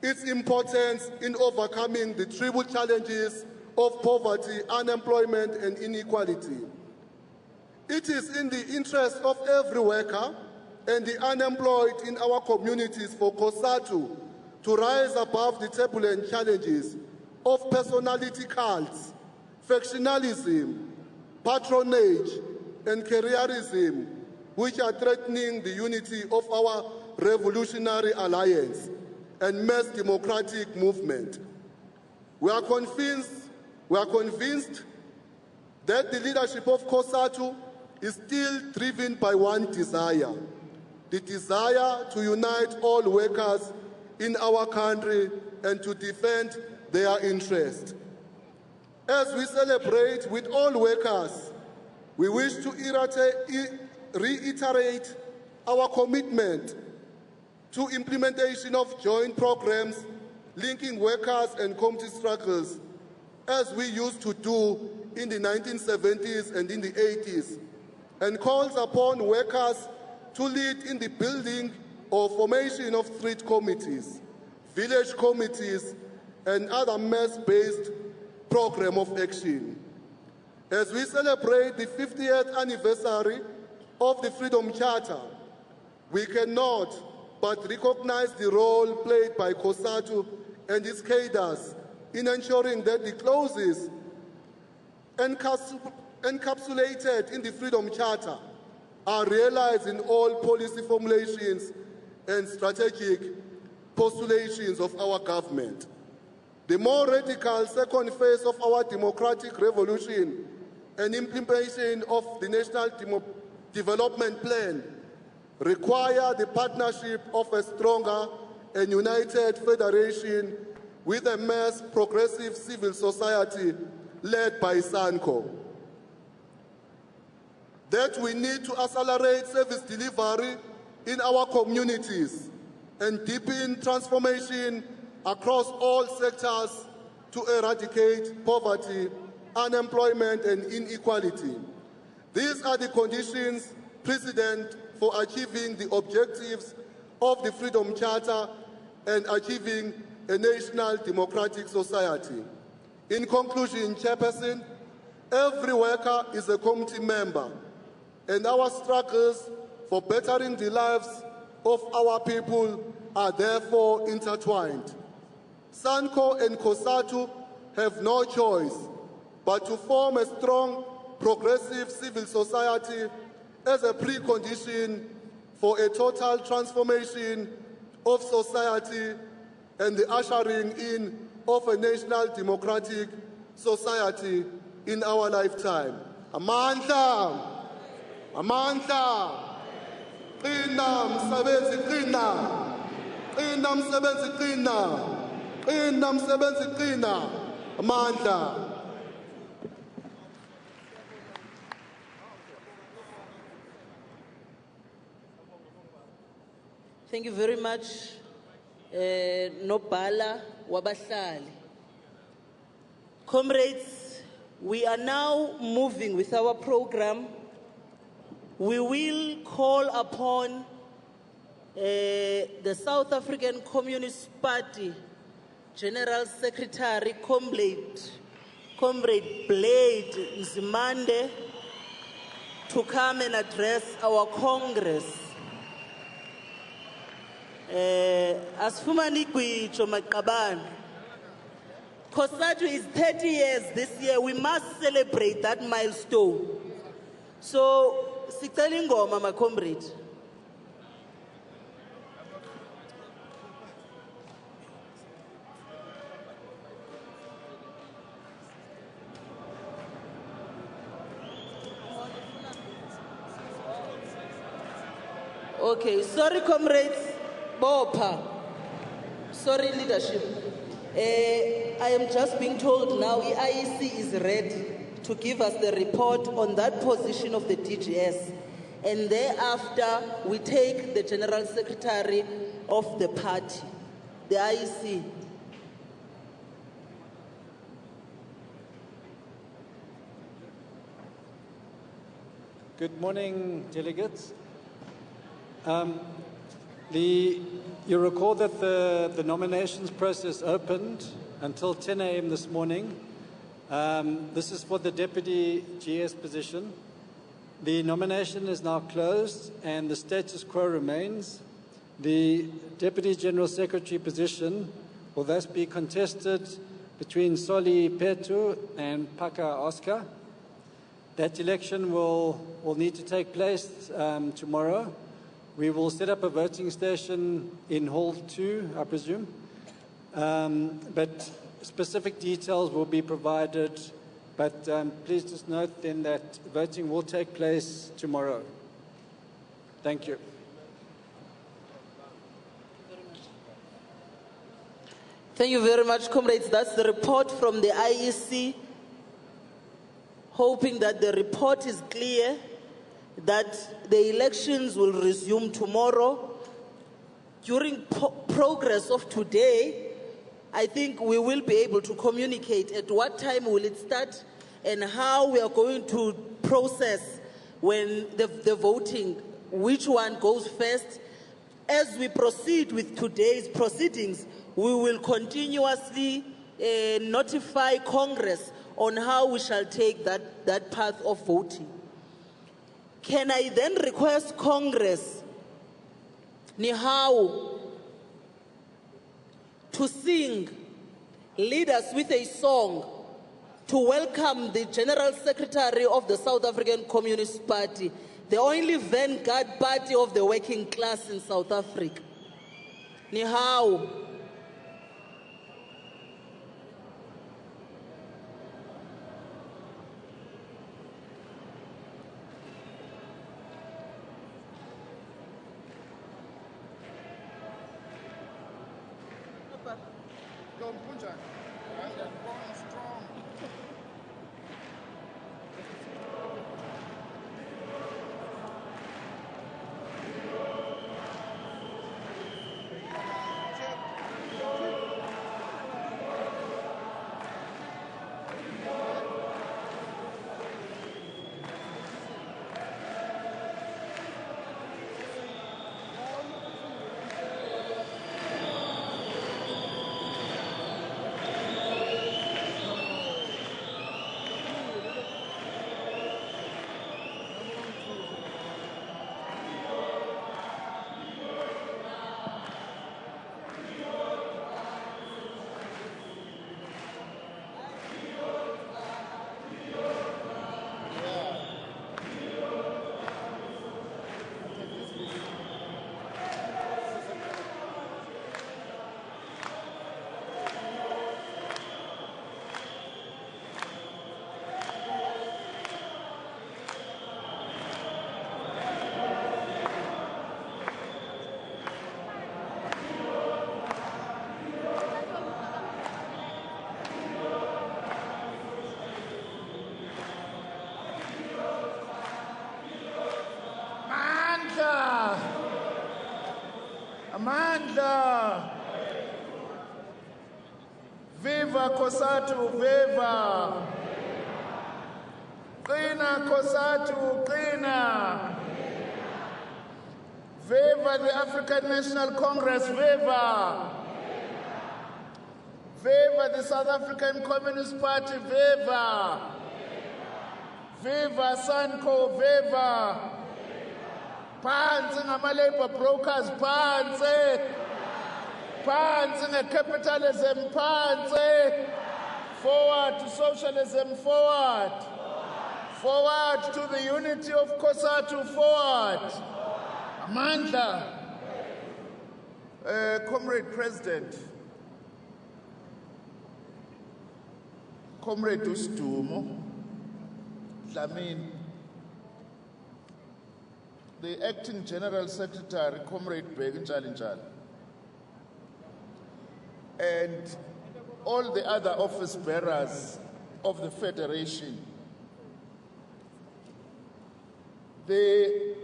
Speaker 1: its importance in overcoming the triple challenges of poverty, unemployment, and inequality. It is in the interest of every worker and the unemployed in our communities for COSATU to rise above the turbulent challenges of personality cults, factionalism, patronage, and careerism, which are threatening the unity of our revolutionary alliance and mass democratic movement. We are convinced that the leadership of COSATU is still driven by one desire, the desire to unite all workers in our country and to defend their interests. As we celebrate with all workers, we wish to reiterate our commitment to implementation of joint programs linking workers and community struggles, as we used to do in the 1970s and in the 80s, and calls upon workers to lead in the building or formation of street committees, village committees, and other mass-based program of action. As we celebrate the 50th anniversary of the Freedom Charter, we cannot but recognize the role played by COSATU and its cadres in ensuring that the clauses encapsulated in the Freedom Charter are realized in all policy formulations and strategic postulations of our government. The more radical second phase of our democratic revolution and implementation of the National Development Plan require the partnership of a stronger and united federation with a mass progressive civil society led by SANCO. That we need to accelerate service delivery in our communities and deepen transformation across all sectors to eradicate poverty, unemployment, and inequality. These are the conditions precedent for achieving the objectives of the Freedom Charter and achieving a national democratic society. In conclusion, Chairperson, every worker is a community member, and our struggles for bettering the lives of our people are therefore intertwined. SANCO and COSATU have no choice but to form a strong, progressive civil society as a precondition for a total transformation of society and the ushering in of a national democratic society in our lifetime. Amandla! Amandla! Qina msebenzi qina! Qina msebenzi qina! Qina msebenzi qina! Amandla!
Speaker 4: Thank you very much, Nobala Wabahlali. Comrades, we are now moving with our program. We will call upon the South African Communist Party General Secretary, Comrade Blade Nzimande, to come and address our Congress. Asifumani kwicho maqabane. COSATU is 30 years this year. We must celebrate that milestone. So, sicela ingoma, my comrade. Okay, sorry, comrades. Bopa. Sorry, leadership. I am just being told now the IEC is ready to give us the report on that position of the DGS. And thereafter, we take the General Secretary of the party, the IEC.
Speaker 13: Good morning, delegates. You recall that the nominations process opened until 10 a.m. this morning. This is for the Deputy GS position. The nomination is now closed and the status quo remains. The Deputy General Secretary position will thus be contested between Soli Petu and Paka Oscar. That election will need to take place tomorrow. We will set up a voting station in Hall 2, I presume. But specific details will be provided. But please just note then that voting will take place tomorrow. Thank you.
Speaker 4: Thank you very much, comrades. That's the report from the IEC. Hoping that the report is clear, that the elections will resume tomorrow. During progress of today, I think we will be able to communicate at what time will it start and how we are going to process when the voting, which one goes first. As we proceed with today's proceedings, we will continuously notify Congress on how we shall take that path of voting. Can I then request Congress, Nihau, to sing, lead us with a song to welcome the General Secretary of the South African Communist Party, the only vanguard party of the working class in South Africa. Nihau.
Speaker 2: Amandla. Viva Kosatu, viva. Qina Kosatu, qina. Viva the African National Congress, viva. Viva the South African Communist Party, viva. Viva Sanko, viva. Phansi ngama-labor brokers, phansi. Phansi ngecapitalism, phansi. Forward to socialism, forward. Forward to the unity of COSATU, forward. Amandla. Comrade President, Comrade Ustumo, Dlamini, the Acting General Secretary, Comrade Beginjalinjal, and all the other office bearers of the Federation, the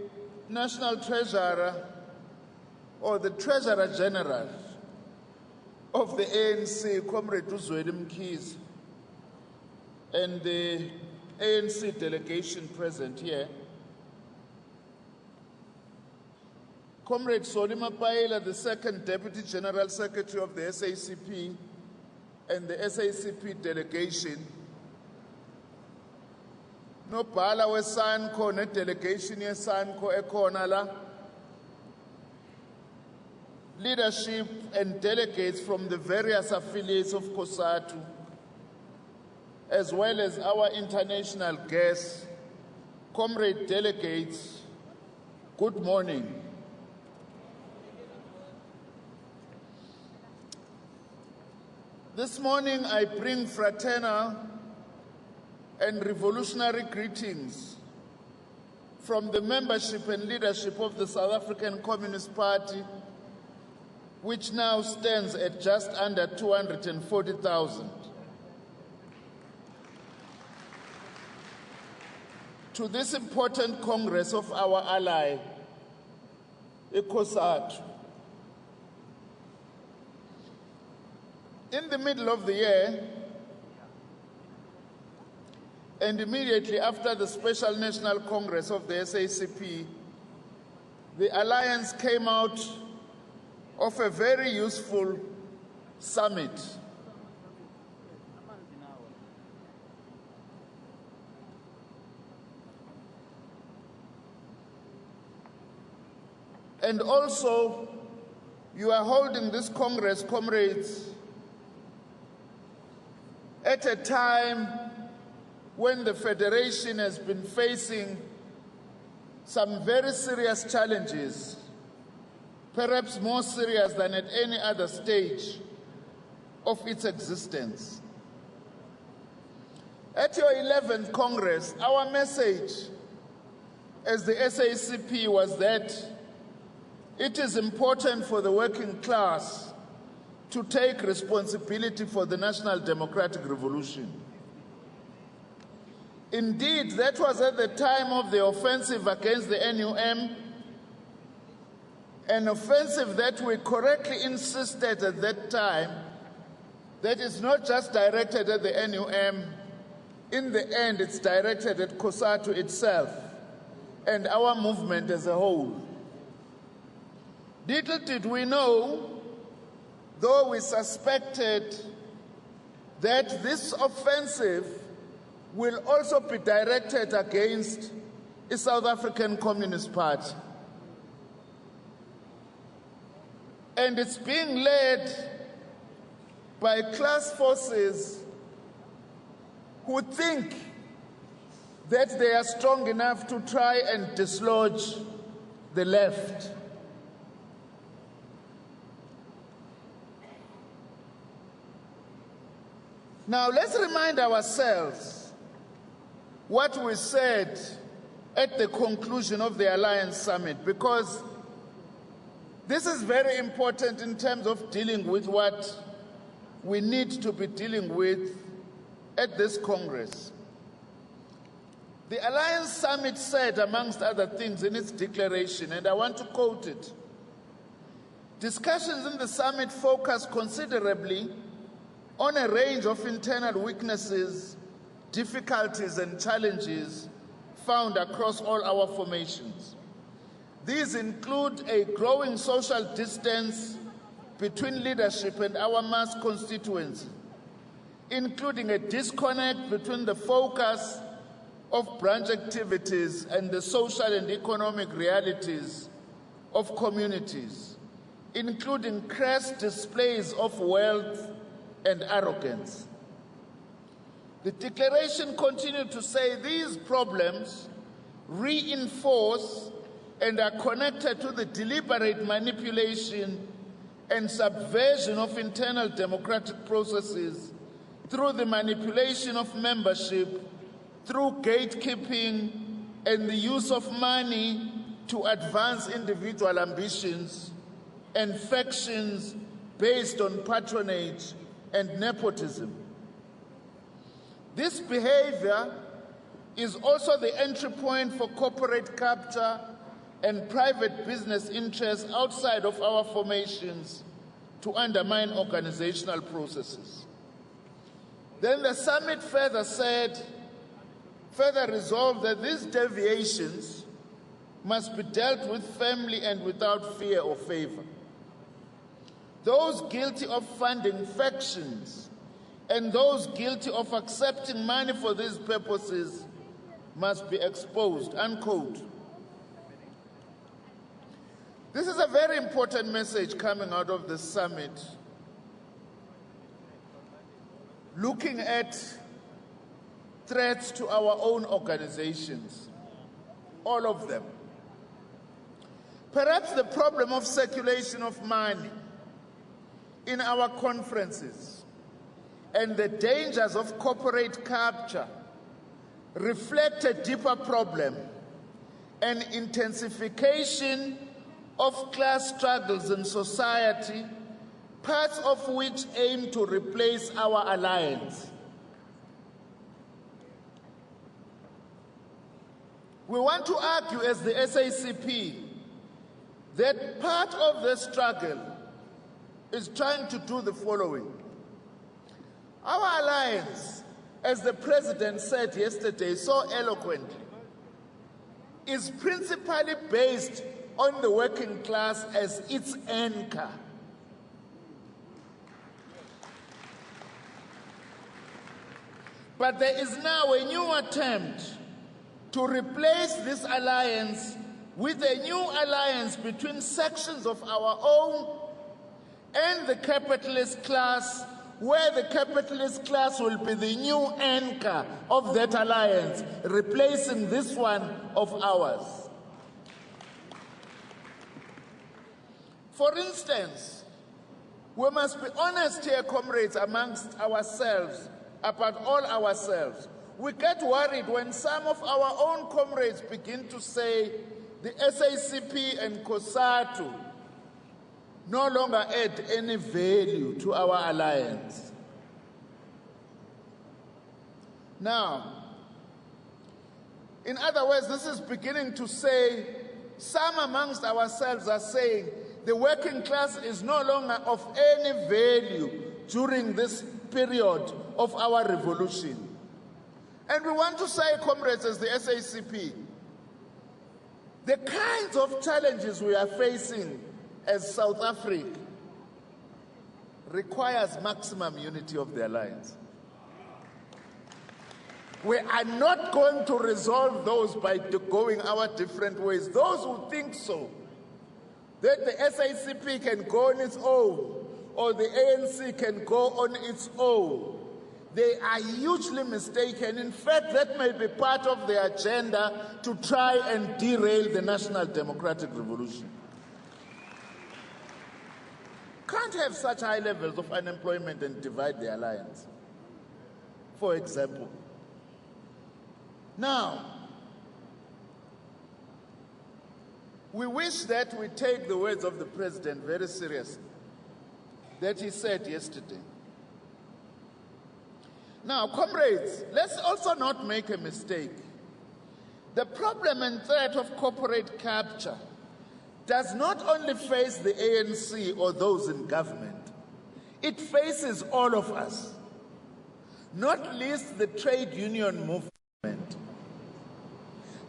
Speaker 2: National Treasurer or the Treasurer General of the ANC, Comrade Uzweli Mkhize, and the ANC delegation present here, Comrade Solima Paila, the second Deputy General Secretary of the SACP, and the SACP delegation, nobhala we-SANCO ne-delegation ye-SANCO ekhona la, leadership and delegates from the various affiliates of COSATU, as well as our international guests, comrade delegates, good morning. This morning I bring fraternal and revolutionary greetings from the membership and leadership of the South African Communist Party, which now stands at just under 240,000. To this important congress of our ally, COSATU. In the middle of the year, and immediately after the Special National Congress of the SACP, the Alliance came out of a very useful summit. And also, you are holding this Congress, comrades, at a time when the Federation has been facing some very serious challenges, perhaps more serious than at any other stage of its existence. At your 11th Congress, our message as the SACP was that it is important for the working class to take responsibility for the national democratic revolution. Indeed, that was at the time of the offensive against the NUM, an offensive that we correctly insisted at that time that is not just directed at the NUM. In the end, it's directed at COSATU itself and our movement as a whole. Little did we know, though we suspected, that this offensive will also be directed against the South African Communist Party. And it's being led by class forces who think that they are strong enough to try and dislodge the left. Now, let's remind ourselves what we said at the conclusion of the Alliance Summit, because this is very important in terms of dealing with what we need to be dealing with at this Congress. The Alliance Summit said, amongst other things, in its declaration, and I want to quote it, discussions in the summit focused considerably on a range of internal weaknesses, difficulties, and challenges found across all our formations. These include a growing social distance between leadership and our mass constituency, including a disconnect between the focus of branch activities and the social and economic realities of communities, including crass displays of wealth and arrogance. The declaration continued to say these problems reinforce and are connected to the deliberate manipulation and subversion of internal democratic processes through the manipulation of membership, through gatekeeping and the use of money to advance individual ambitions and factions based on patronage and nepotism. This behavior is also the entry point for corporate capture and private business interests outside of our formations to undermine organizational processes. Then the summit further resolved that these deviations must be dealt with firmly and without fear or favor. Those guilty of funding factions and those guilty of accepting money for these purposes must be exposed, unquote. This is a very important message coming out of the summit, looking at threats to our own organizations, all of them. Perhaps the problem of circulation of money in our conferences and the dangers of corporate capture reflect a deeper problem, an intensification of class struggles in society, parts of which aim to replace our alliance. We want to argue as the SACP that part of the struggle is trying to do the following. Our alliance, as the President said yesterday so eloquently, is principally based on the working class as its anchor. But there is now a new attempt to replace this alliance with a new alliance between sections of our own and the capitalist class, where the capitalist class will be the new anchor of that alliance, replacing this one of ours. For instance, we must be honest here, comrades, amongst ourselves, about all ourselves. We get worried when some of our own comrades begin to say the SACP and COSATU no longer add any value to our alliance. Now, in other words, this is beginning to say, some amongst ourselves are saying the working class is no longer of any value during this period of our revolution. And we want to say, comrades, as the SACP, the kinds of challenges we are facing as South Africa requires maximum unity of the alliance. We are not going to resolve those by going our different ways. Those who think so, that the SACP can go on its own, or the ANC can go on its own, they are hugely mistaken. In fact, that may be part of their agenda to try and derail the National Democratic Revolution. Can't have such high levels of unemployment and divide the alliance, for example. Now, we wish that we take the words of the President very seriously, that he said yesterday. Now, comrades, let's also not make a mistake. The problem and threat of corporate capture does not only face the ANC or those in government. It faces all of us, not least the trade union movement.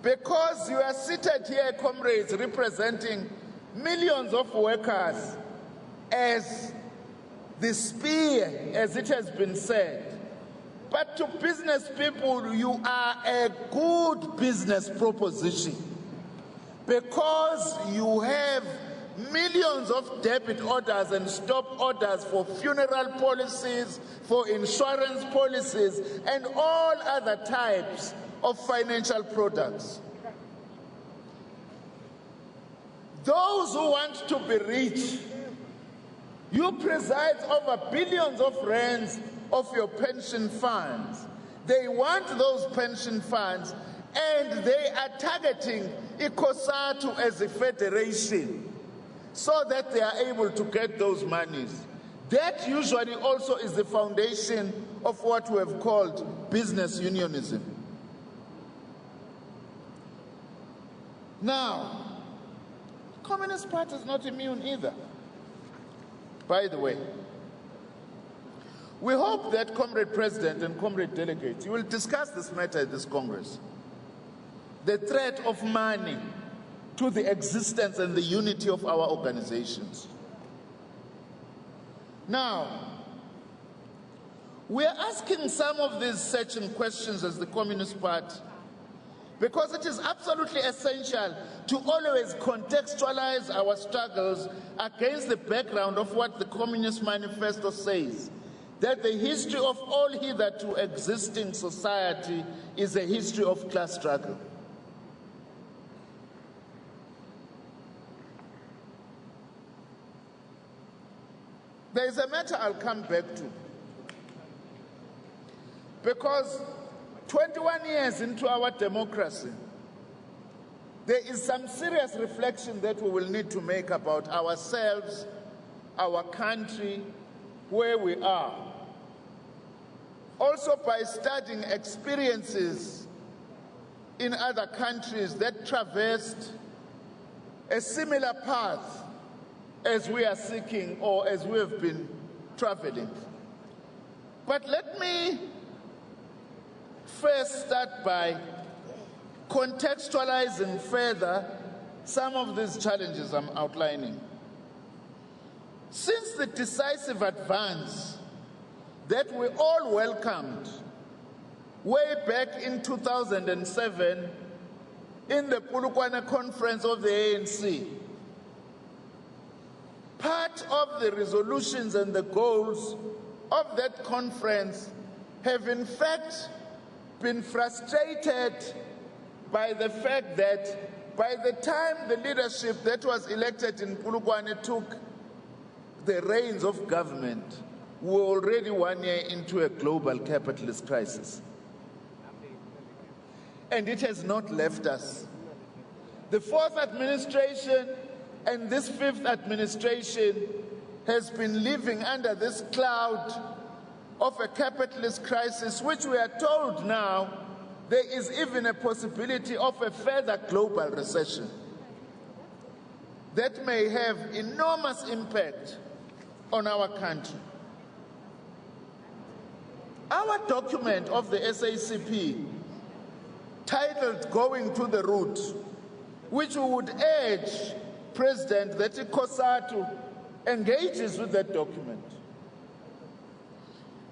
Speaker 2: Because you are seated here, comrades, representing millions of workers as the spear, as it has been said. But to business people, you are a good business proposition because you have millions of debit orders and stop orders for funeral policies, for insurance policies, and all other types of financial products. Those who want to be rich, you preside over billions of rands of your pension funds. They want those pension funds, and they are targeting COSATU as a federation so that they are able to get those monies. That usually also is the foundation of what we have called business unionism. Now, the Communist Party is not immune either, by the way. We hope that, Comrade President and Comrade Delegates, you will discuss this matter at this Congress. The threat of money to the existence and the unity of our organizations. Now, we are asking some of these searching questions as the Communist Party because it is absolutely essential to always contextualize our struggles against the background of what the Communist Manifesto says, that the history of all hitherto existing society is a history of class struggle. There is a matter I'll come back to, because 21 years into our democracy, there is some serious reflection that we will need to make about ourselves, our country, where we are. Also by studying experiences in other countries that traversed a similar path as we are seeking or as we have been traveling. But let me first start by contextualizing further some of these challenges I'm outlining. Since the decisive advance that we all welcomed way back in 2007 in the Polokwane Conference of the ANC, part of the resolutions and the goals of that conference have in fact been frustrated by the fact that by the time the leadership that was elected in Polokwane took the reins of government, we were already 1 year into a global capitalist crisis. And it has not left us. The fourth administration and this fifth administration has been living under this cloud of a capitalist crisis, which we are told now there is even a possibility of a further global recession that may have enormous impact on our country. Our document of the SACP, titled Going to the Root, which we would urge President that COSATU engages with that document,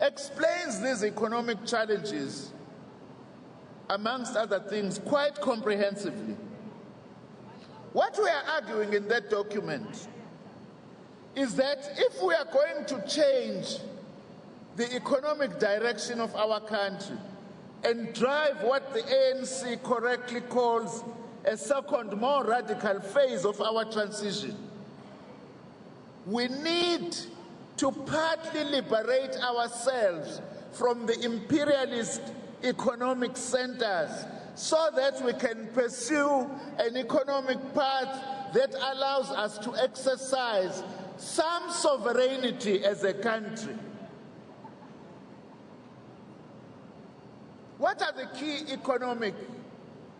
Speaker 2: explains these economic challenges, amongst other things, quite comprehensively. What we are arguing in that document is that if we are going to change the economic direction of our country and drive what the ANC correctly calls a second, more radical phase of our transition, we need to partly liberate ourselves from the imperialist economic centers so that we can pursue an economic path that allows us to exercise some sovereignty as a country. What are the key economic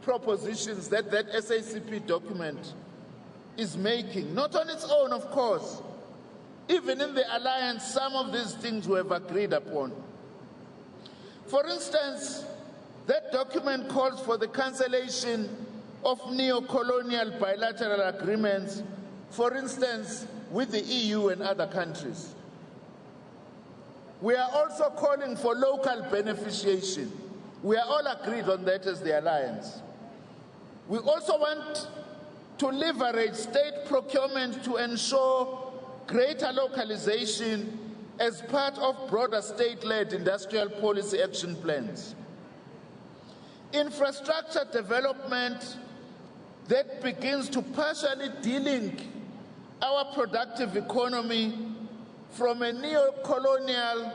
Speaker 2: propositions that SACP document is making? Not on its own, of course. Even in the alliance, some of these things we have agreed upon. For instance, that document calls for the cancellation of neo-colonial bilateral agreements, for instance, with the EU and other countries. We are also calling for local beneficiation. We are all agreed on that as the alliance. We also want to leverage state procurement to ensure greater localization as part of broader state-led industrial policy action plans. Infrastructure development that begins to partially delink our productive economy from a neo-colonial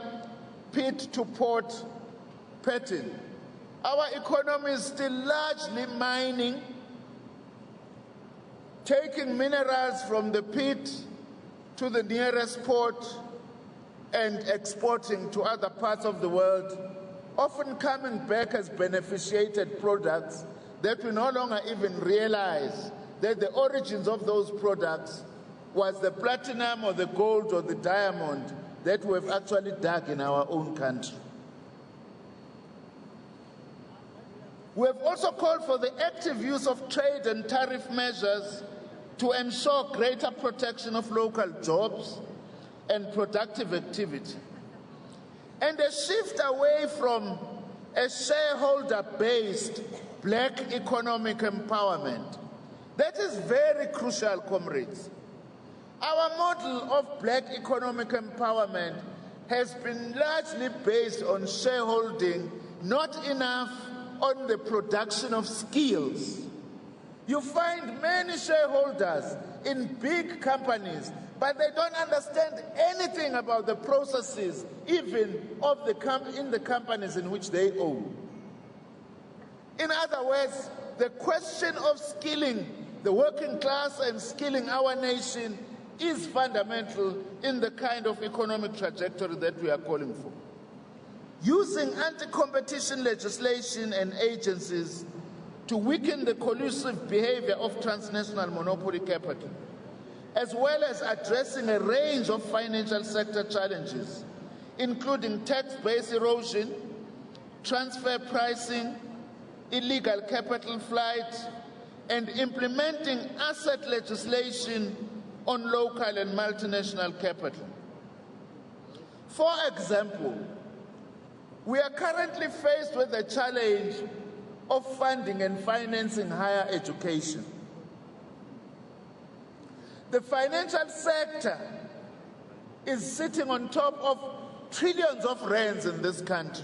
Speaker 2: pit-to-port pattern. Our economy is still largely mining, taking minerals from the pit to the nearest port and exporting to other parts of the world, often coming back as beneficiated products that we no longer even realize that the origins of those products was the platinum or the gold or the diamond that we have actually dug in our own country. We have also called for the active use of trade and tariff measures to ensure greater protection of local jobs and productive activity, and a shift away from a shareholder-based black economic empowerment. That is very crucial, comrades. Our model of black economic empowerment has been largely based on shareholding, not enough on the production of skills. You find many shareholders in big companies, but they don't understand anything about the processes, even of in the companies in which they own. In other words, the question of skilling the working class and skilling our nation is fundamental in the kind of economic trajectory that we are calling for. Using anti-competition legislation and agencies to weaken the collusive behavior of transnational monopoly capital, as well as addressing a range of financial sector challenges, including tax-based erosion, transfer pricing, illegal capital flight, and implementing asset legislation on local and multinational capital. For example, we are currently faced with the challenge of funding and financing higher education. The financial sector is sitting on top of trillions of rands in this country.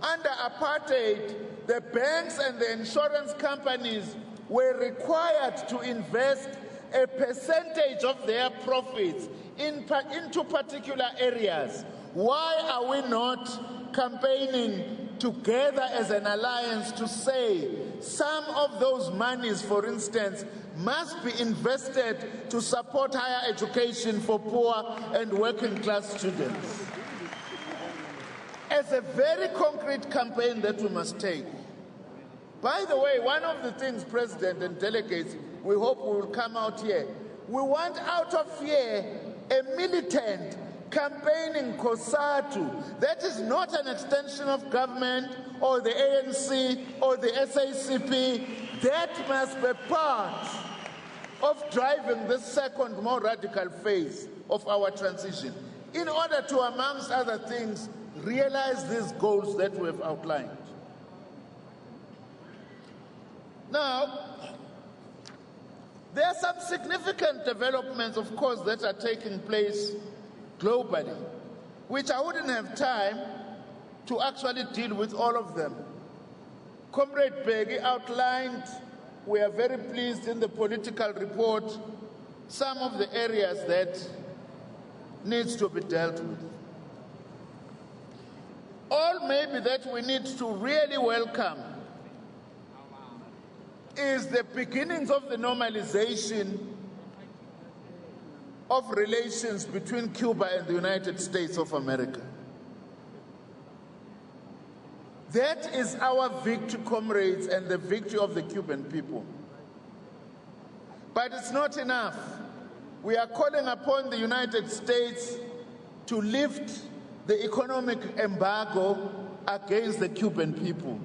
Speaker 2: Under apartheid, the banks and the insurance companies were required to invest a percentage of their profits into particular areas. Why are we not campaigning together as an alliance to say some of those monies, for instance, must be invested to support higher education for poor and working class students? As a very concrete campaign that we must take. By the way, one of the things, President and delegates, we hope will come out here, we want out of here a militant campaigning COSATU that is not an extension of government or the ANC or the SACP. That must be part of driving this second, more radical phase of our transition in order to, amongst other things, realize these goals that we have outlined. Now, there are some significant developments, of course, that are taking place globally, which I wouldn't have time to actually deal with all of them. Comrade Begi outlined, we are very pleased in the political report, some of the areas that needs to be dealt with. All maybe that we need to really welcome is the beginnings of the normalization of relations between Cuba and the United States of America. That is our victory, comrades, and the victory of the Cuban people. But it's not enough. We are calling upon the United States to lift the economic embargo against the Cuban people.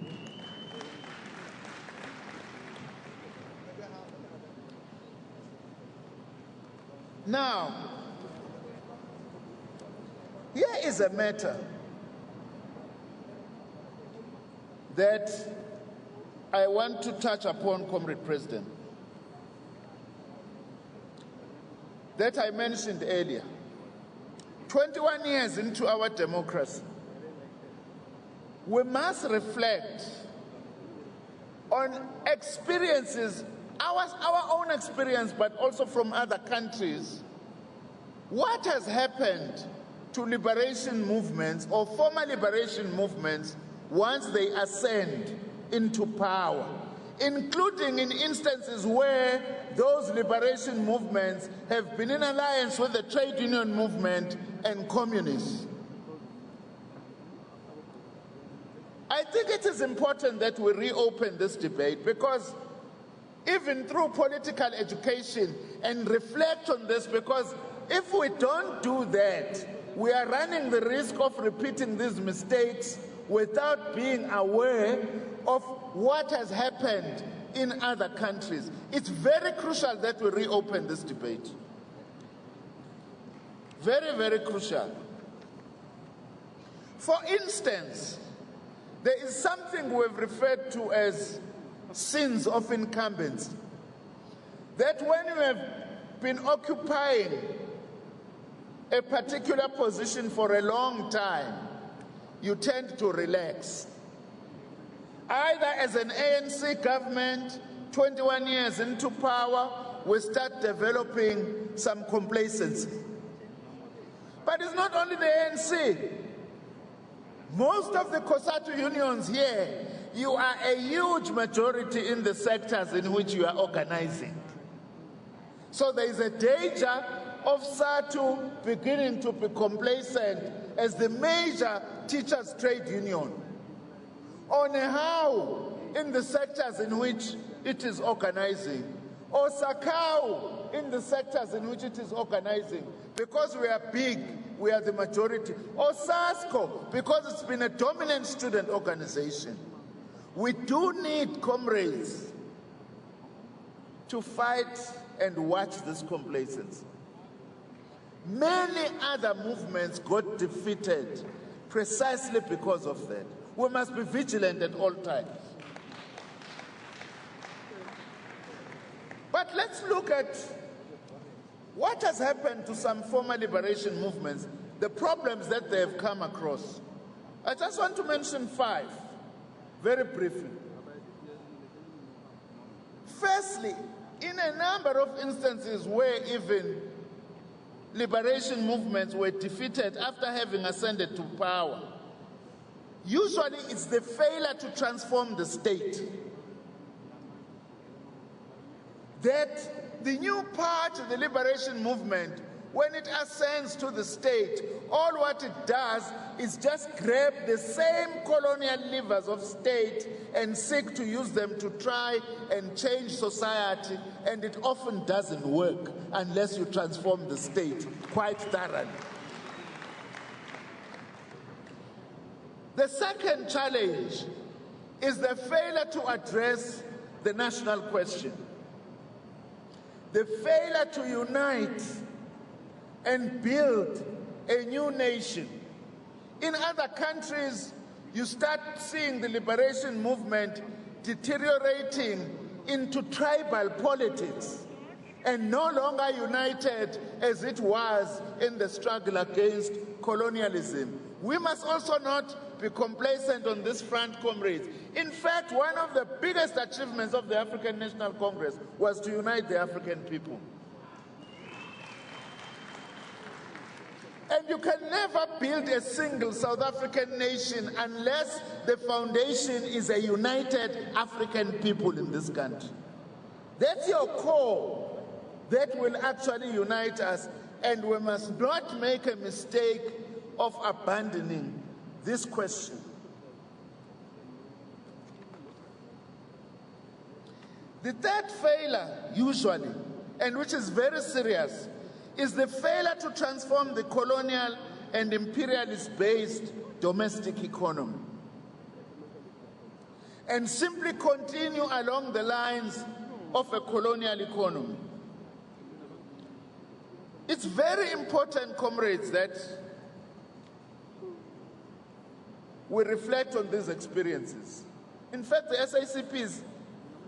Speaker 2: Now, here is a matter that I want to touch upon, Comrade President, that I mentioned earlier. 21 years into our democracy, we must reflect on experiences, our own experience, but also from other countries. What has happened to liberation movements or former liberation movements once they ascend into power, including in instances where those liberation movements have been in alliance with the trade union movement and communists? I think it is important that we reopen this debate, because even through political education and reflect on this, because if we don't do that, we are running the risk of repeating these mistakes without being aware of what has happened in other countries. It's very crucial that we reopen this debate. Very, very crucial. For instance, there is something we've referred to as sins of incumbency. That when you have been occupying a particular position for a long time, you tend to relax. Either as an ANC government, 21 years into power, we start developing some complacency. But it's not only the ANC. Most of the COSATU unions here, you are a huge majority in the sectors in which you are organizing. So there is a danger of SATU beginning to be complacent as the major teachers' trade union on how in the sectors in which it is organizing, or SACAU in the sectors in which it is organizing, because we are big, we are the majority, or SASCO, because it's been a dominant student organization. We do need, comrades, to fight and watch this complacency. Many other movements got defeated precisely because of that. We must be vigilant at all times. But let's look at what has happened to some former liberation movements, the problems that they have come across. I just want to mention 5, very briefly. Firstly, in a number of instances where even liberation movements were defeated after having ascended to power, usually it's the failure to transform the state. That the new party, the liberation movement, when it ascends to the state, all what it does is just grab the same colonial levers of state and seek to use them to try and change society, and it often doesn't work unless you transform the state quite thoroughly. The second challenge is the failure to address the national question. The failure to unite and build a new nation. In other countries, you start seeing the liberation movement deteriorating into tribal politics and no longer united as it was in the struggle against colonialism. We must also not be complacent on this front, comrades. In fact, one of the biggest achievements of the African National Congress was to unite the African people. And you can never build a single South African nation unless the foundation is a united African people in this country. That's your core that will actually unite us, and we must not make a mistake of abandoning this question. The third failure, usually, and which is very serious, is the failure to transform the colonial and imperialist-based domestic economy and simply continue along the lines of a colonial economy. It's very important, comrades, that we reflect on these experiences. In fact, the SACP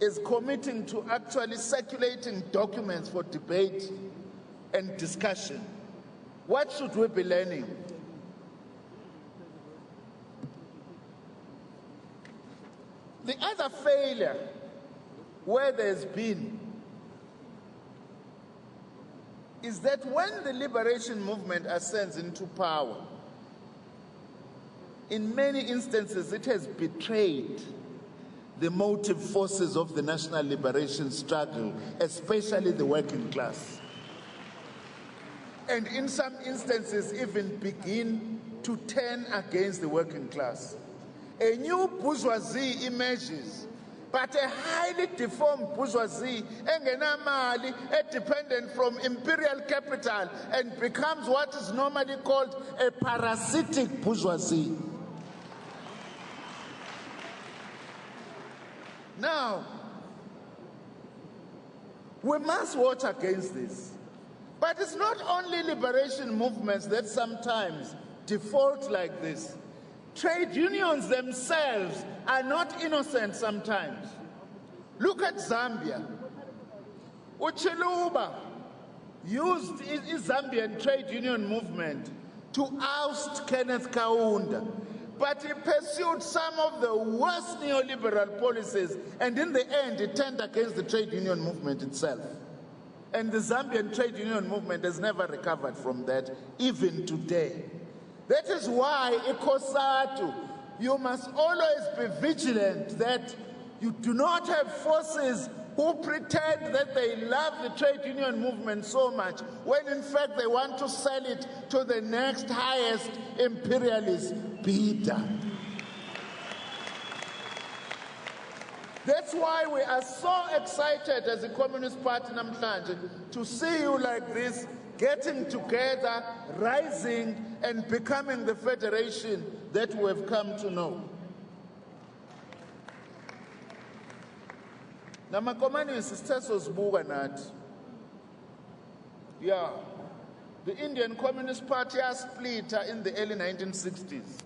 Speaker 2: is committing to actually circulating documents for debate and discussion. What should we be learning? The other failure where there's been is that when the liberation movement ascends into power, in many instances it has betrayed the motive forces of the national liberation struggle, especially the working class. And in some instances even begin to turn against the working class. A new bourgeoisie emerges, but a highly deformed bourgeoisie, engenamali, dependent from imperial capital, and becomes what is normally called a parasitic bourgeoisie. Now, we must watch against this. But it's not only liberation movements that sometimes default like this. Trade unions themselves are not innocent sometimes. Look at Zambia. Uchiluba used his Zambian trade union movement to oust Kenneth Kaunda, but he pursued some of the worst neoliberal policies, and in the end, he turned against the trade union movement itself. And the Zambian trade union movement has never recovered from that, even today. That is why, COSATU, you must always be vigilant that you do not have forces who pretend that they love the trade union movement so much, when in fact they want to sell it to the next highest imperialist bidder. That's why we are so excited as a Communist Party namhlanje to see you like this, getting together, rising, and becoming the federation that we have come to know. Now, my communist sisters buka nathi. Yeah, the Indian Communist Party has split in the early 1960s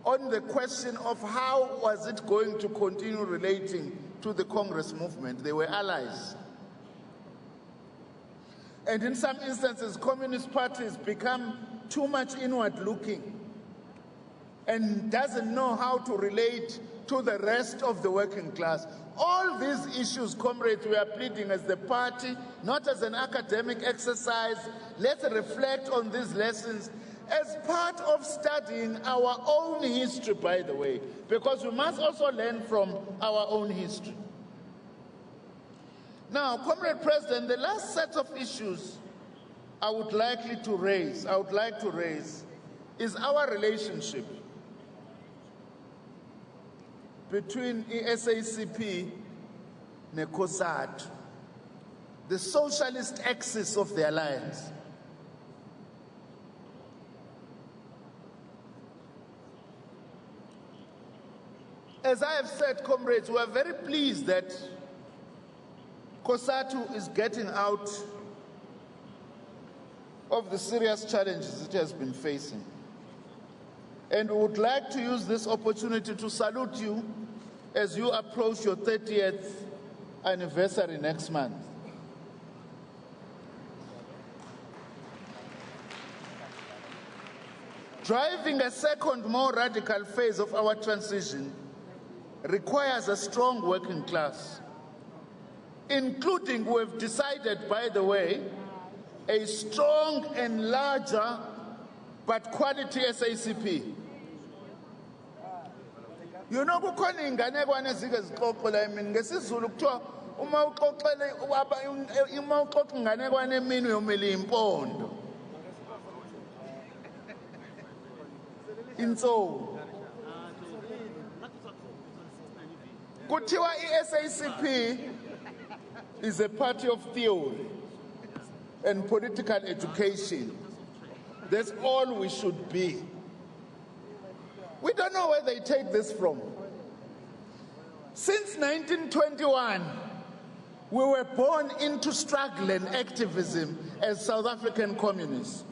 Speaker 2: on the question of how was it going to continue relating to the Congress movement. They were allies. And in some instances, communist parties become too much inward-looking and doesn't know how to relate to the rest of the working class. All these issues, comrades, we are pleading as the party, not as an academic exercise. Let's reflect on these lessons as part of studying our own history, by the way, because we must also learn from our own history. Now, Comrade President, the last set of issues I would like to raise is our relationship between SACP and COSATU, the socialist axis of the alliance. As I have said, comrades, we are very pleased that COSATU is getting out of the serious challenges it has been facing. And we would like to use this opportunity to salute you as you approach your 30th anniversary next month. Driving a second, more radical phase of our transition requires a strong working class, including, we've decided, by the way, a strong and larger but quality SACP. You know, kukhona inganekwane ezike zixoxo la emini ngesizulu kuthiwa uma uxoxa inganekwane emini uyomela impondo. Inso kuthiwa iSACP is a party of theory and political education. That's all we should be. We don't know where they take this from. Since 1921, we were born into struggle and activism as South African communists.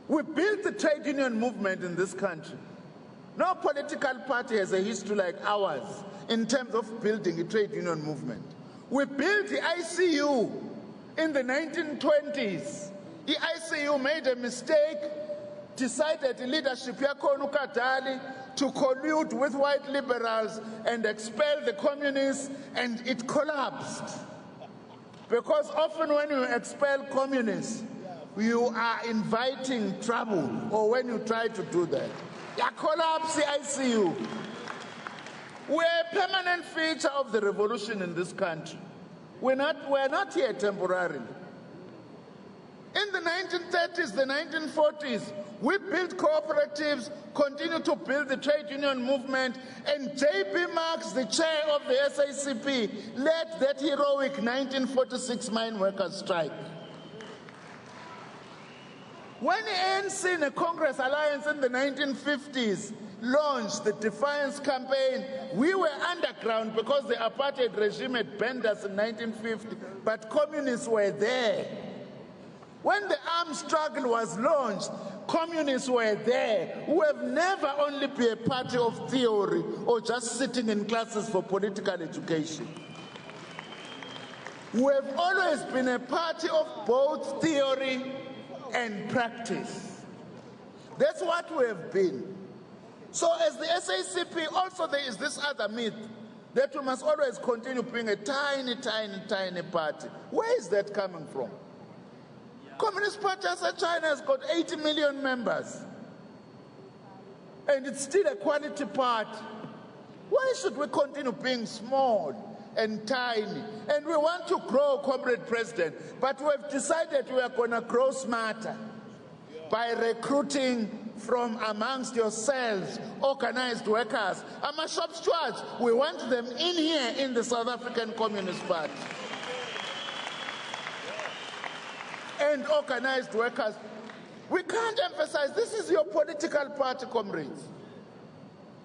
Speaker 2: We built the trade union movement in this country. No political party has a history like ours in terms of building a trade union movement. We built the ICU in the 1920s. The ICU made a mistake, decided the leadership Yakhona uKadali to collude with white liberals and expel the communists, and it collapsed. Because often when you expel communists, you are inviting trouble, or when you try to do that. You collapse the ICU. We're a permanent feature of the revolution in this country. We're not here temporarily. In the 1930s, the 1940s, we built cooperatives, continued to build the trade union movement, and J.P. Marx, the chair of the SACP, led that heroic 1946 mine workers' strike. When the ANC and the Congress Alliance in the 1950s launched the Defiance Campaign, we were underground because the apartheid regime had banned us in 1950, but communists were there. When the armed struggle was launched, communists were there who have never only been a party of theory or just sitting in classes for political education. We have always been a party of both theory and practice. That's what we have been. So as the SACP, also there is this other myth that we must always continue being a tiny, tiny, tiny party. Where is that coming from? Communist Party of China has got 80 million members. And it's still a quality party. Why should we continue being small and tiny? And we want to grow, Comrade President, but we've decided we are going to grow smarter by recruiting from amongst yourselves, organized workers. I'm a shop stewards. We want them in here in the South African Communist Party. And organized workers. We can't emphasize, this is your political party, comrades.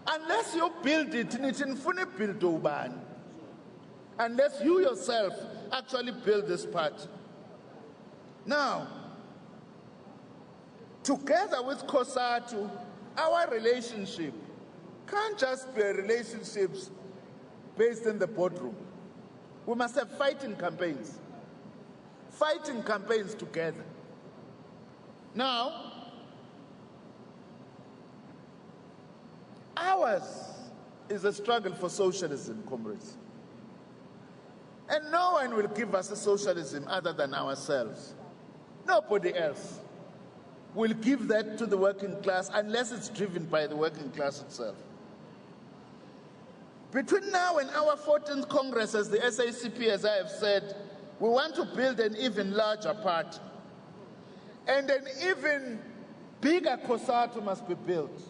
Speaker 2: Unless you build it, unless you yourself actually build this party. Now, together with COSATU, our relationship can't just be relationships based in the boardroom. We must have fighting campaigns together. Now, ours is a struggle for socialism, comrades. And no one will give us a socialism other than ourselves. Nobody else will give that to the working class unless it's driven by the working class itself. Between now and our 14th Congress as the SACP, as I have said, we want to build an even larger party. And an even bigger COSATU must be built.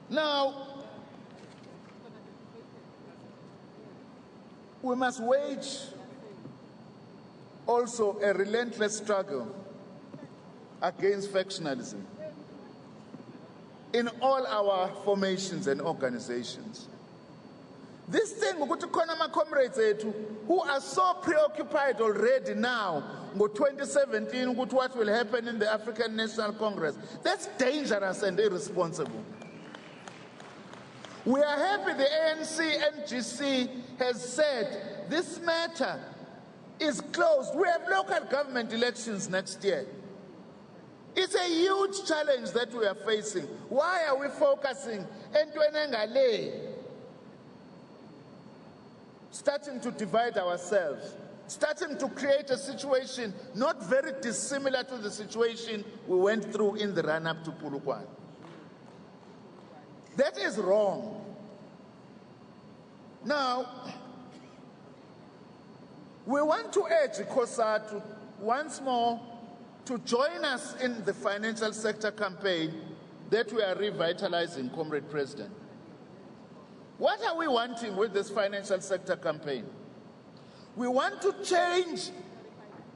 Speaker 2: Now, we must wage also a relentless struggle against factionalism in all our formations and organizations. This thing, comrades who are so preoccupied already now, 2017, with what will happen in the African National Congress, that's dangerous and irresponsible. We are happy the ANC MGC has said this matter is closed. We have local government elections next year. It's a huge challenge that we are facing. Why are we focusing starting to divide ourselves, starting to create a situation not very dissimilar to the situation we went through in the run-up to Polokwane? That is wrong. Now, we want to urge COSATU once more to join us in the financial sector campaign that we are revitalizing, Comrade President. What are we wanting with this financial sector campaign? We want to change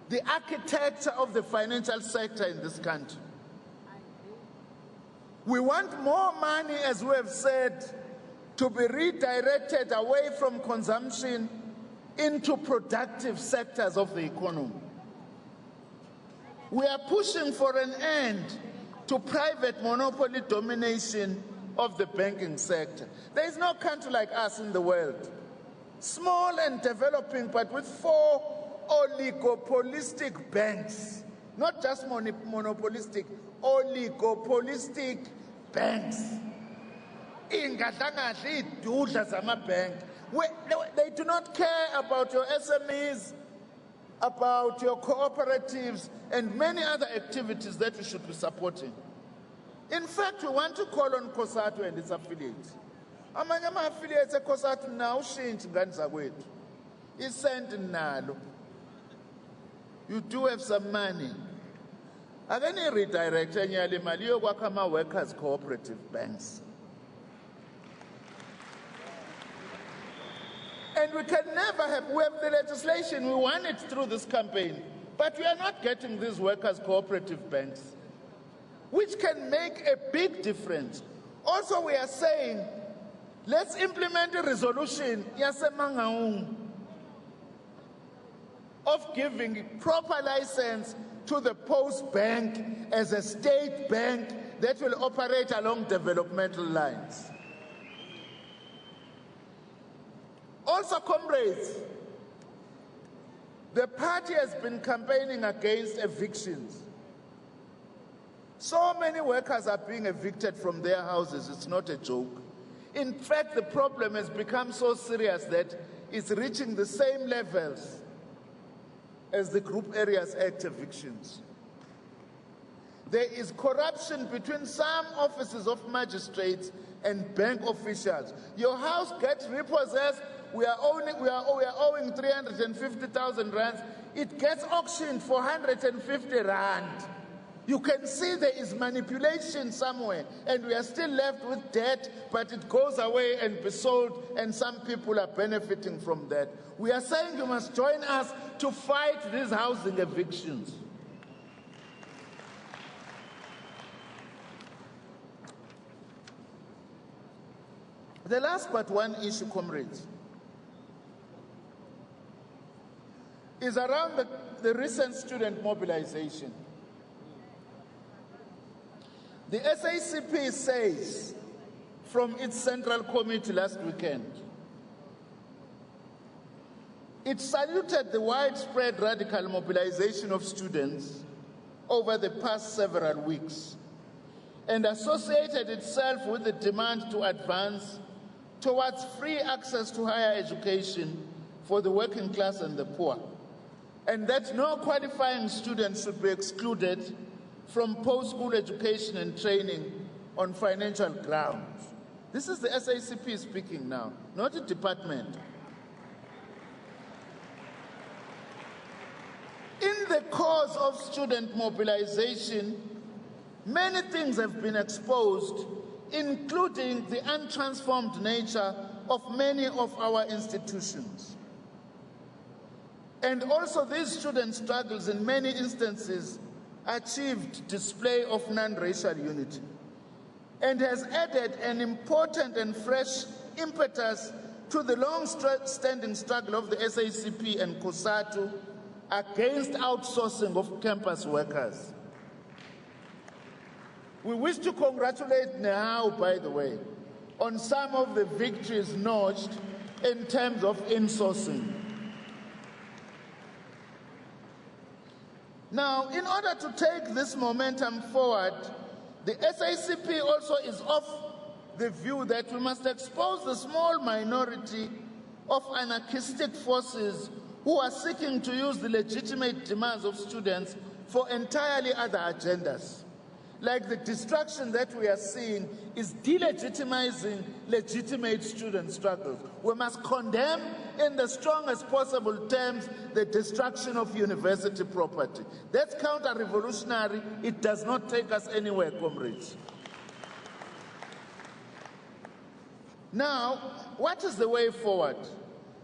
Speaker 2: the architecture of the financial sector in this country. We want more money, as we have said, to be redirected away from consumption into productive sectors of the economy. We are pushing for an end to private monopoly domination of the banking sector. There is no country like us in the world, small and developing, but with 4 oligopolistic banks, not just monopolistic, oligopolistic banks. They do not care about your SMEs, about your cooperatives, and many other activities that we should be supporting. In fact, we want to call on COSATU and its affiliates. Amanye ama-affiliates e-COSATU now ushintshe ngani zakwethu. Isenti nalo. You do have some money. Ake ni redirect enyali imali yokwakha ama-workers cooperative banks. And we can never have, we have the legislation, we want it through this campaign, but we are not getting these workers cooperative banks, which can make a big difference. Also, we are saying, let's implement a resolution of giving proper license to the Post Bank as a state bank that will operate along developmental lines. Also, comrades, the party has been campaigning against evictions. So many workers are being evicted from their houses, it's not a joke. In fact, the problem has become so serious that it's reaching the same levels as the Group Areas Act evictions. There is corruption between some offices of magistrates and bank officials. Your house gets repossessed, we are owing 350,000 rands. It gets auctioned for 150 rand. You can see there is manipulation somewhere, and we are still left with debt, but it goes away and be sold, and some people are benefiting from that. We are saying you must join us to fight these housing evictions. The last but one issue, comrades, is around the recent student mobilization. The SACP says from its Central Committee last weekend, it saluted the widespread radical mobilization of students over the past several weeks and associated itself with the demand to advance towards free access to higher education for the working class and the poor, and that no qualifying students should be excluded from post-school education and training on financial grounds. This is the SACP speaking now, not a department. In the course of student mobilization, many things have been exposed, including the untransformed nature of many of our institutions. And also these student struggles in many instances achieved display of non-racial unity and has added an important and fresh impetus to the long-standing struggle of the SACP and COSATU against outsourcing of campus workers. We wish to congratulate NEHAU, by the way, on some of the victories notched in terms of insourcing. Now, in order to take this momentum forward, the SACP also is of the view that we must expose the small minority of anarchistic forces who are seeking to use the legitimate demands of students for entirely other agendas. Like the destruction that we are seeing is delegitimizing legitimate student struggles. We must condemn in the strongest possible terms the destruction of university property. That's counter-revolutionary. It does not take us anywhere, comrades. Now, what is the way forward?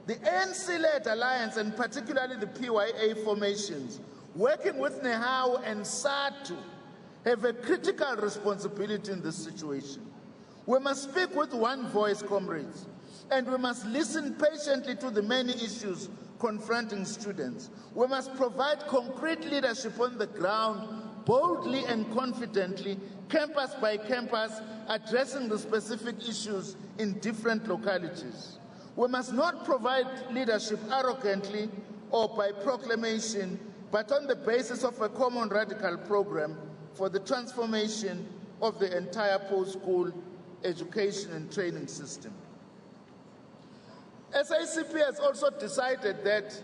Speaker 2: The ANC-led alliance, and particularly the PYA formations, working with NEHAU and SATU, have a critical responsibility in this situation. We must speak with one voice, comrades, and we must listen patiently to the many issues confronting students. We must provide concrete leadership on the ground, boldly and confidently, campus by campus, addressing the specific issues in different localities. We must not provide leadership arrogantly or by proclamation, but on the basis of a common radical program for the transformation of the entire post-school education and training system. SACP has also decided that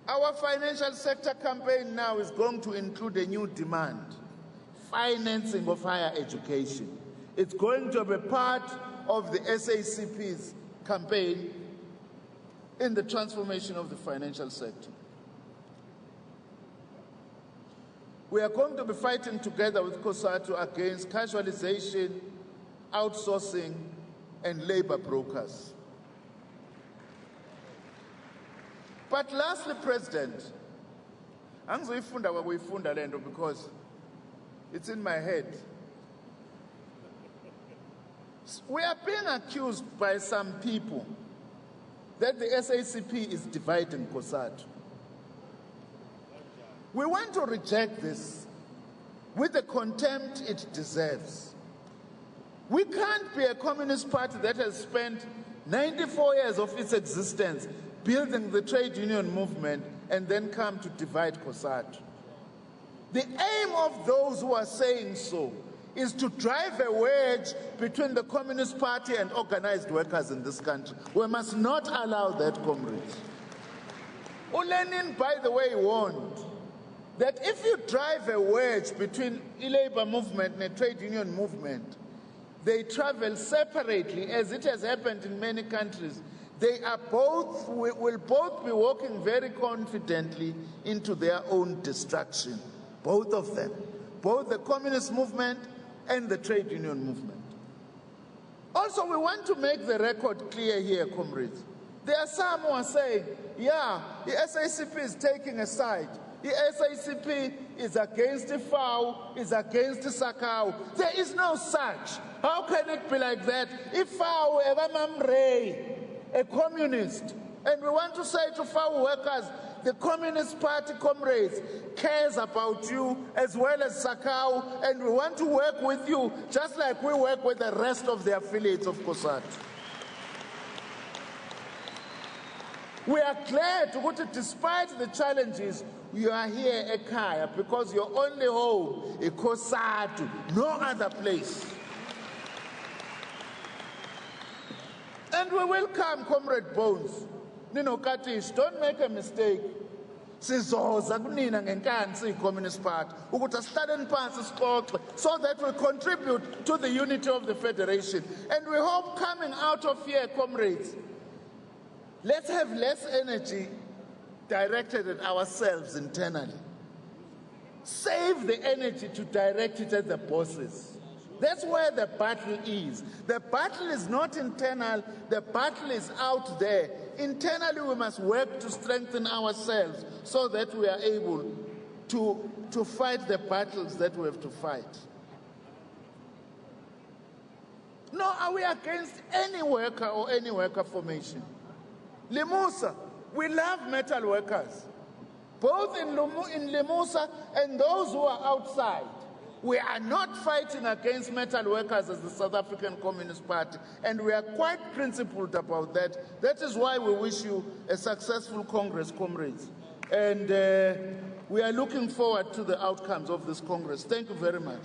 Speaker 2: our financial sector campaign now is going to include a new demand, financing of higher education. It's going to be part of the SACP's campaign in the transformation of the financial sector. We are going to be fighting together with COSATU against casualization, outsourcing, and labor brokers. But lastly, President, because it's in my head. We are being accused by some people that the SACP is dividing COSATU. We want to reject this with the contempt it deserves. We can't be a communist party that has spent 94 years of its existence building the trade union movement and then come to divide COSATU. The aim of those who are saying so is to drive a wedge between the Communist Party and organized workers in this country. We must not allow that, comrades. Lenin, by the way, warned that if you drive a wedge between the labor movement and the trade union movement, they travel separately, as it has happened in many countries. They are will both be walking very confidently into their own destruction. Both of them, both the communist movement and the trade union movement. Also, we want to make the record clear here, comrades. There are some who are saying, yeah, the SACP is taking a side. The SACP is against the FAO, is against the SACAO. There is no such. How can it be like that? If FAO, a communist, and we want to say to FAO workers, the Communist Party, comrades, cares about you as well as SACAO, and we want to work with you just like we work with the rest of the affiliates of COSATU. We are glad that despite the challenges, you are here at Kaya because your only home is COSATU, no other place. And we welcome Comrade Bones. Nino Katish, don't make a mistake. Sizoza kunina ngenkansi Communist Party ukuthi asihlale phansi sixoxe so that we contribute to the unity of the federation. And we hope coming out of here, comrades, let's have less energy directed at ourselves internally. Save the energy to direct it at the bosses. That's where the battle is. The battle is not internal, the battle is out there. Internally, we must work to strengthen ourselves so that we are able to fight the battles that we have to fight. Nor are we against any worker or any worker formation. Lemusa, we love metal workers, both in Lemusa and those who are outside. We are not fighting against metal workers as the South African Communist Party, and we are quite principled about that. That is why we wish you a successful Congress, comrades. And we are looking forward to the outcomes of this Congress. Thank you very much.